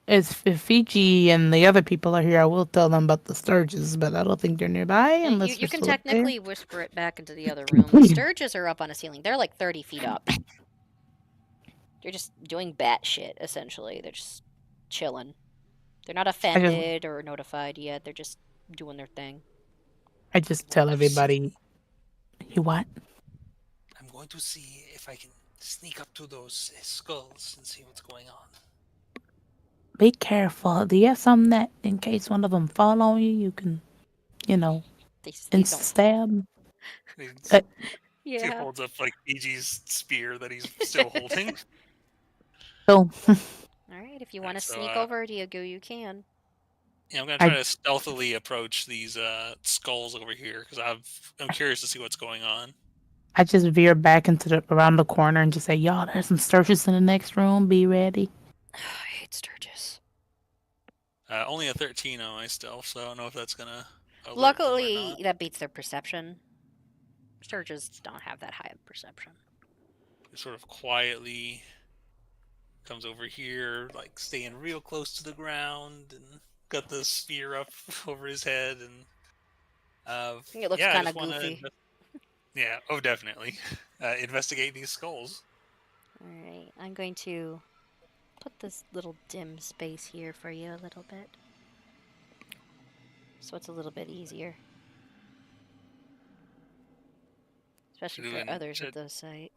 If Fiji and the other people are here, I will tell them about the sturges, but I don't think they're nearby unless
You can
still up there.
technically whisper it back into the other room. The sturges are up on a ceiling. They're like 30 feet up. They're just doing bat shit, essentially. They're just chilling. They're not
I just
offended or notified yet. They're just doing their thing.
I just tell everybody, you what?
I'm going to see if I can sneak up to those skulls and see what's going on.
Be careful. Do you have something that, in case one of them fall on you, you can, you know,
They don't.
stab?
He's-
Uh,
He
Yeah.
holds up like EG's spear that he's still holding.
So
Alright, if you want to
So,
sneak over Diego, you can.
Yeah, I'm gonna
I-
try to stealthily approach these skulls over here because I'm curious to see what's going on.
I just veer back around the corner and just say, y'all, there's some Sturgis in the next room. Be ready.
I hate Sturgis.
Only a 13 on my stealth, so I don't know if that's gonna alert them or
Luckily,
not.
that beats their perception. Sturgis don't have that high of perception.
It sort of quietly comes over here, like staying real close to the ground, and got the spear up over his head, and
It looks
yeah, I
kind of
just want to,
goofy.
yeah, oh definitely, investigate these skulls.
Alright, I'm going to put this little dim space here for you a little bit. So it's a little bit easier. Especially for others at the site.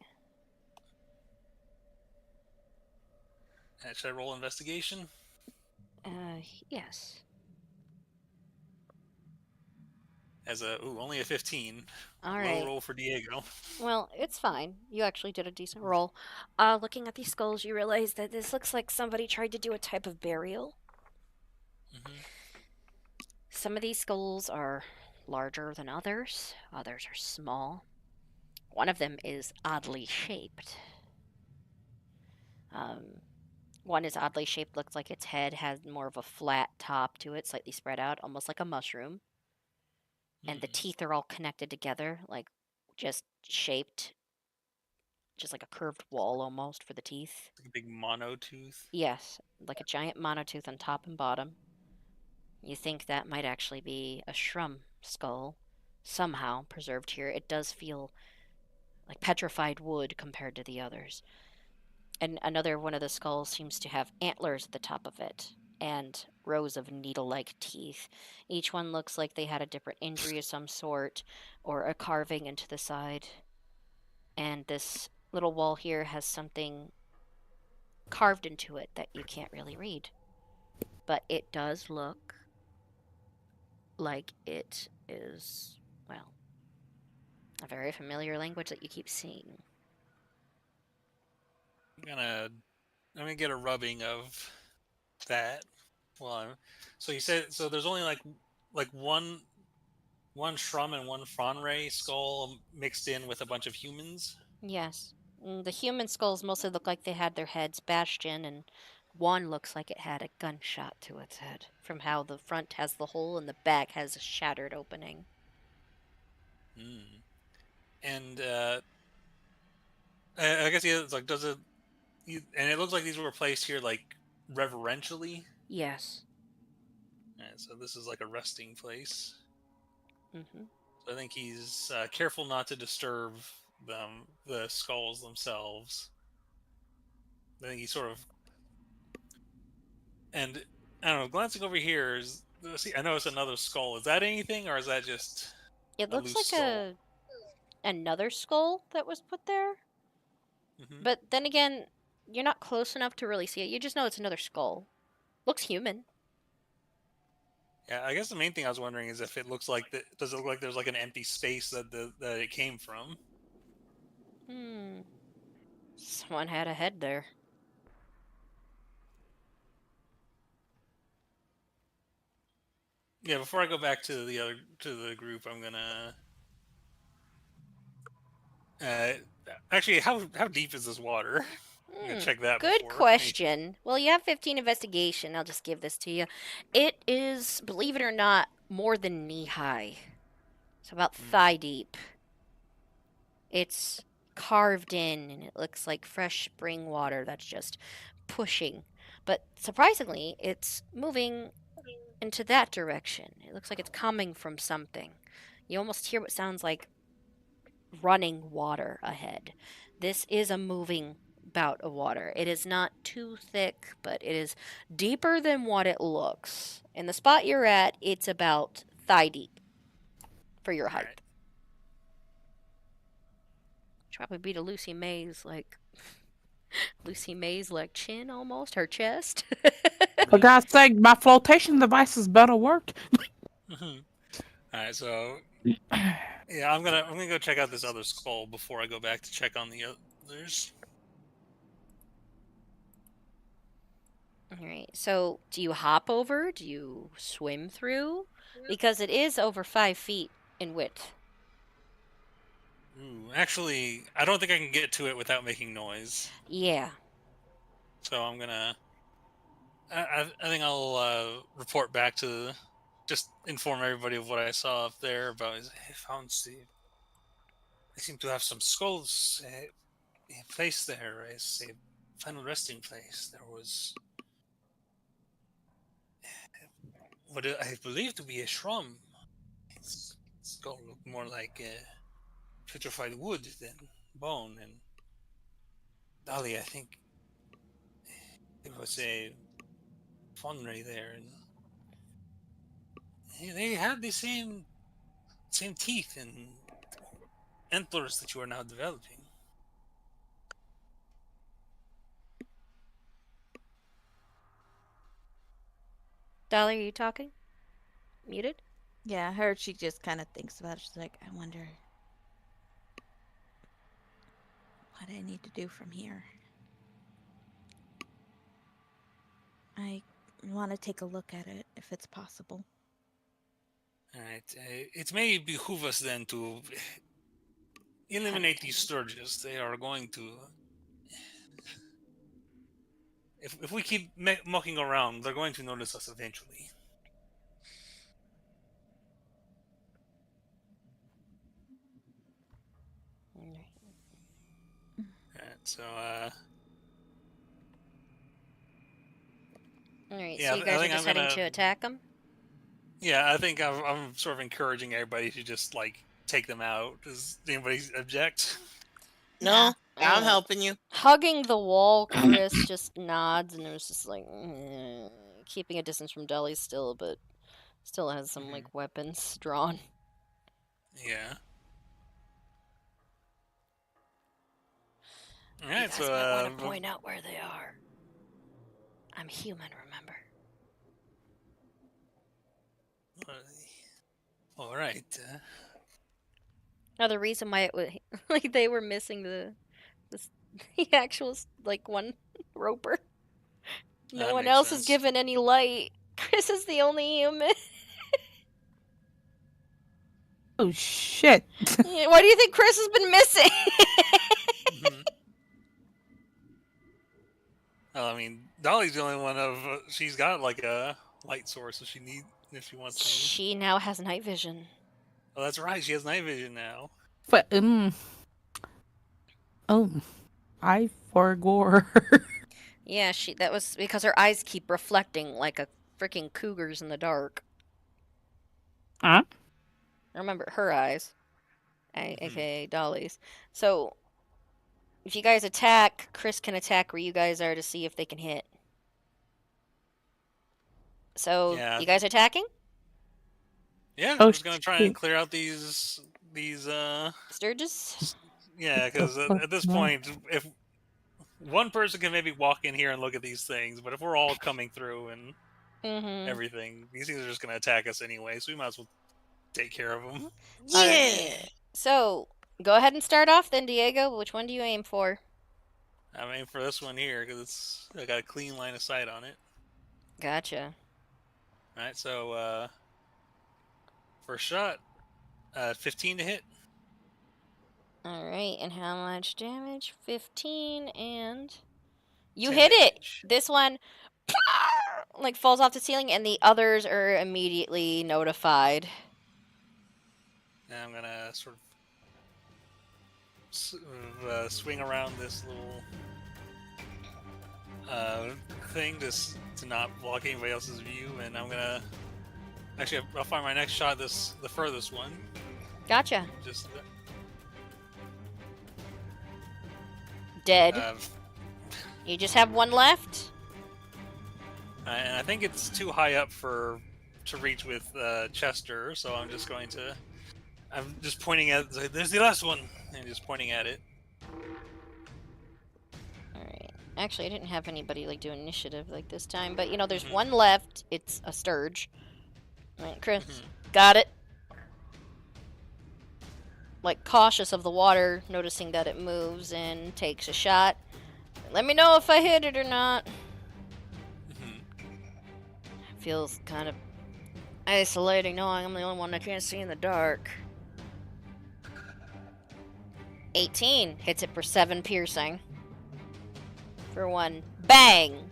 Should I roll investigation?
Yes.
As only a 15.
Alright.
Low roll for Diego.
Well, it's fine. You actually did a decent roll. Looking at these skulls, you realize that this looks like somebody tried to do a type of burial.
Mm-hmm.
Some of these skulls are larger than others. Others are small. One of them is oddly shaped. One is oddly shaped, looks like its head has more of a flat top to it, slightly spread out, almost like a mushroom. And the teeth are all connected together, like just shaped, just like a curved wall almost for the teeth.
Like a big mono tooth.
Yes, like a giant monotooth on top and bottom. You think that might actually be a shrum skull, somehow preserved here. It does feel like petrified wood compared to the others. And another one of the skulls seems to have antlers at the top of it and rows of needle-like teeth. Each one looks like they had a different injury of some sort or a carving into the side. And this little wall here has something carved into it that you can't really read. But it does look like it is, well, a very familiar language that you keep seeing.
I'm gonna get a rubbing of that. Well, so you said so. There's only like one Shrum and one Franray skull mixed in with a bunch of humans.
Yes. The human skulls mostly look like they had their heads bashed in, and one looks like it had a gunshot to its head, from how the front has the hole and the back has a shattered opening.
And I guess yeah, it's like and it looks like these were placed here like reverentially.
Yes.
So this is like a resting place.
Mm-hmm.
So I think he's careful not to disturb the skulls themselves. I think he's sort of, and I don't know, glancing over here see, I know it's another skull. Is that anything, or is that just
It
a
looks
loose
like
skull?
another skull that was put there.
Mm-hmm.
But then again, you're not close enough to really see it. You just know it's another skull. Looks human.
Yeah, I guess the main thing I was wondering is if it looks like does it look like there's like an empty space that it came from?
Someone had a head there.
Yeah, before I go back to the group, I'm gonna actually how deep is this water? I'm gonna check that.
Good
before.
question. Well, you have 15 investigation. I'll just give this to you. It is, believe it or not, more than knee high. So about thigh deep. It's carved in, and it looks like fresh spring water that's just pushing. But surprisingly, it's moving into that direction. It looks like it's coming from something. You almost hear what sounds like running water ahead. This is a moving bout of water. It is not too thick, but it is deeper than what it looks. In the spot you're at, it's about thigh deep for your height.
Alright.
Should probably be to Lucy May's like chin almost, her chest.
For God's sake, my flotation devices better work.
Alright, so yeah, I'm gonna go check out this other skull before I go back to check on the others.
Alright, so do you hop over? Do you swim through? Because it is over 5 feet in width.
Ooh, actually, I don't think I can get to it without making noise.
Yeah.
So I'm gonna. I think I'll report back to, just inform everybody of what I saw up there about. I found Steve. They seem to have some skulls placed there as a final resting place. There was what I believe to be a shroom. Its skull looked more like petrified wood than bone. And Dolly, I think there was a fondery there, and they had the same teeth and antlers that you are now developing.
Dolly, are you talking? Muted?
Yeah, I heard she just kind of thinks about it. She's like, I wonder what I need to do from here. I want to take a look at it, if it's possible.
Alright, it may behoove us then to eliminate these sturges. They are going to... If we keep mucking around, they're going to notice us eventually. Alright, so,
Alright,
yeah,
so you
I
guys are
think
just
I'm
heading
gonna-
to attack them?
yeah, I think I'm sort of encouraging everybody to just, like, take them out. Does anybody object?
No, I'm
Uh,
helping you.
Hugging the wall, Chris just nods and it was just like keeping a distance from Dolly still, but still has some like weapons drawn.
Yeah.
You
Alright,
guys
so,
might want to point out where they are. I'm human, remember?
Alright.
Now the reason why it was like they were missing the actual like one roper. No
That
one
makes
else
sense.
is given any light. Chris is the only human.
Oh shit!
Why do you think Chris has been missing?
Mhm. Well, I mean, Dolly's the only one of she's got like a light source if she wants to.
She now has night vision.
Oh, that's right. She has night vision now.
But oh, I forgot.
Yeah, that was because her eyes keep reflecting like a freaking cougar's in the dark.
Huh?
Remember her eyes, aka Dolly's. So if you guys attack, Chris can attack where you guys are to see if they can hit. So
Yeah.
you guys attacking?
Yeah,
Oh,
I'm just gonna try and
shit.
clear out these
Sturges?
yeah, because at this point, if one person can maybe walk in here and look at these things, but if we're all coming through and
Mm-hmm.
everything, these things are just gonna attack us anyway, so we might as well take care of them.
Yeah.
So go ahead and start off then, Diego. Which one do you aim for?
I'm aiming for this one here because I got a clean line of sight on it.
Gotcha.
All right, so first shot, 15 to hit.
All right, and how much damage? 15, and you
10
hit it.
damage.
This one like falls off the ceiling, and the others are immediately notified.
Now I'm gonna sort of swing around this little thing just to not block anybody else's view, and I'm gonna actually I'll find my next shot the furthest one.
Gotcha.
Just
Dead. You just have one left?
And I think it's too high up to reach with Chester, so I'm just pointing at. There's the last one, and just pointing at it.
Alright. Actually, I didn't have anybody like do initiative like this time, but you know, there's one left. It's a Sturge. Alright, Chris. Got it. Like, cautious of the water, noticing that it moves and takes a shot. Let me know if I hit it or not. Feels kind of isolating knowing I'm the only one that can't see in the dark. 18 hits it for 7 piercing. For 1 bang!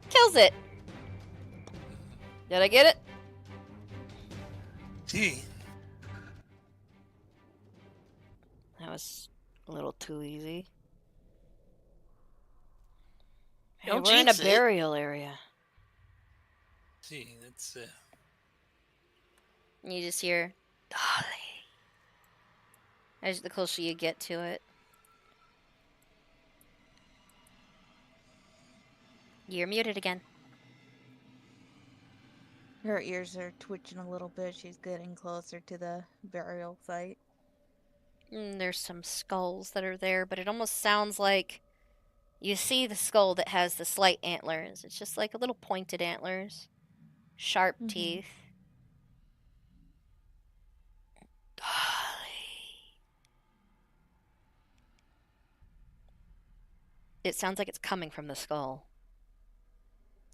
Kills it! Did I get it?
Gee.
That was a little too easy. Hey,
Don't
we're in a
jinx it.
burial area.
Gee, that's
You just hear, Dolly. As the closer you get to it. You're muted again.
Her ears are twitching a little bit. She's getting closer to the burial site.
There's some skulls that are there, but it almost sounds like you see the skull that has the slight antlers. It's just like a little pointed antlers. Sharp teeth. Dolly. It sounds like it's coming from the skull.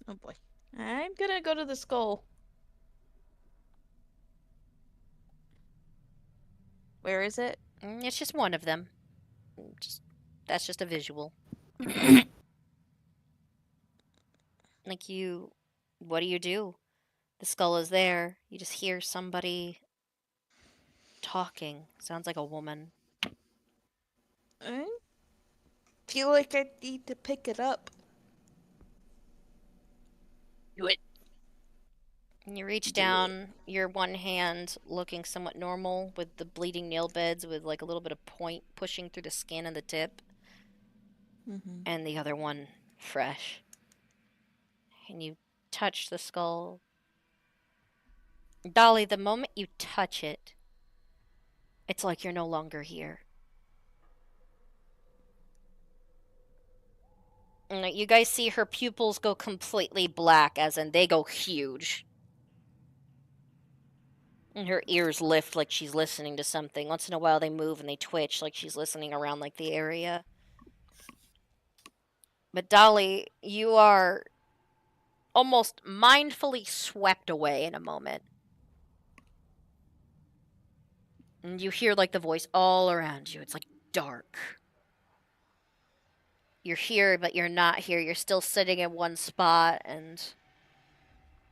Oh boy. I'm gonna go to the skull. Where is it?
It's just one of them. That's just a visual. Like you, what do? The skull is there. You just hear somebody talking. Sounds like a woman.
I feel like I need to pick it up.
Do it.
And you reach down, your one hand looking somewhat normal with the bleeding nail beds with like a little bit of point pushing through the skin and the tip. And the other one fresh. And you touch the skull. Dolly, the moment you touch it, it's like you're no longer here. And you guys see her pupils go completely black, as in they go huge. And her ears lift like she's listening to something. Once in a while they move and they twitch like she's listening around like the area. But Dolly, you are almost mindfully swept away in a moment. And you hear like the voice all around you. It's like dark. You're here, but you're not here. You're still sitting in one spot, and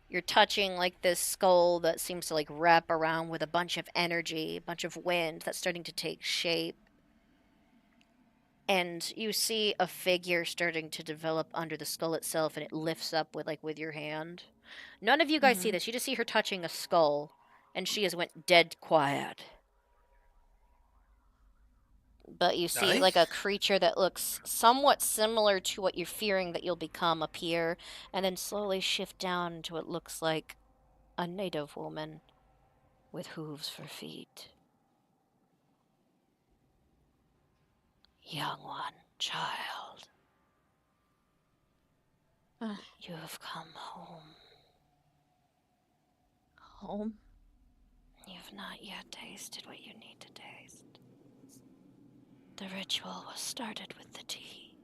you're touching like this skull that seems to like wrap around with a bunch of energy, a bunch of wind that's starting to take shape. And you see a figure starting to develop under the skull itself, and it lifts up with your hand. None of you guys see this. You just see her touching a skull, and she has went dead quiet. But you see like a creature that looks somewhat similar to what you're fearing that you'll become appear, and then slowly shift down to what looks like a native woman with hooves for feet. Young one, child. You have come home.
Home?
You've not yet tasted what you need to taste. The ritual was started with the tea.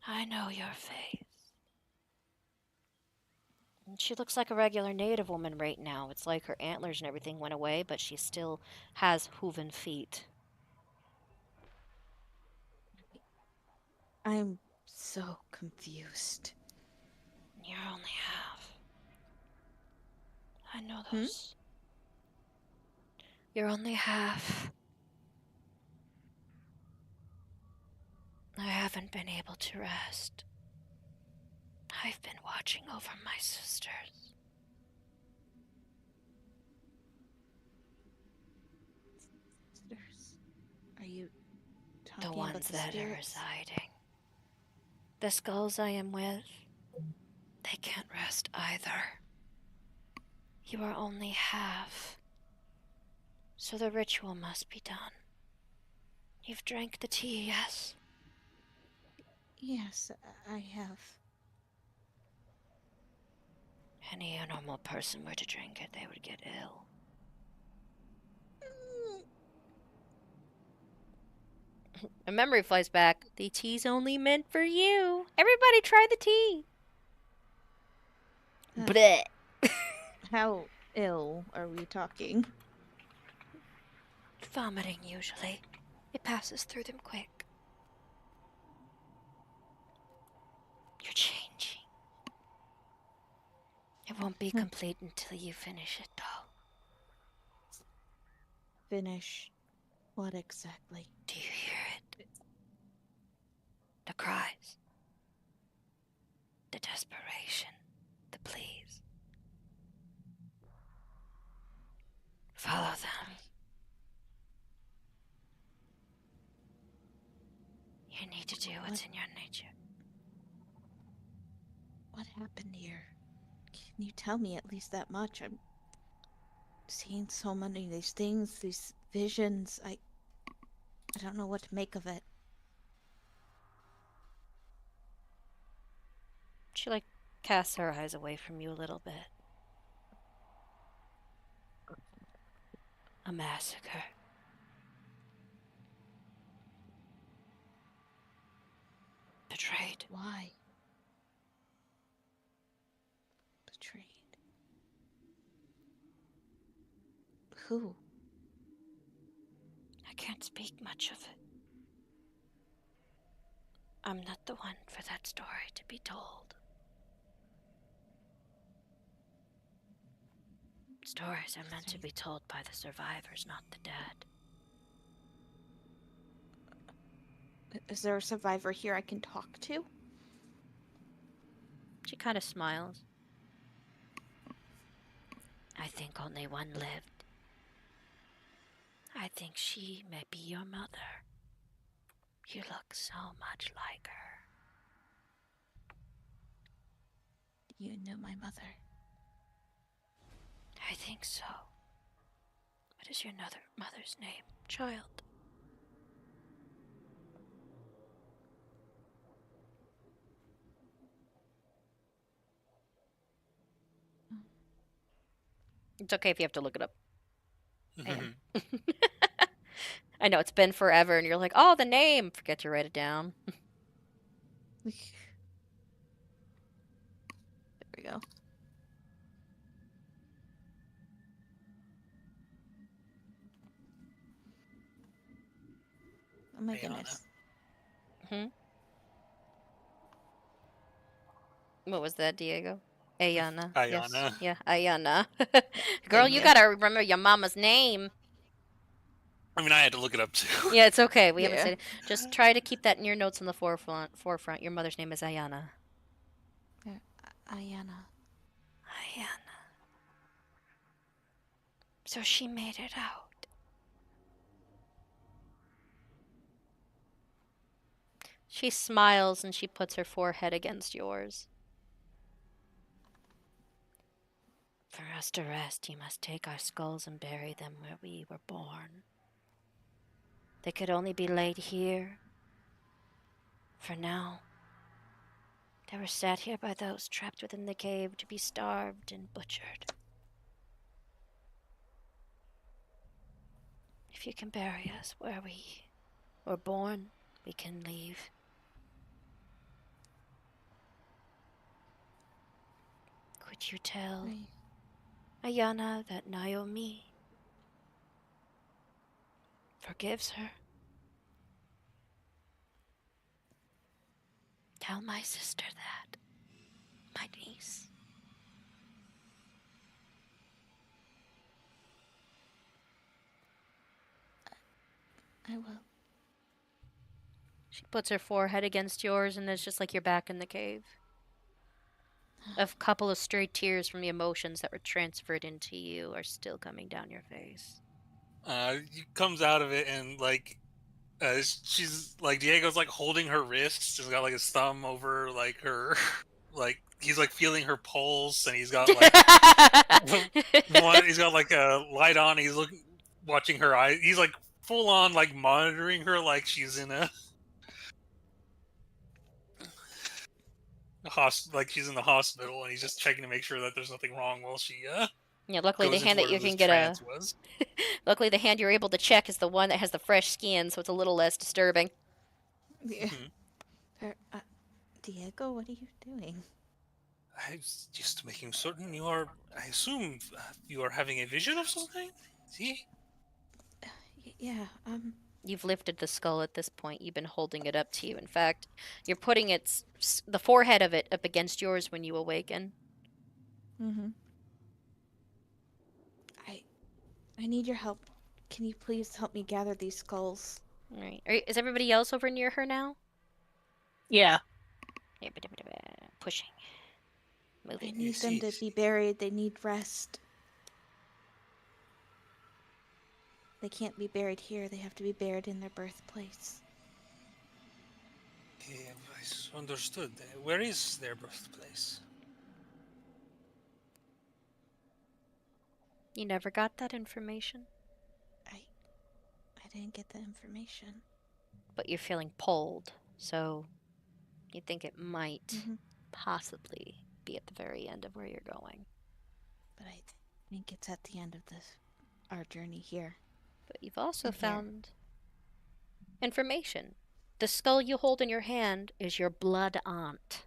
I know your face. And she looks like a regular native woman right now. It's like her antlers and everything went away, but she still has hooven feet.
I'm so confused.
You're only half. I know those. You're only half. I haven't been able to rest. I've been watching over my sisters.
Sisters. Are you
The
talking about
ones
the
that are
spirits?
residing. The skulls I am with, they can't rest either. You are only half. So the ritual must be done. You've drank the tea, yes?
Yes, I have.
Any normal person were to drink it, they would get ill. A memory flies back. The tea's only meant for you. Everybody try the tea. Bleh.
How ill are we talking?
Vomiting, usually. It passes through them quick. You're changing. It won't be complete until you finish it, though.
Finish what exactly?
Do you hear it? The cries. The desperation. The pleas. Follow them. You need to do what's in your nature.
What happened here? Can you tell me at least that much? I'm seeing so many of these things, these visions. I don't know what to make of it.
She, casts her eyes away from you a little bit. A massacre. Betrayed.
Why? Betrayed. Who?
I can't speak much of it. I'm not the one for that story to be told. Stories are meant to be told by the survivors, not the dead.
Is there a survivor here I can talk to?
She kind of smiles. I think only one lived. I think she may be your mother. You look so much like her.
You knew my mother.
I think so. What is your mother's name, child? It's okay if you have to look it up. I know, it's been forever, and you're like, oh, the name! Forget to write it down.
There we go. Oh my goodness.
What was that, Diego? Ayana. Yes.
Ayana.
Yeah, Ayana. Girl, you gotta remember your mama's name.
I mean, I had to look it up too.
Yeah, it's okay. We haven't
Yeah.
said it. Just try to keep that in your notes on the forefront. Your mother's name is Ayana.
Ayana.
Ayana. So she made it out. She smiles and she puts her forehead against yours. For us to rest, you must take our skulls and bury them where we were born. They could only be laid here. For now. They were set here by those trapped within the cave to be starved and butchered. If you can bury us where we were born, we can leave. Could you tell Ayana that Naomi forgives her? Tell my sister that, my niece.
I will.
She puts her forehead against yours, and it's just like you're back in the cave. A couple of stray tears from the emotions that were transferred into you are still coming down your face.
He comes out of it and she's like Diego's like holding her wrists. She's got like his thumb over like her, like he's like feeling her pulse, and he's got like he's got like a light on. He's watching her eyes. He's like full on like monitoring her like she's in a like she's in the hospital, and he's just checking to make sure that there's nothing wrong while she
Yeah, luckily the
goes
hand
into
that you
whatever
can
this
get a.
trance was.
Luckily, the hand you're able to check is the one that has the fresh skin, so it's a little less disturbing.
Yeah.
Mhm.
Diego, what are you doing?
I was just making certain you are. I assume you are having a vision of something. See?
Yeah,
You've lifted the skull at this point. You've been holding it up to you. In fact, you're putting the forehead of it up against yours when you awaken.
mm-hmm. I need your help. Can you please help me gather these skulls?
All right. Is everybody else over near her now?
Yeah.
Pushing.
I
Moving.
need them to be buried. They need rest. They can't be buried here. They have to be buried in their birthplace.
I understood. Where is their birthplace?
You never got that information?
I didn't get the information.
But you're feeling pulled, so you think it might
Mm-hmm.
possibly be at the very end of where you're going.
But I think it's at the end of our journey here.
But you've also
In here.
found information. The skull you hold in your hand is your blood aunt.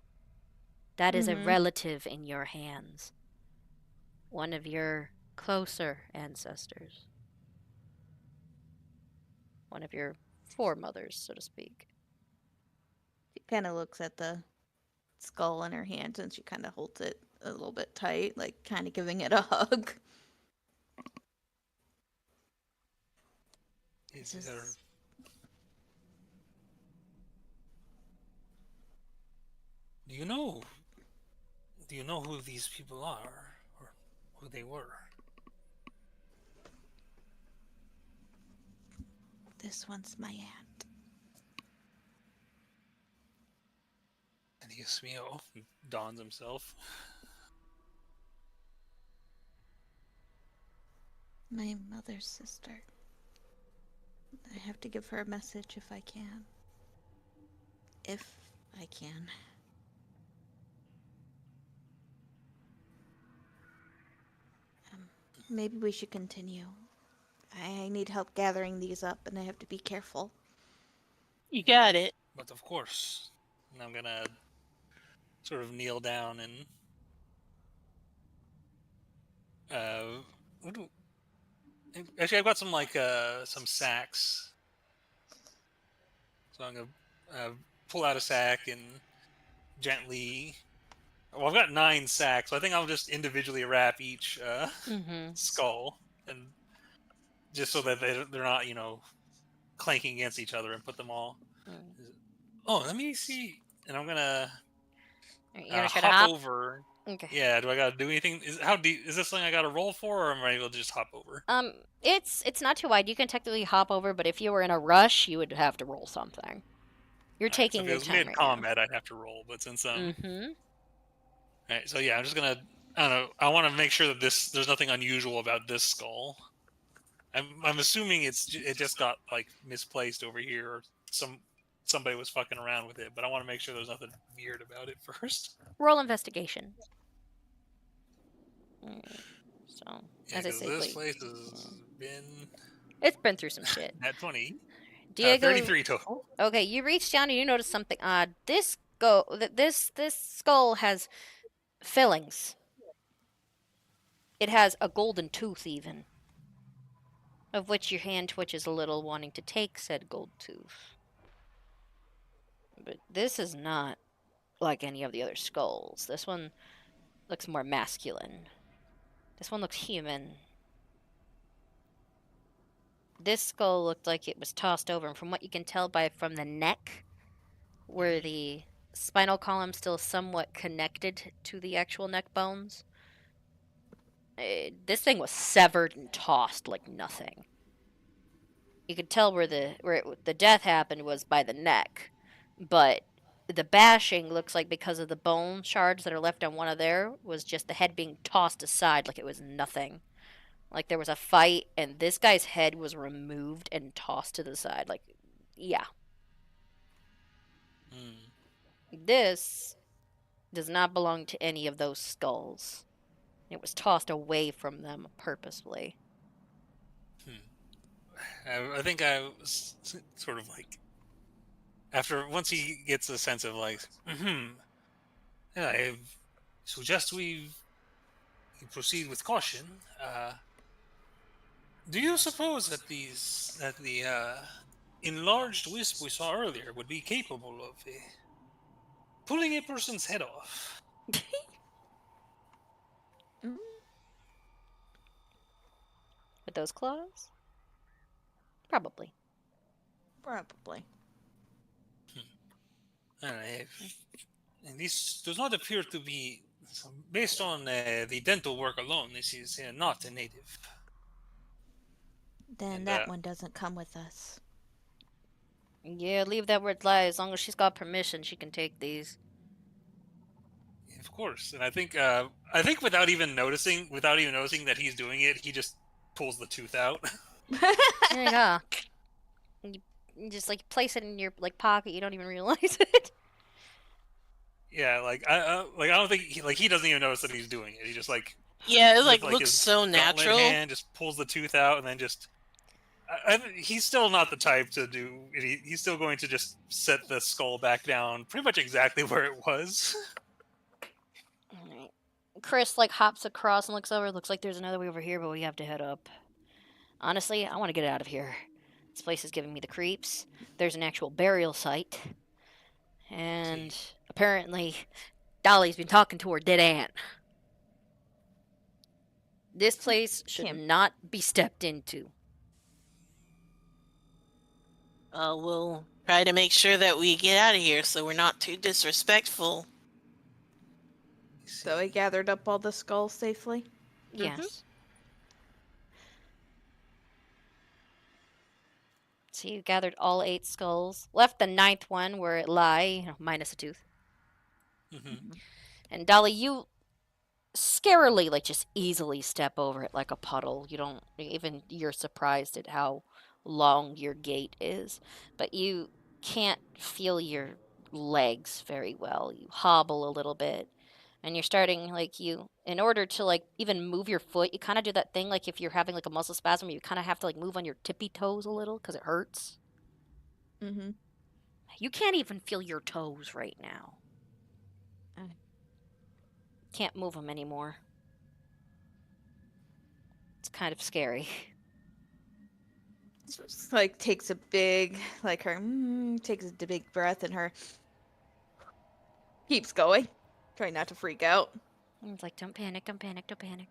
That is a relative in your hands. One of your closer ancestors. One of your foremothers, so to speak.
She kind of looks at the skull in her hand and she kind of holds it a little bit tight, like kind of giving it a hug.
Do you know? Do you know who these people are, or who they were?
This one's my aunt.
And Dios mío, dons himself.
My mother's sister. I have to give her a message if I can. If I can. Maybe we should continue. I need help gathering these up, and I have to be careful.
You got it.
But of course, and I'm gonna sort of kneel down and actually I've got some like some sacks, so I'm gonna pull out a sack and gently. Well, I've got 9 sacks, so I think I'll just individually wrap each skull, and just so that they're not, clanking against each other, and put them all. Oh, let me see. And I'm gonna hop over.
Okay.
Yeah, do I gotta do anything? How deep is this thing? I gotta roll for, or am I able to just hop over?
It's not too wide. You can technically hop over, but if you were in a rush, you would have to roll something. You're taking your time.
If it was mid-combat, I'd have to roll, but since Alright, so yeah, I'm just gonna. I don't know. I want to make sure that there's nothing unusual about this skull. I'm assuming it just got like misplaced over here, or somebody was fucking around with it. But I want to make sure there's nothing weird about it first.
Roll investigation. So
Yeah,
as I say,
this place has been.
It's been through some shit.
At 20.
Diego,
33 total.
Okay, you reach down and you notice something odd. This skull has fillings. It has a golden tooth, even. Of which your hand twitches a little, wanting to take said gold tooth. But this is not like any of the other skulls. This one looks more masculine. This one looks human. This skull looked like it was tossed over, and from what you can tell from the neck, where the spinal column still somewhat connected to the actual neck bones, this thing was severed and tossed like nothing. you could tell where the death happened was by the neck, but the bashing looks like because of the bone shards that are left on one of there was just the head being tossed aside like it was nothing. Like there was a fight and this guy's head was removed and tossed to the side. Like, yeah.
Hmm.
This does not belong to any of those skulls. It was tossed away from them purposefully.
I think I was sort of like once he gets a sense of like, yeah, I suggest we proceed with caution. Do you suppose that the enlarged wisp we saw earlier would be capable of pulling a person's head off?
Mm,
With those claws? Probably.
probably.
And this does not appear to be, based on the dental work alone, this is not a native.
Then
And,
that one doesn't come with us.
Yeah, leave that where it lies. As long as she's got permission, she can take these.
Of course, and I think without even noticing that he's doing it, he just pulls the tooth out.
There you go. You just like place it in your like pocket. You don't even realize it.
Yeah, I don't think he doesn't even notice that he's doing it. He just
Yeah, it
with,
looks
his
so
gauntlet
natural.
hand, just pulls the tooth out, and then just. He's still not the type to do. He's still going to just set the skull back down, pretty much exactly where it was.
Alright. Chris like hops across and looks over. Looks like there's another way over here, but we have to head up. Honestly, I want to get out of here. This place is giving me the creeps. There's an actual burial site. And apparently, Dolly's been talking to her dead aunt. This place should not be stepped into.
We'll try to make sure that we get out of here so we're not too disrespectful.
So I gathered up all the skulls safely?
Yes. So you gathered all 8 skulls. Left the 9th one where it lie, minus a tooth.
Mm-hmm.
And Dolly, you scarily, like, just easily step over it like a puddle. You don't, even you're surprised at how long your gait is. But you can't feel your legs very well. You hobble a little bit. And you're starting, like, in order to, like, even move your foot, you kind of do that thing, like, if you're having, like, a muscle spasm, you kind of have to, like, move on your tippy toes a little because it hurts.
Mm-hmm.
You can't even feel your toes right now. Can't move them anymore. It's kind of scary.
Just, like, takes a big, like, her, takes a big breath and her keeps going. Try not to freak out.
And it's like, don't panic, don't panic, don't panic.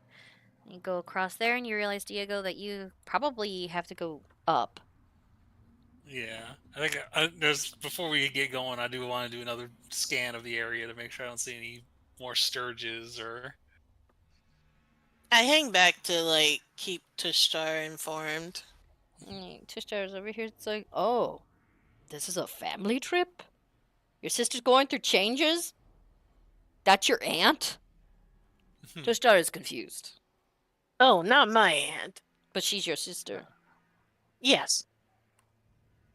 You go across there and you realize, Diego, that you probably have to go up.
Yeah, I think before we get going, I do want to do another scan of the area to make sure I don't see any more sturges or.
I hang back to, like, keep Tushtar informed.
Tushtar's over here. It's like, oh, this is a family trip? Your sister's going through changes? That's your aunt? Tushtar is confused.
Oh, not my aunt.
But she's your sister.
Yes.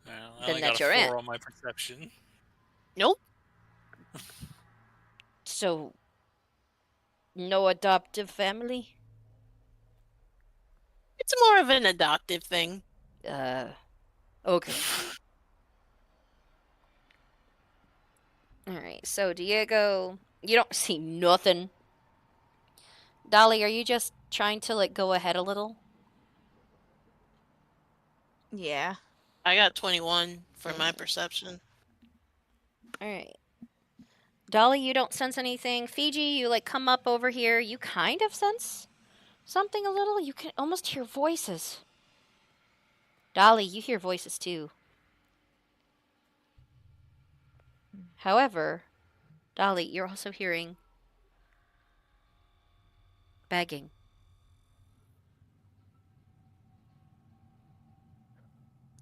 Well, I
Then
only
that's
got a
your
4
aunt.
on my perception.
Nope.
So, no adoptive family?
It's more of an adoptive thing.
Okay. Alright, so Diego, you don't see nothing. Dolly, are you just trying to, like, go ahead a little?
Yeah.
I got 21 for my perception.
Alright. Dolly, you don't sense anything. Fiji, you, like, come up over here. You kind of sense something a little. You can almost hear voices. Dolly, you hear voices too. However, Dolly, you're also hearing begging.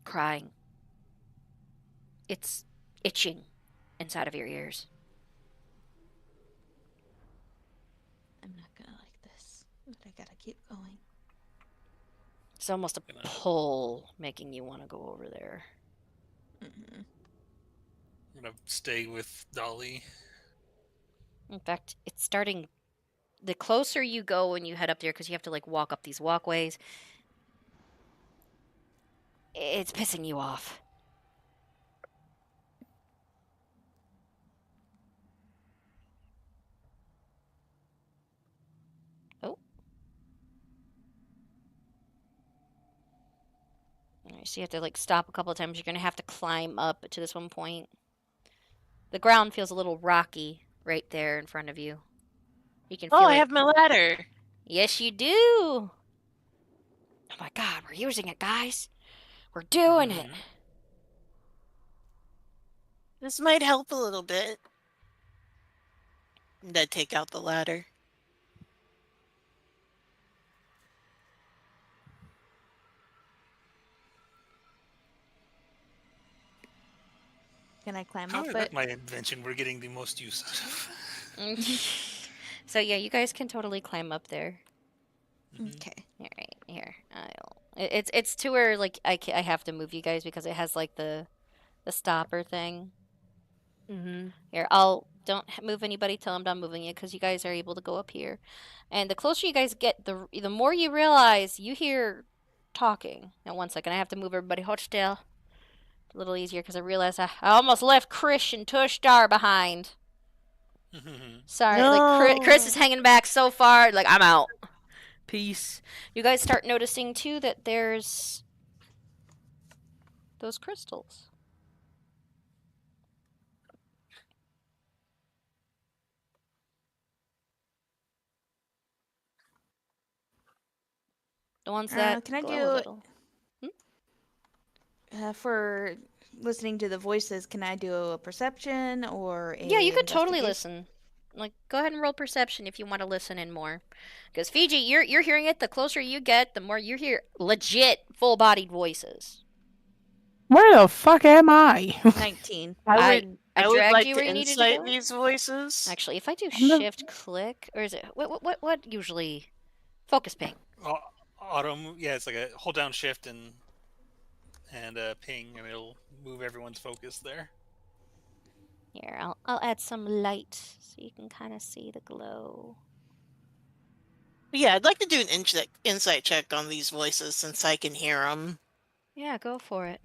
crying. It's itching inside of your ears.
I'm not gonna like this, but I gotta keep going.
It's almost a pull making you want to go over there.
Mm-hmm.
I'm gonna stay with Dolly.
In fact, it's starting. The closer you go when you head up there, because you have to like walk up these walkways, it's pissing you off. Oh. Alright, so you have to like stop a couple of times. You're gonna have to climb up to this one point. The ground feels a little rocky right there in front of you. You can feel
Oh, I
it.
have my ladder.
Yes, you do. Oh my god, we're using it, guys. We're doing it.
This might help a little bit. I'm gonna take out the ladder.
Can I climb
How
up
is
it?
that my invention we're getting the most use out of?
So yeah, you guys can totally climb up there.
Okay.
All right, here. It's to where like I have to move you guys because it has like the stopper thing.
Mm-hmm.
Here, don't move anybody till I'm done moving you because you guys are able to go up here. And the closer you guys get, the more you realize you hear talking. Now, 1 second, I have to move everybody. Hold still. A little easier because I realized I almost left Chris and Tushstar behind. Sorry, like Chris is hanging back so far. Like, I'm out. Peace. You guys start noticing too that there's those crystals. The ones that
Can I
glow a
do
little.
for listening to the voices? Can I do a perception or a
Yeah, you could totally
investigation?
listen. Like, go ahead and roll perception if you want to listen in more. Because Fiji, you're hearing it. The closer you get, the more you hear legit full-bodied voices.
Where the fuck am I?
19.
I
I would
dragged
like
you
to
where you needed to
insight
go.
these voices.
Actually, if I do
I'm the-
shift click, or is it what usually focus ping?
Autumn, yeah, it's like a hold down shift and ping, and it'll move everyone's focus there.
Here, I'll add some light so you can kind of see the glow.
Yeah, I'd like to do an insight check on these voices since I can hear them.
Yeah, go for it.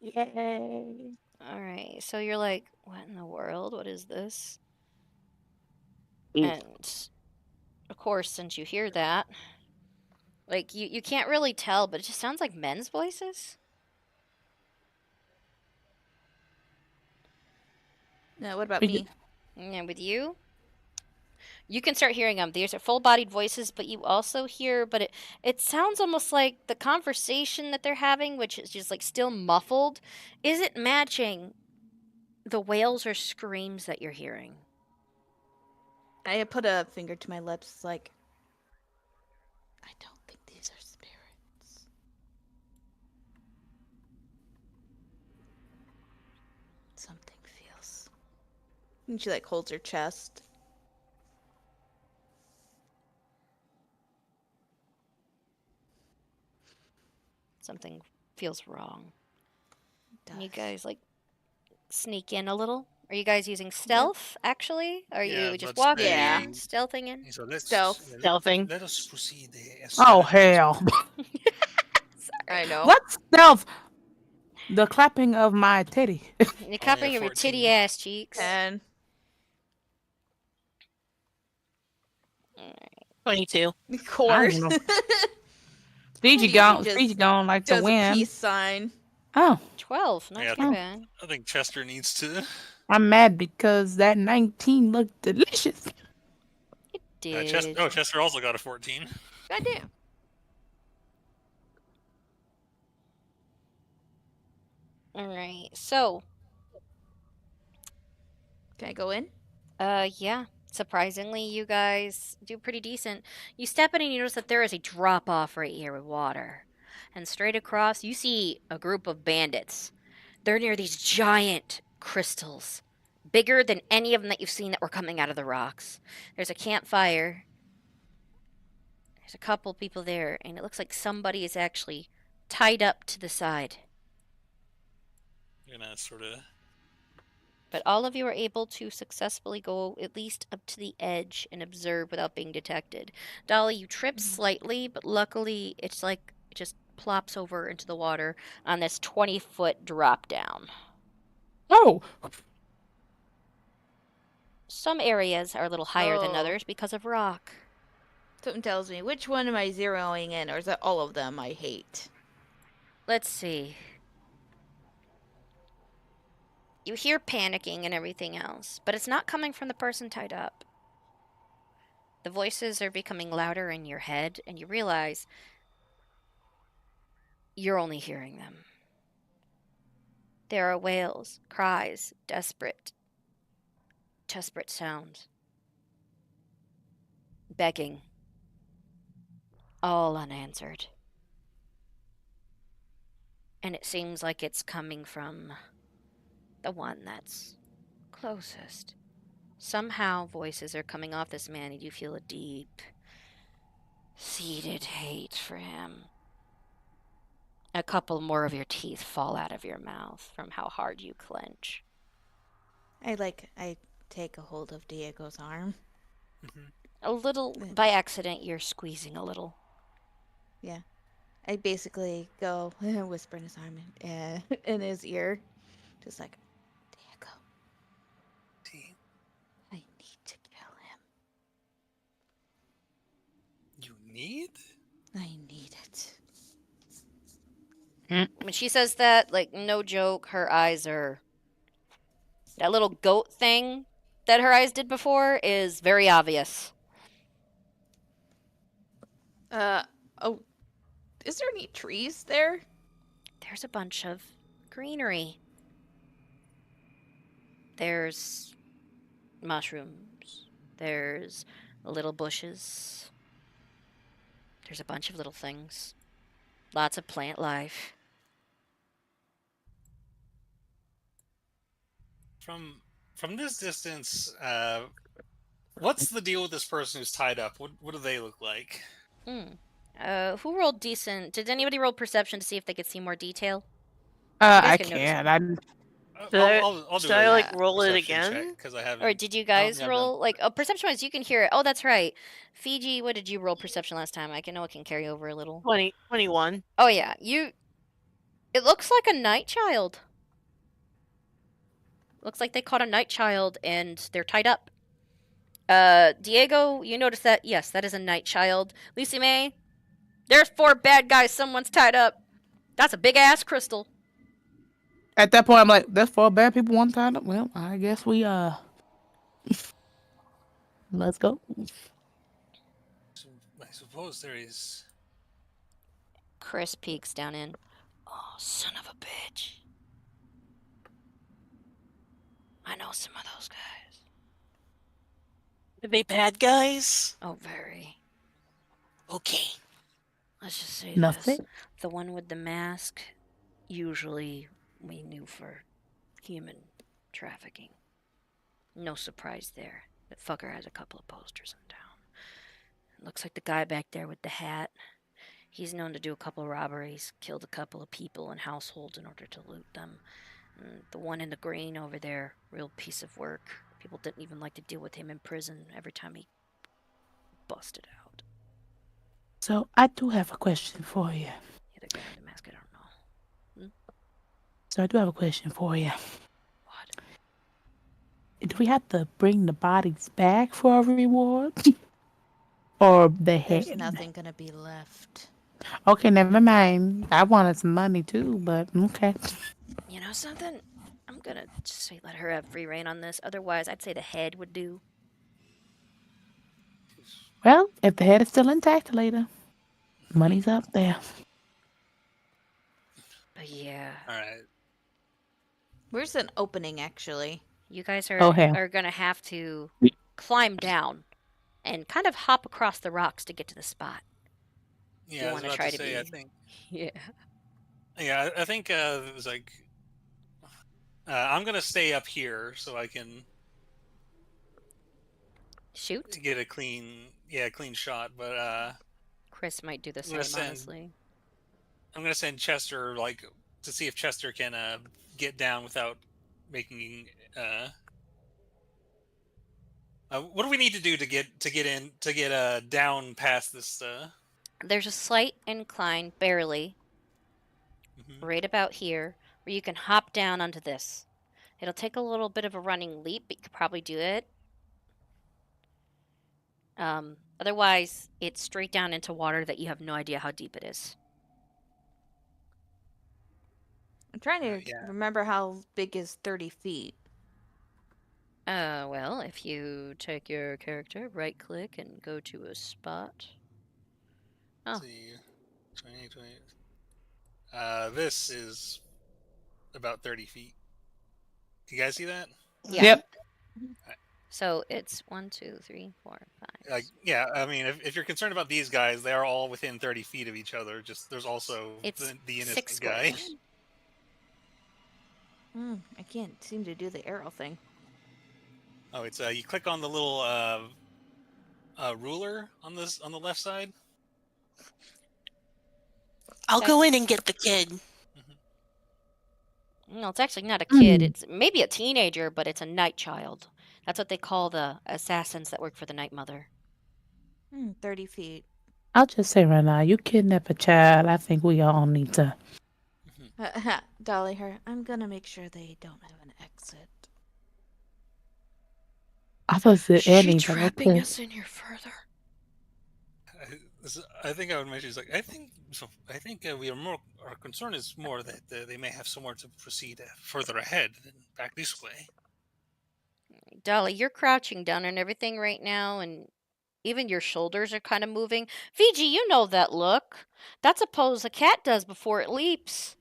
Yay.
All right, so you're like, what in the world? What is this? And of course, since you hear that, like you can't really tell, but it just sounds like men's voices.
What about me?
And with you, you can start hearing them. These are full-bodied voices, but you also hear, but it sounds almost like the conversation that they're having, which is just like still muffled, isn't matching the wails or screams that you're hearing.
I put a finger to my lips, like, I don't think these are spirits. Something feels. And she like holds her chest.
Something feels wrong. And you
Does.
guys like sneak in a little. Are you guys using stealth, actually? Are
Yeah,
you just
let's
walking
say-
in, stealthing in?
So let's
Stealth.
Stealthing.
Let us proceed.
Oh hell!
I know.
What stealth? The clapping of my titty.
You're clapping
a
your
14.
titty ass cheeks.
10.
22.
Of
I
course.
don't know. Fiji
just
gone like to
Does a
win.
peace sign.
Oh,
12, not
Yeah,
too bad.
I think Chester needs to.
I'm mad because that 19 looked delicious.
It did.
Chester also got a 14.
Goddamn.
Alright, so,
Can I go in?
yeah. Surprisingly, you guys do pretty decent. You step in and you notice that there is a drop-off right here with water. and straight across, you see a group of bandits. They're near these giant crystals, bigger than any of them that you've seen that were coming out of the rocks. There's a campfire. There's a couple people there, and it looks like somebody is actually tied up to the side.
I'm gonna sort of.
But all of you are able to successfully go at least up to the edge and observe without being detected. Dolly, you trip slightly, but luckily it's like it just plops over into the water on this 20-foot drop down.
Oh,
Some areas are a little higher than
Oh.
others because of rock.
Something tells me, which one am I zeroing in, or is it all of them I hate?
Let's see. You hear panicking and everything else, but it's not coming from the person tied up. The voices are becoming louder in your head, and you realize you're only hearing them. There are wails, cries, desperate sounds. Begging. All unanswered. And it seems like it's coming from the one that's closest. Somehow voices are coming off this man, and you feel a deep seated hate for him. A couple more of your teeth fall out of your mouth from how hard you clench.
I take a hold of Diego's arm.
A little, by accident, you're squeezing a little.
Yeah. I basically go whisper in his arm in his ear. Just like, Diego, I need to kill him.
You need?
I need it.
When she says that, like, no joke, her eyes are... That little goat thing that her eyes did before is very obvious.
Oh, is there any trees there?
There's a bunch of greenery. There's mushrooms. There's little bushes. There's a bunch of little things. Lots of plant life.
From this distance, what's the deal with this person who's tied up? What do they look like?
Who rolled decent? Did anybody roll perception to see if they could see more detail?
I
can notice
can't.
I'll do
Should I
a
like roll it
perception
again?
check, 'cause I haven't.
Or did you guys
yeah,
roll? Like, perception-wise, you can hear it. Oh, that's right. Fiji, what did you roll perception last time? I know it can carry over a little.
21.
Oh, yeah. It looks like a night child. Looks like they caught a night child and they're tied up. Diego, you notice that? Yes, that is a night child. Lucy May, there's 4 bad guys. Someone's tied up. That's a big-ass crystal.
At that point, I'm like, there's 4 bad people one time. Well, I guess we let's go.
I suppose there is.
Chris peeks down in. Oh, son of a bitch. I know some of those guys.
Are they bad guys?
Oh, very.
Okay.
Let's just say
Nothing.
this. The one with the mask, usually we knew for human trafficking. No surprise there. That fucker has a couple of posters in town. Looks like the guy back there with the hat. He's known to do a couple of robberies, killed a couple of people and households in order to loot them. And the one in the green over there, real piece of work. People didn't even like to deal with him in prison every time he busted out.
So I do have a question for you.
Yeah, the guy with the mask, I don't know.
So I do have a question for you.
What?
Do we have to bring the bodies back for a reward? Or the head?
There's nothing gonna be left.
Okay, never mind. I wanted some money too, but okay.
You know something? I'm gonna just say let her have free reign on this. Otherwise, I'd say the head would do.
Well, if the head is still intact later, money's up there.
But yeah,
All right.
Where's an opening, actually?
you guys are
Oh, hell.
are gonna have to climb down and kind of hop across the rocks to get to the spot.
Yeah,
you
I was
want to
about
try
to
to
say.
be.
I think.
Yeah.
Yeah, I think it was like. I'm gonna stay up here so I can
Shoot.
get a clean, clean shot. But
Chris might do the
I'm gonna
same,
send.
honestly.
I'm gonna send Chester like to see if Chester can get down without making. What do we need to do to get down past this?
There's a slight incline, barely,
Mhm.
right about here, where you can hop down onto this. It'll take a little bit of a running leap, but you could probably do it. Otherwise, it's straight down into water that you have no idea how deep it is.
I'm trying to
Yeah.
remember how big is 30 feet.
Well, if you take your character, right click, and go to a spot. Oh.
Let's see, 20, 20. This is about 30 feet. You guys see that?
Yeah.
Yep.
So it's 1, 2, 3, 4, 5.
Yeah. I mean, if you're concerned about these guys, they are all within 30 feet of each other. Just there's also
It's
the
6
innocent guy.
squares.
I can't seem to do the arrow thing.
Oh, it's you click on the little ruler on the left side.
I'll go in and get the kid.
No, it's actually not a kid. It's maybe a teenager, but it's a night child. That's what they call the assassins that work for the Night Mother.
30 feet.
I'll just say right now, you kidnap a child. I think we all need to.
Dolly, I'm gonna make sure they don't have an exit.
I was the
She
ending.
trapping us in here further.
I think I would mention. It's like I think we are our concern is more that they may have somewhere to proceed further ahead than back this way.
Dolly, you're crouching down and everything right now, and even your shoulders are kind of moving. Fiji, you know that look. That's a pose a cat does before it leaps.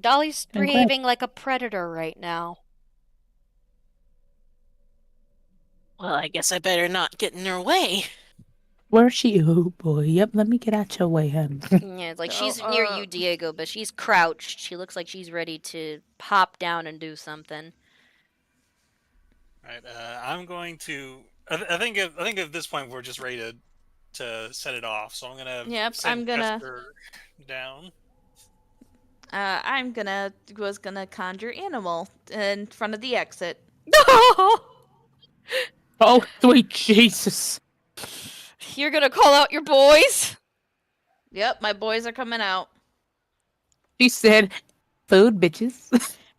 Dolly's behaving like a predator right now.
Well, I guess I better not get in her way.
Where's she? Oh boy. Yep. Let me get out your way, honey.
Yeah, it's like she's near you, Diego, but she's crouched. She looks like she's ready to hop down and do something.
All right. I'm going to. I think at this point we're just ready to set it off. So I'm gonna.
Yep.
Send
I'm gonna.
Chester down.
Was gonna conjure animal in front of the exit.
Oh, sweet Jesus.
You're gonna call out your boys?
Yep, my boys are coming out.
She said, food, bitches.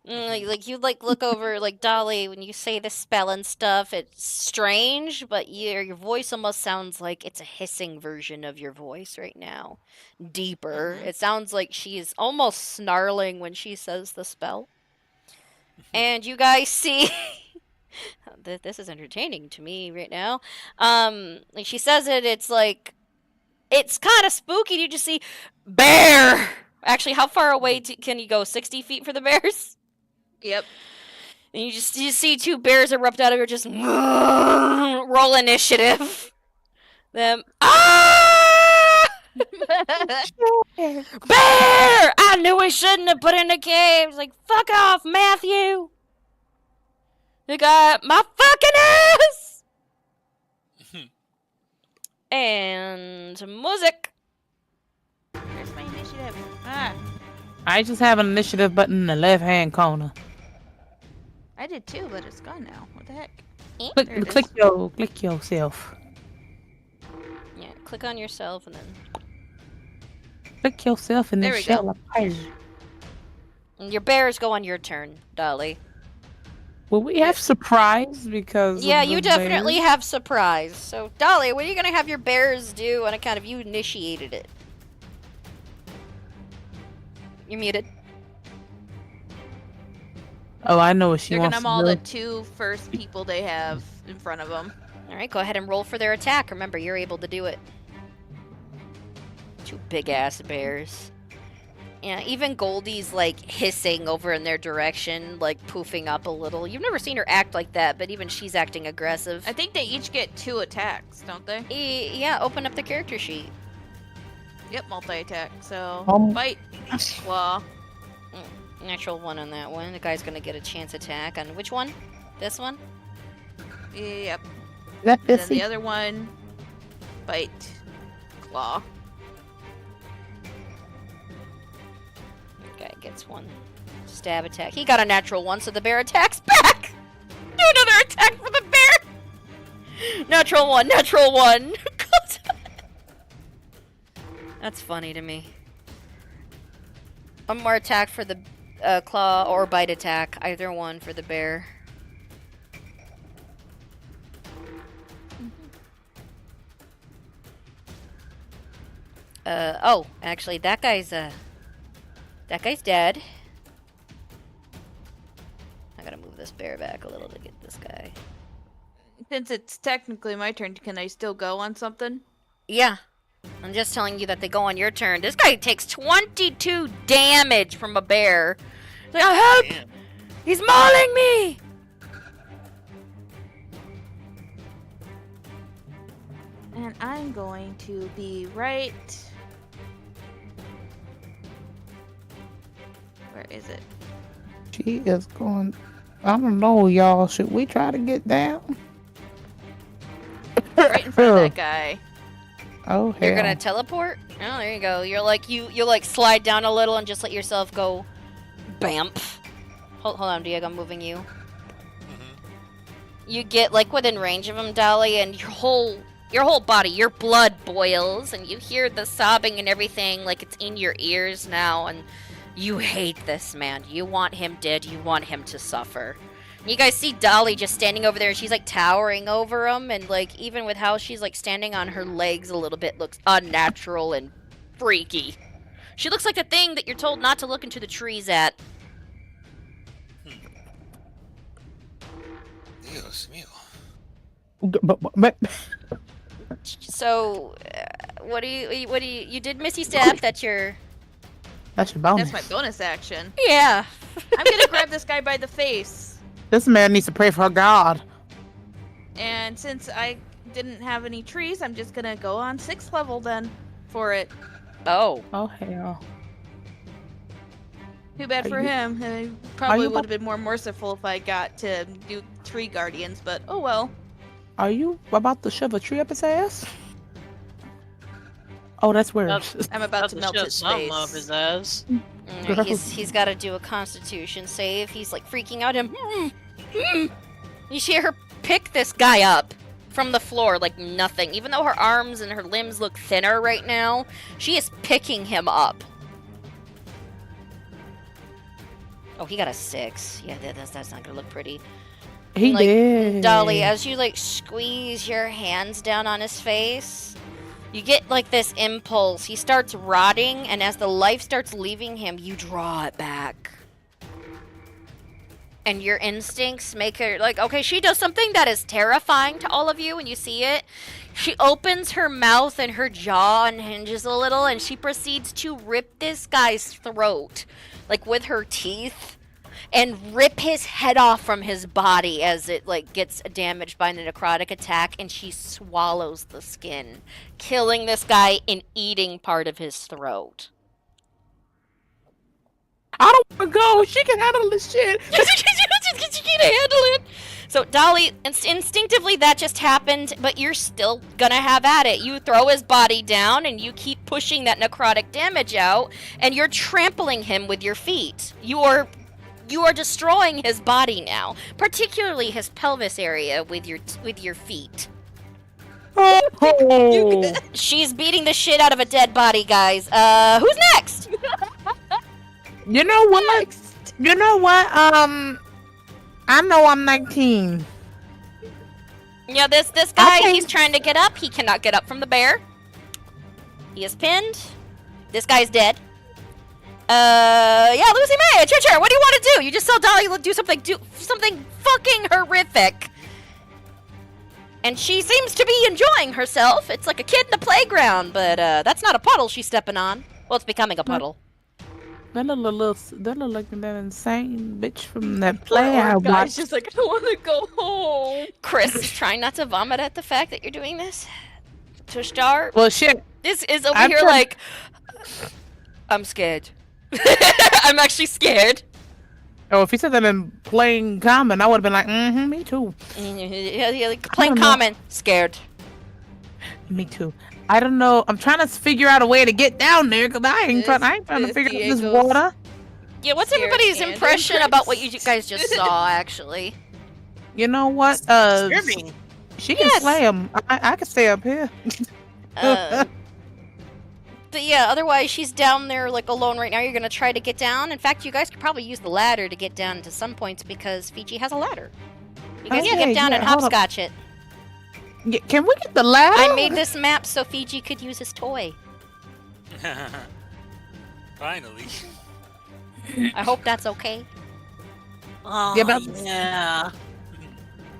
Like you look over like Dolly when you say the spell and stuff. It's strange, but your voice almost sounds like it's a hissing version of your voice right now, deeper. It sounds like she's almost snarling when she says the spell. And you guys see, this is entertaining to me right now. Like she says it, it's like it's kind of spooky. You just see bear. Actually, how far away can you go? 60 feet for the bears?
Yep.
And you see 2 bears erupt out of her, just roll initiative. Them. Ah! Bear! I knew we shouldn't have put in the caves. Like, fuck off, Matthew. You got my fucking ass. And music.
Where's my initiative?
I just have an initiative button in the left-hand corner.
I did too, but it's gone now. What the heck?
Click yourself.
Yeah, click on yourself and then.
Click yourself in
There
the
we go.
shell of fire.
And your bears go on your turn, Dolly.
Will we have surprise because?
Yeah,
of the
you definitely
bears?
have surprise. So, Dolly, what are you gonna have your bears do on account of you initiated it? You're muted.
Oh, I know what she
They're
wants
gonna
to
maul
do.
the 2 first people they have in front of them.
All right, go ahead and roll for their attack. Remember, you're able to do it. 2 big ass bears. Yeah, even Goldie's like hissing over in their direction, like poofing up a little. You've never seen her act like that, but even she's acting aggressive.
I think they each get 2 attacks, don't they?
Yeah, open up the character sheet.
Yep, multi-attack. So,
Um.
bite, claw.
Natural 1 on that one. The guy's gonna get a chance attack on which one? This one?
Yep.
Is that
And then
Fissy?
the other one, bite, claw.
Guy gets 1 stab attack. He got a natural 1, so the bear attacks back! Do another attack for the bear! Natural 1, natural 1! That's funny to me. One more attack for the claw or bite attack. Either one for the bear. Oh, actually, that guy's dead. I gotta move this bear back a little to get this guy.
Since it's technically my turn, can I still go on something?
Yeah. I'm just telling you that they go on your turn. This guy takes 22 damage from a bear. He's like, help!
Damn.
He's mauling me!
And I'm going to be right... Where is it?
She is going. I don't know, y'all. Should we try to get down?
Right in front of that guy.
Oh, hell.
You're gonna teleport? Oh, there you go. You're like, you like slide down a little and just let yourself go. Bamf. Hold on, Diego, I'm moving you. You get like within range of him, Dolly, and your whole body, your blood boils, and you hear the sobbing and everything like it's in your ears now, and you hate this man. You want him dead. You want him to suffer. You guys see Dolly just standing over there, and she's like towering over him, and like even with how she's like standing on her legs a little bit looks unnatural and freaky. She looks like the thing that you're told not to look into the trees at.
Dios mío.
But
So, what do you did Missy Step? That's your...
that's your bonus.
That's my bonus action.
Yeah.
I'm gonna grab this guy by the face.
This man needs to pray for God.
And since I didn't have any trees, I'm just gonna go on 6th level then for it.
Oh.
Oh, hell.
Too bad for
you-
him. I probably
you
would have been more merciful if I got to do tree guardians, but oh well.
Are you about to shove a tree up his ass? Oh, that's worse.
I'm about to
About
melt
shove
his
something
face.
up his ass.
He's got to do a Constitution save. He's like freaking out. You see her pick this guy up from the floor like nothing. Even though her arms and her limbs look thinner right now, she is picking him up. Oh, he got a 6. Yeah, that's not gonna look pretty.
He
Like,
did.
Dolly, as you like squeeze your hands down on his face, you get like this impulse. He starts rotting, and as the life starts leaving him, you draw it back. And your instincts make her like, okay, she does something that is terrifying to all of you when you see it. She opens her mouth and her jaw unhinges a little, and she proceeds to rip this guy's throat, like with her teeth, and rip his head off from his body as it like gets damaged by the necrotic attack, and she swallows the skin, killing this guy and eating part of his throat.
I don't want to go. She can handle this shit.
She can't handle it. So Dolly, instinctively that just happened, but you're still gonna have at it. You throw his body down and you keep pushing that necrotic damage out, and you're trampling him with your feet. You are destroying his body now, particularly his pelvis area with your feet.
Oh.
She's beating the shit out of a dead body, guys. Who's next?
You know what? You know what? I know I'm 19.
Yeah, this guy,
Okay.
he's trying to get up. He cannot get up from the bear. He is pinned. This guy's dead. Yeah, Lucy May, it's your turn. What do you want to do? You just saw Dolly do something fucking horrific. And she seems to be enjoying herself. It's like a kid in the playground, but that's not a puddle she's stepping on. Well, it's becoming a puddle.
That look like that insane bitch from that play I
Guys,
watched.
just like, I want to go home.
Chris, trying not to vomit at the fact that you're doing this. To start,
Well, shit.
this is over
I've
here
done-
like, I'm scared. I'm actually scared.
Oh, if he said that in plain common, I would have been like, me too.
Yeah, like, plain
don't know.
common, scared.
Me too. I don't know. I'm trying to figure out a way to get down there because I ain't trying to
This
figure out this
Diego's-
water.
Yeah, what's
Scared
everybody's
and
impression about what you
impressed.
guys just saw, actually?
You know what?
Disturbing.
She can
Yes.
slay him. I can stay up here.
But yeah, otherwise she's down there like alone right now. You're gonna try to get down. In fact, you guys could probably use the ladder to get down to some points because Fiji has a ladder. You guys can
Okay,
get down
yeah,
and
hold up.
hopscotch it.
Yeah, can we get the ladder?
I made this map so Fiji could use his toy.
Finally.
I hope that's okay.
Oh,
Yeah, but-
yeah.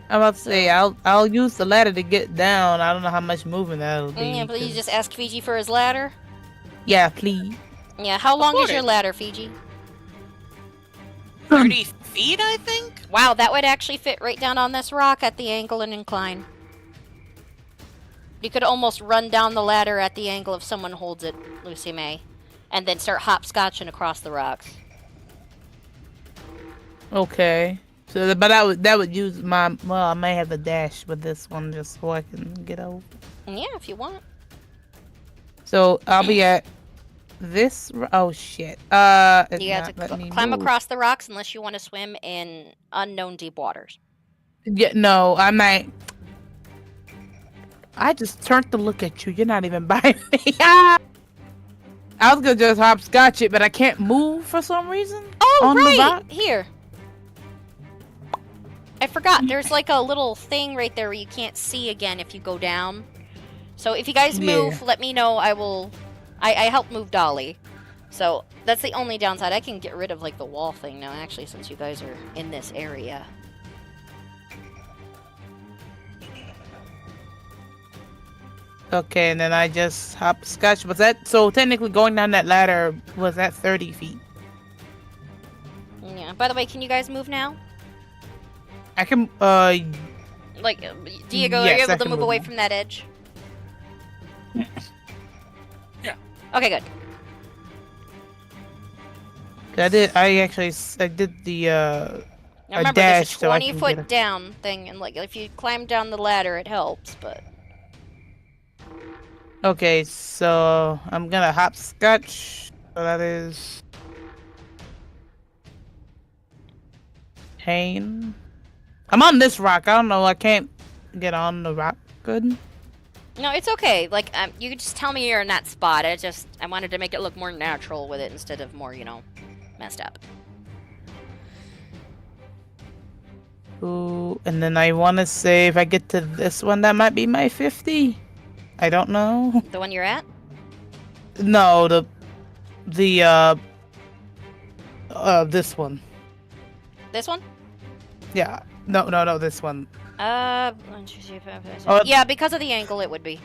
I'm about to say I'll use the ladder to get down. I don't know how much moving that'll be.
Yeah, please
'cause-
just ask Fiji for his ladder.
Yeah, please.
Yeah, how long is
Afford
your
it.
ladder, Fiji?
30 feet, I think?
Wow, that would actually fit right down on this rock at the angle and incline. You could almost run down the ladder at the angle if someone holds it, Lucy May, and then start hopscotching across the rocks.
Okay. So, but that would use my. Well, I may have the dash with this one just so I can get over.
Yeah, if you want.
So I'll be at this. Oh shit. It's
You have
not
to
letting me
climb
move.
across the rocks unless you want to swim in unknown deep waters.
Yeah, no, I might. I just turned to look at you. You're not even by me. I was gonna just hopscotch it, but I can't move for some reason.
Oh,
On the
right!
rock?
Here. I forgot. There's like a little thing right there where you can't see again if you go down. So if you guys move,
Yeah.
let me know. I help move Dolly. So that's the only downside. I can get rid of like the wall thing now, actually, since you guys are in this area.
Okay, and then I just hopscotch. Was that so? Technically, going down that ladder was at 30 feet.
Yeah. By the way, can you guys move now?
I can.
Like, Diego, are
Yes,
you
I
able to
can
move
move
away
now.
from that edge?
Yeah.
Okay, good.
I did the
Now
a
remember,
dash
there's a
so I can
20-foot
get a-
down thing, and like if you climb down the ladder, it helps. But
Okay, so I'm gonna hopscotch. So that is pain. I'm on this rock. I don't know. I can't get on the rock. Good.
no, it's okay. Like, you could just tell me you're in that spot. I wanted to make it look more natural with it instead of more, messed up.
Ooh, and then I want to say if I get to this one, that might be my 50. I don't know.
The one you're at?
No, the this one.
This one?
Yeah. No, this one.
1, 2, 3, 4, 5, 6.
Oh.
Yeah, because of the angle, it would be.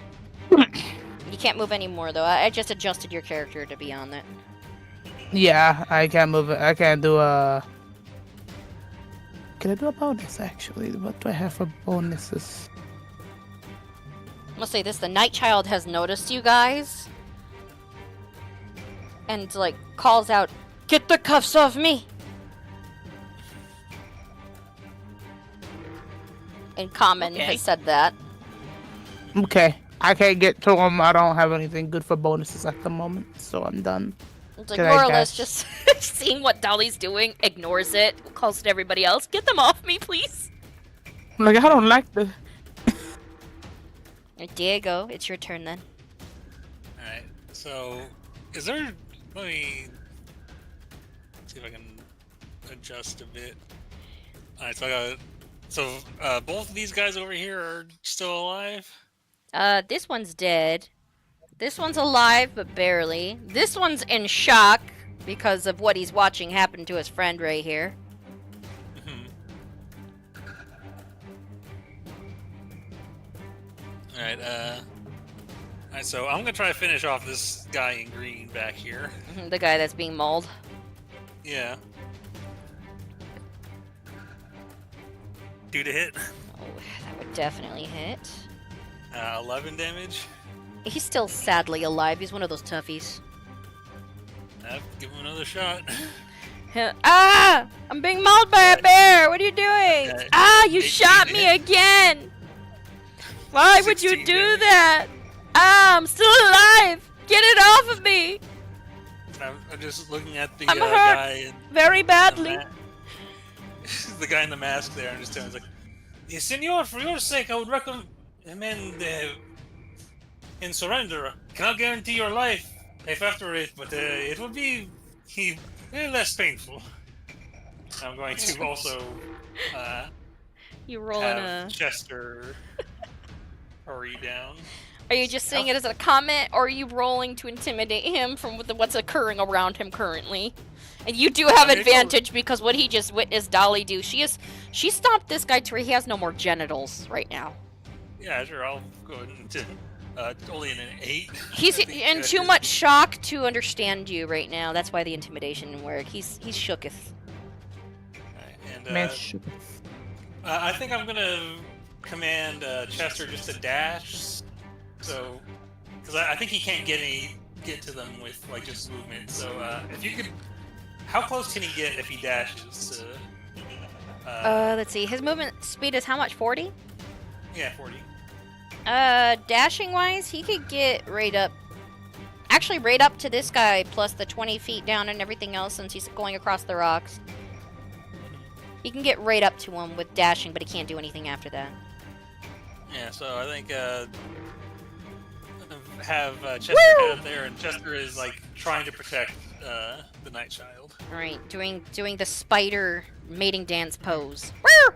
You can't move anymore, though. I just adjusted your character to be on that.
Yeah, I can't move it. I can't do a. Can I do a bonus actually? What do I have for bonuses?
I'm gonna say this: the Night Child has noticed you guys, and like calls out, "Get the cuffs off me!" In common,
Okay.
has said that.
Okay, I can't get to them. I don't have anything good for bonuses at the moment, so I'm done.
It's like
Can I
more or less
dash?
just seeing what Dolly's doing, ignores it, calls to everybody else, "Get them off me, please!"
Like I don't like the.
Diego, it's your turn then.
Alright, so is there. Let me see if I can adjust a bit. Alright, so I got. So, both of these guys over here are still alive?
This one's dead. This one's alive, but barely. This one's in shock because of what he's watching happen to his friend right here.
Alright, alright, so I'm gonna try to finish off this guy in green back here.
The guy that's being mauled.
Yeah. 2 to hit.
Oh, that would definitely hit.
11 damage.
He's still sadly alive. He's one of those toughies.
Give him another shot.
Ah! I'm being mauled by a bear! What are you doing? Ah! You
18
shot me again! Why would you
16
do
damage.
that? Ah! I'm still alive! Get it off of me!
I'm just looking at the
I'm hurt.
guy in
Very badly.
the guy in the mask there, and just telling him, like, "Yeah, Senor, for your sake, I would recommend in surrender. Cannot guarantee your life after it, but it will be less painful." I'm going to also
You rolling
have
a...
Chester hurry down.
Are you just saying it as a comment, or are you rolling to intimidate him from what's occurring around him currently? And you do have advantage because what he just witnessed Dolly do. She stomped this guy to where he has no more genitals right now.
Yeah, sure. I'll go into only in an 8.
He's in too much shock to understand you right now. That's why the intimidation didn't work. He's shooketh.
And
Man,
I think I'm gonna command Chester just to dash. So, because I think he can't get to them with like just movement. So if you could, how close can he get if he dashes?
Let's see. His movement speed is how much? 40?
Yeah, 40.
Dashing wise, he could get right up. Actually, right up to this guy, plus the 20 feet down and everything else, since he's going across the rocks. He can get right up to him with dashing, but he can't do anything after that.
Yeah, so I think have Chester head up there, and Chester is like trying to protect the Night Child.
All right, doing the spider mating dance pose. Woo!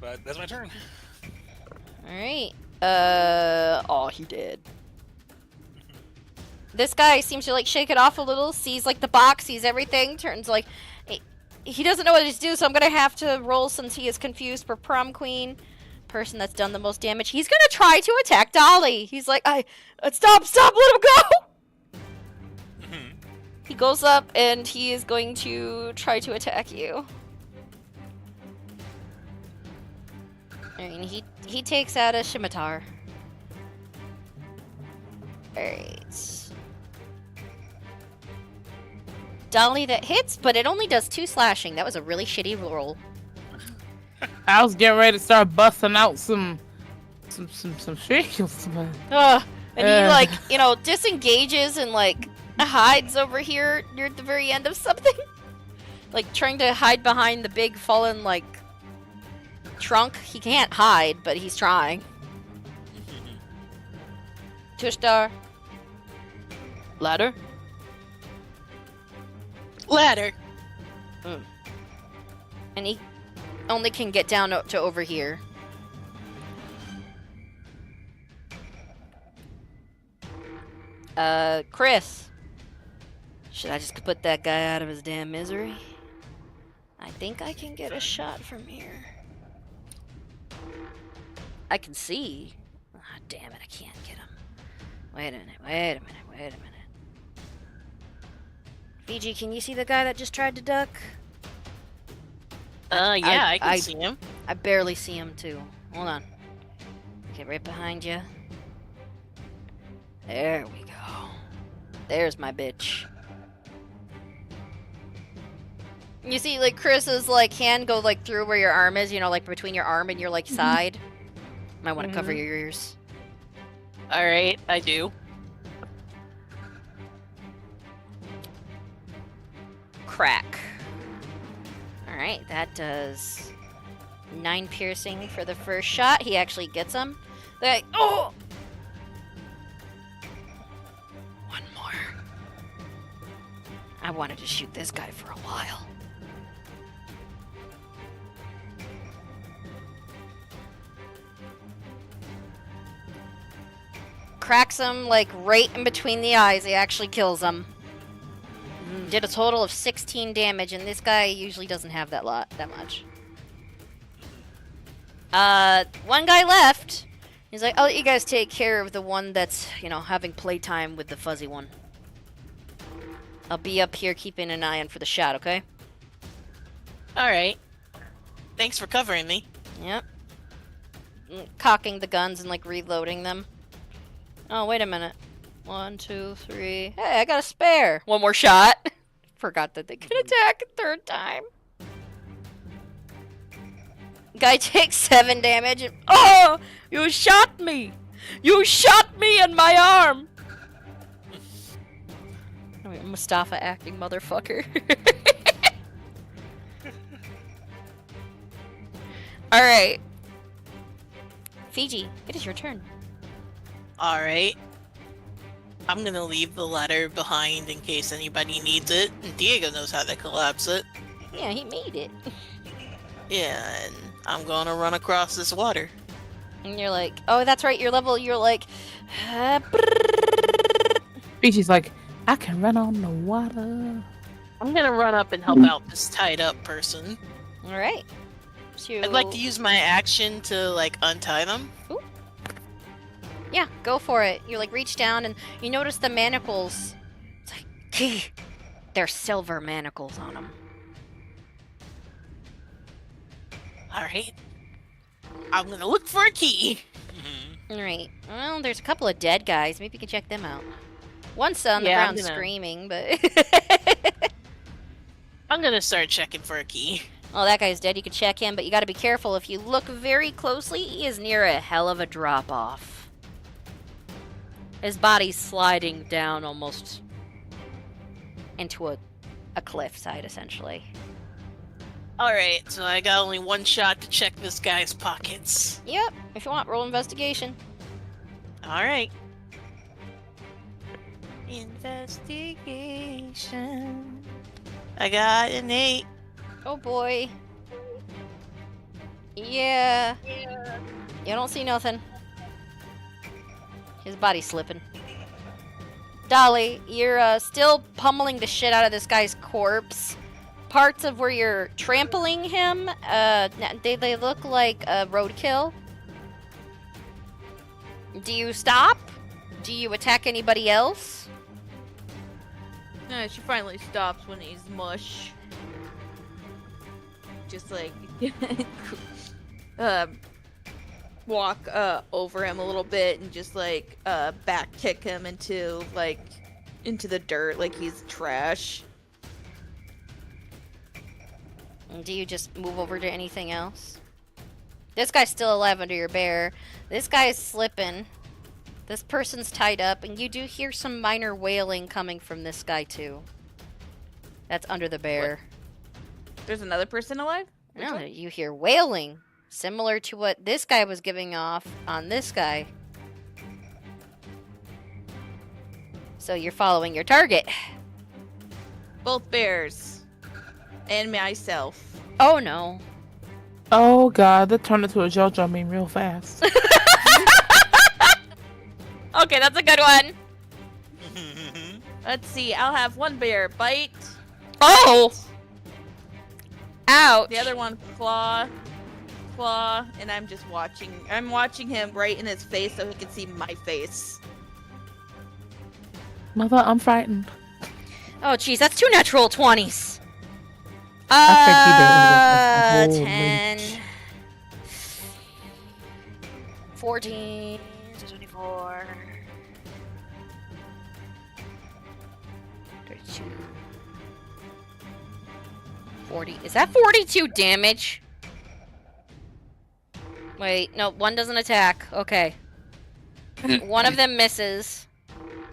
But that's my turn.
All right. Oh, he did. This guy seems to like shake it off a little. Sees like the box, sees everything. Turns like he doesn't know what to do. So I'm gonna have to roll since he is confused for prom queen. Person that's done the most damage. He's gonna try to attack Dolly. He's like, stop, let him go. He goes up and he is going to try to attack you. I mean, he takes out a scimitar. Alright. Dolly, that hits, but it only does 2 slashing. That was a really shitty roll.
I was getting ready to start busting out some shields.
And he like, disengages and like hides over here near the very end of something. Like trying to hide behind the big fallen like trunk. He can't hide, but he's trying. Tushtar. Ladder. And he only can get down to over here. Chris. Should I just put that guy out of his damn misery? I think I can get a shot from here. I can see. Ah, damn it, I can't get him. Wait a minute. Fiji, can you see the guy that just tried to duck?
Yeah, I can see him.
I barely see him too. Hold on. Okay, right behind you. There we go. There's my bitch. You see, like, Chris's, like, hand go, like, through where your arm is, like, between your arm and your, like, side. Might want to cover your ears.
Alright, I do.
Crack. Alright, that does 9 piercing for the first shot. He actually gets him. Like, oh! One more. I wanted to shoot this guy for a while. Cracks him, like, right in between the eyes. He actually kills him. Did a total of 16 damage, and this guy usually doesn't have that much. One guy left. He's like, I'll let you guys take care of the one that's, having playtime with the fuzzy one. I'll be up here keeping an eye on for the shot, okay?
Alright. Thanks for covering me.
Yep. Cocking the guns and, like, reloading them. Oh, wait a minute. 1, 2, 3. Hey, I got a spare. One more shot. Forgot that they could attack a third time. Guy takes 7 damage and... Oh! You shot me! You shot me in my arm! Mustafa acting motherfucker. Alright. Fiji, it is your turn.
Alright. I'm gonna leave the ladder behind in case anybody needs it. And Diego knows how to collapse it.
Yeah, he made it.
Yeah, and I'm gonna run across this water.
And you're like, oh, that's right, your level, you're like...
Fiji's like, I can run on the water.
I'm gonna run up and help out this tied up person.
Alright. So...
I'd like to use my action to, like, untie them.
Ooh. Yeah, go for it. You, like, reach down and you notice the manacles. It's like, they're silver manacles on them.
Alright. I'm gonna look for a key.
Alright. Well, there's a couple of dead guys. Maybe you can check them out. One's on the
Yeah,
ground screaming, but...
I'm gonna start checking for a key.
Oh, that guy's dead. You can check him, but you gotta be careful. If you look very closely, he is near a hell of a drop-off. His body's sliding down almost into a cliffside, essentially.
Alright, so I got only one shot to check this guy's pockets.
Yep. If you want, roll investigation.
Alright. Investigation. I got an 8.
Oh boy. Yeah. You don't see nothing. His body's slipping. Dolly, you're still pummeling the shit out of this guy's corpse. Parts of where you're trampling him, they look like a roadkill. Do you stop? Do you attack anybody else?
No, she finally stops when he's mush. Just like walk over him a little bit and just like back kick him into the dirt like he's trash.
Do you just move over to anything else? This guy's still alive under your bear. This guy is slipping. This person's tied up, and you do hear some minor wailing coming from this guy too. That's under the bear.
There's another person alive?
No, you hear wailing, similar to what this guy was giving off on this guy. So you're following your target.
Both bears. And myself.
Oh no.
Oh god, that turned into a JoJo meme real fast.
Okay, that's a good one.
Let's see, I'll have one bear bite.
Oh! Ouch.
The other one claw, and I'm just watching. I'm watching him right in his face so he can see my face.
Mother, I'm frightened.
Oh jeez, that's 2 natural 20s.
I think he did.
10, 14, 24, 32, 40. Is that 42 damage? Wait, no, one doesn't attack. Okay. One of them misses.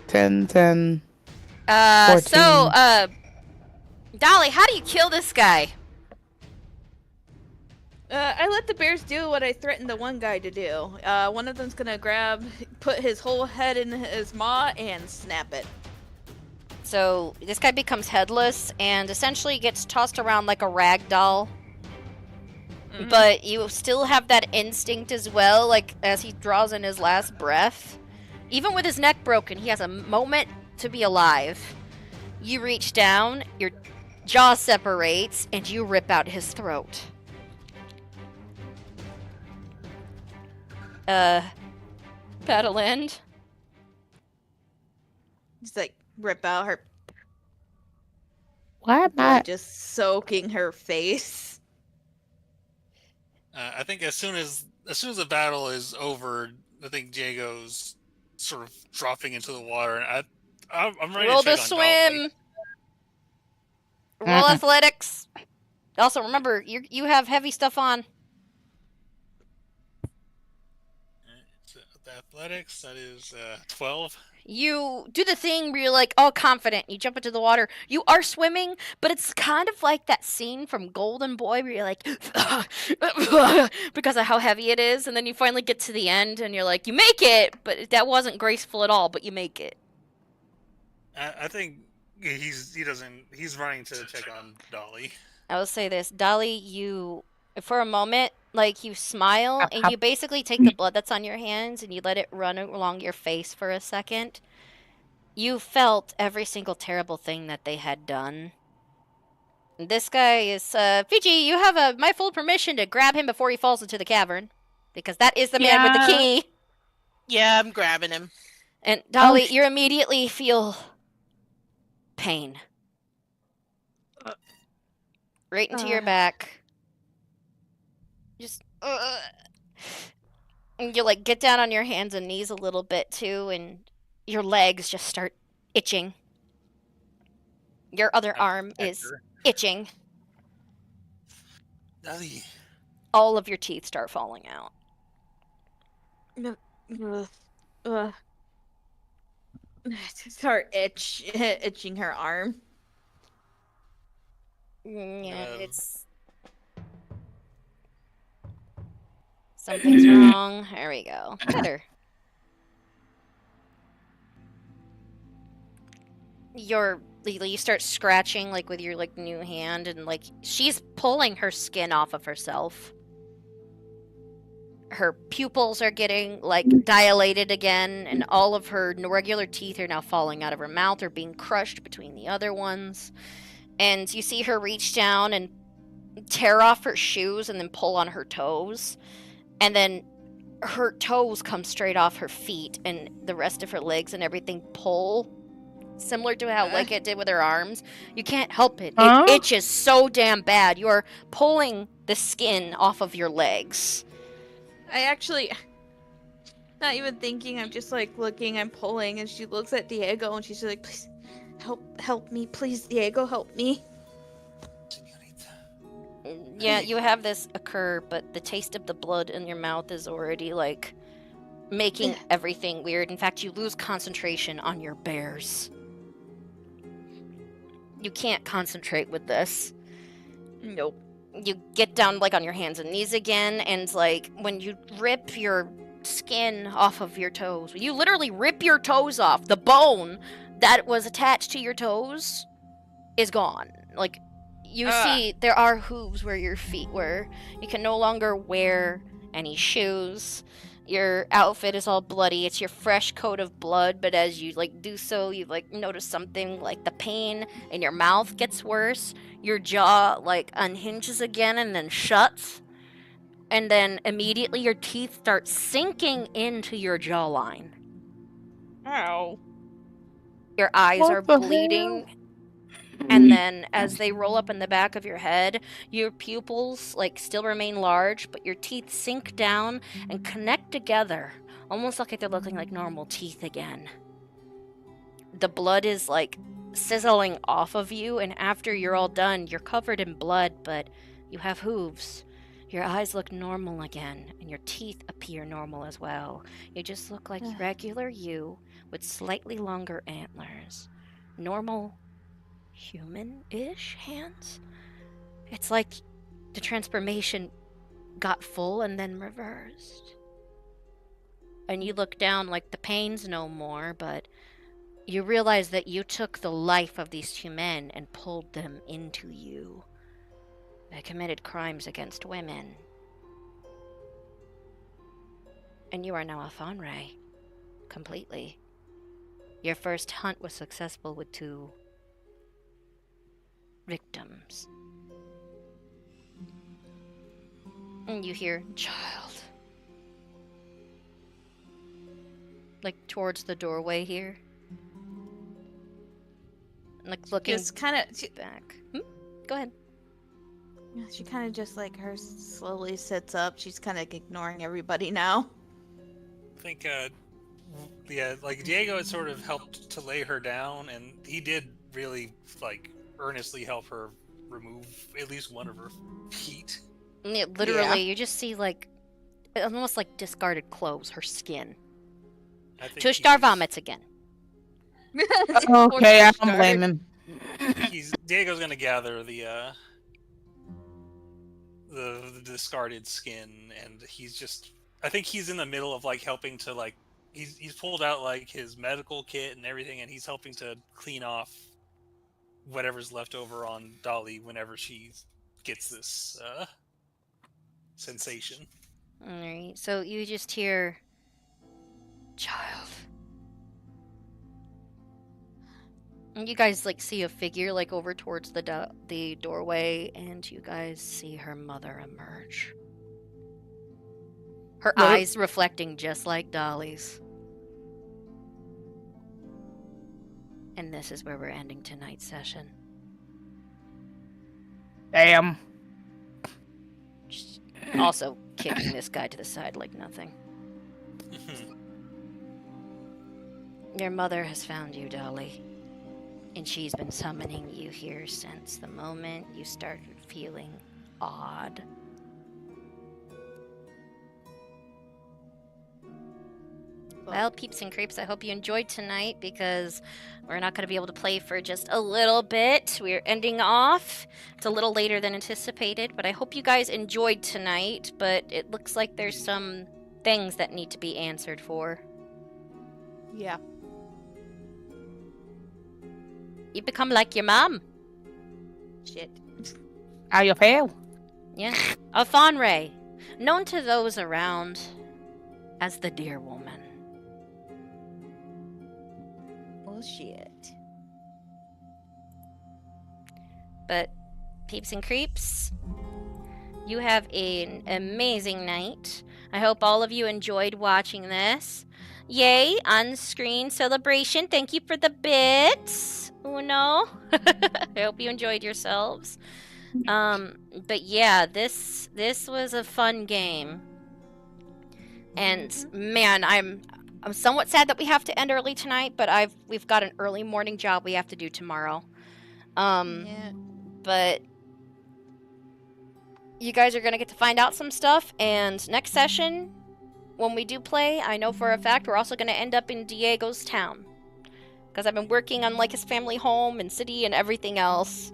10, 14.
Dolly, how do you kill this guy?
I let the bears do what I threatened the one guy to do. One of them's gonna put his whole head in his maw and snap it.
So this guy becomes headless and essentially gets tossed around like a rag doll. Mm-hmm. But you still have that instinct as well, like as he draws in his last breath. Even with his neck broken, he has a moment to be alive. You reach down, your jaw separates, and you rip out his throat. Battle end.
Just like rip out her.
Why am
blood
I?
just soaking her face.
I think as soon as the battle is over, I think Diego's sort of dropping into the water, and I'm ready
Roll
to
to
check on Dolly.
swim. Roll athletics. Also, remember, you have heavy stuff on.
So the athletics, that is 12.
You do the thing where you're like all confident. You jump into the water. You are swimming, but it's kind of like that scene from Golden Boy where you're like, because of how heavy it is. And then you finally get to the end and you're like, you make it, but that wasn't graceful at all, but you make it.
I think he's running to check on Dolly.
I will say this, Dolly, you, for a moment, like you smile and you basically take the blood that's on your hands and you let it run along your face for a second. You felt every single terrible thing that they had done. This guy is, Fiji, you have my full permission to grab him before he falls into the cavern. Because that is the man with the key.
Yeah, I'm grabbing him.
And Dolly, you immediately feel pain. Right into your back. Just, and you, like, get down on your hands and knees a little bit, too, and your legs just start itching. Your other arm is itching.
Dolly.
All of your teeth start falling out.
Start itching her arm.
Yeah, it's... Something's wrong. There we go. Better. You start scratching, like, with your, like, new hand, and, like, she's pulling her skin off of herself. Her pupils are getting, like, dilated again, and all of her regular teeth are now falling out of her mouth or being crushed between the other ones. And you see her reach down and tear off her shoes and then pull on her toes. And then her toes come straight off her feet, and the rest of her legs and everything pull. Similar to how like it did with her arms. You can't help it. It itches so damn bad. You're pulling the skin off of your legs.
I actually, not even thinking, I'm just like looking, I'm pulling, and she looks at Diego and she's like, please, help me, please, Diego, help me.
Yeah, you have this occur, but the taste of the blood in your mouth is already, like, making everything weird. In fact, you lose concentration on your bears. You can't concentrate with this.
Nope.
You get down, like, on your hands and knees again, and, like, when you rip your skin off of your toes, you literally rip your toes off, the bone that was attached to your toes is gone. Like, you see there are hooves where your feet were. You can no longer wear any shoes. Your outfit is all bloody. It's your fresh coat of blood, but as you, like, do so, you, like, notice something, like, the pain in your mouth gets worse. Your jaw, like, unhinges again and then shuts. And then immediately your teeth start sinking into your jawline.
Ow.
Your eyes are bleeding. And then as they roll up in the back of your head, your pupils, like, still remain large, but your teeth sink down and connect together, almost like they're looking like normal teeth again. The blood is, like, sizzling off of you, and after you're all done, you're covered in blood, but you have hooves. Your eyes look normal again, and your teeth appear normal as well. You just look like regular you with slightly longer antlers. Normal human-ish hands. It's like the transformation got full and then reversed. And you look down like the pain's no more, but you realize that you took the life of these two men and pulled them into you. They committed crimes against women. And you are now a Thonray. Completely. Your first hunt was successful with 2 victims. And you hear, child. Like, towards the doorway here. Like looking
Just kind of,
back. Go ahead.
she kind of just like her slowly sits up. She's kind of ignoring everybody now.
I think, yeah, like Diego had sort of helped to lay her down, and he did really like earnestly help her remove at least one of her feet.
Literally, you just see like almost like discarded clothes, her skin. Tushkar vomits again.
Okay, I'm blaming.
Diego's gonna gather the discarded skin, and I think he's in the middle of like helping to like he's pulled out like his medical kit and everything, and he's helping to clean off whatever's left over on Dolly whenever she gets this sensation.
All right, so you just hear, child. And you guys like see a figure like over towards the doorway, and you guys see her mother emerge. Her eyes reflecting just like Dolly's. And this is where we're ending tonight's session.
Damn.
Just also kicking this guy to the side like nothing. Your mother has found you, Dolly. And she's been summoning you here since the moment you started feeling odd. Well, peeps and creeps, I hope you enjoyed tonight, because we're not going to be able to play for just a little bit. We're ending off. It's a little later than anticipated, but I hope you guys enjoyed tonight. But it looks like there's some things that need to be answered for.
Yeah.
You become like your mom.
Shit.
How you feel?
Yeah. A Fawnray, known to those around as the Deer Woman.
Bullshit.
But, peeps and creeps, you have an amazing night. I hope all of you enjoyed watching this. Yay, on-screen celebration. Thank you for the bits. Uno. I hope you enjoyed yourselves. But yeah, this was a fun game. And man, I'm somewhat sad that we have to end early tonight, but we've got an early morning job we have to do tomorrow.
Yeah.
But you guys are gonna get to find out some stuff, and next session, when we do play, I know for a fact we're also gonna end up in Diego's town, because I've been working on like his family home and city and everything else.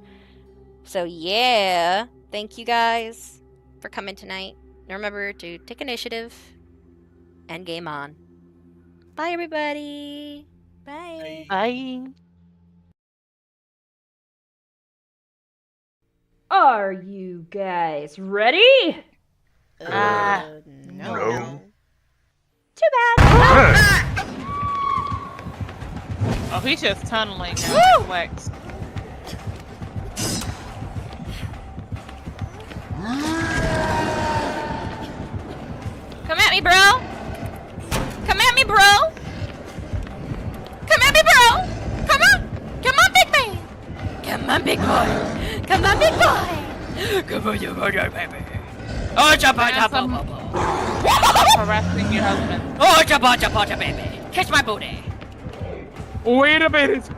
So yeah, thank you guys for coming tonight. And remember to take initiative and game on. Bye, everybody.
Bye.
Bye.
Are you guys ready?
No.
Too bad.
Oh, he's just tunneling. Flex.
Come at me, bro. Come at me, bro. Come at me, bro. Come on. Come on, big man. Come on, big boy. Come on, big boy. Come on, you baby. Oh,
Harassing your husband.
Oh, baby. Catch my booty.
Wait a minute.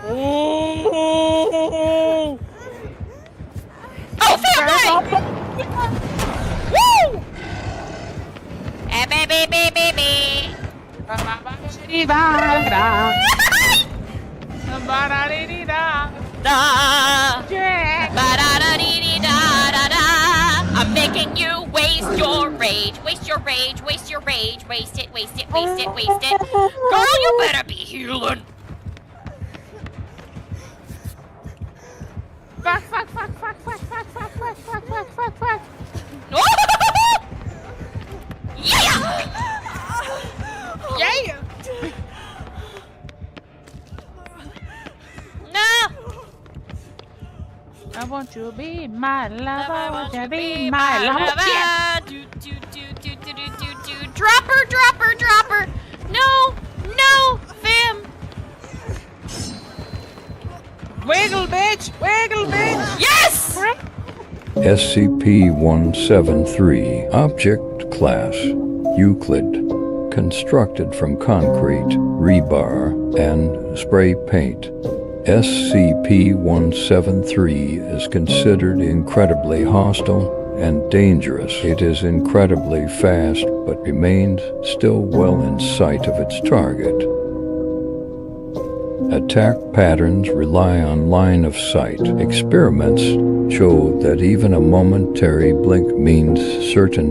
Oh.
Oh, family! Woo! Eh, baby, baby, baby. I'm making you waste your rage. Waste your rage. Waste your rage. Waste it. Waste it. Waste it. Waste it. Girl, you better be healing.
Fuck, fuck, fuck, fuck, fuck, fuck, fuck, fuck, fuck, fuck, fuck, fuck.
Yeah!
Yeah!
No!
I want you to be my lover. I want you to be my lover. Yeah.
Drop her, drop her, drop her. No, no, fam.
Wiggle, bitch! Wiggle, bitch!
Yes!
SCP-173 Object Class Euclid. Constructed from concrete, rebar, and spray paint. SCP-173 is considered incredibly hostile and dangerous. It is incredibly fast, but remains still well in sight of its target. Attack patterns rely on line of sight. Experiments show that even a momentary blink means certain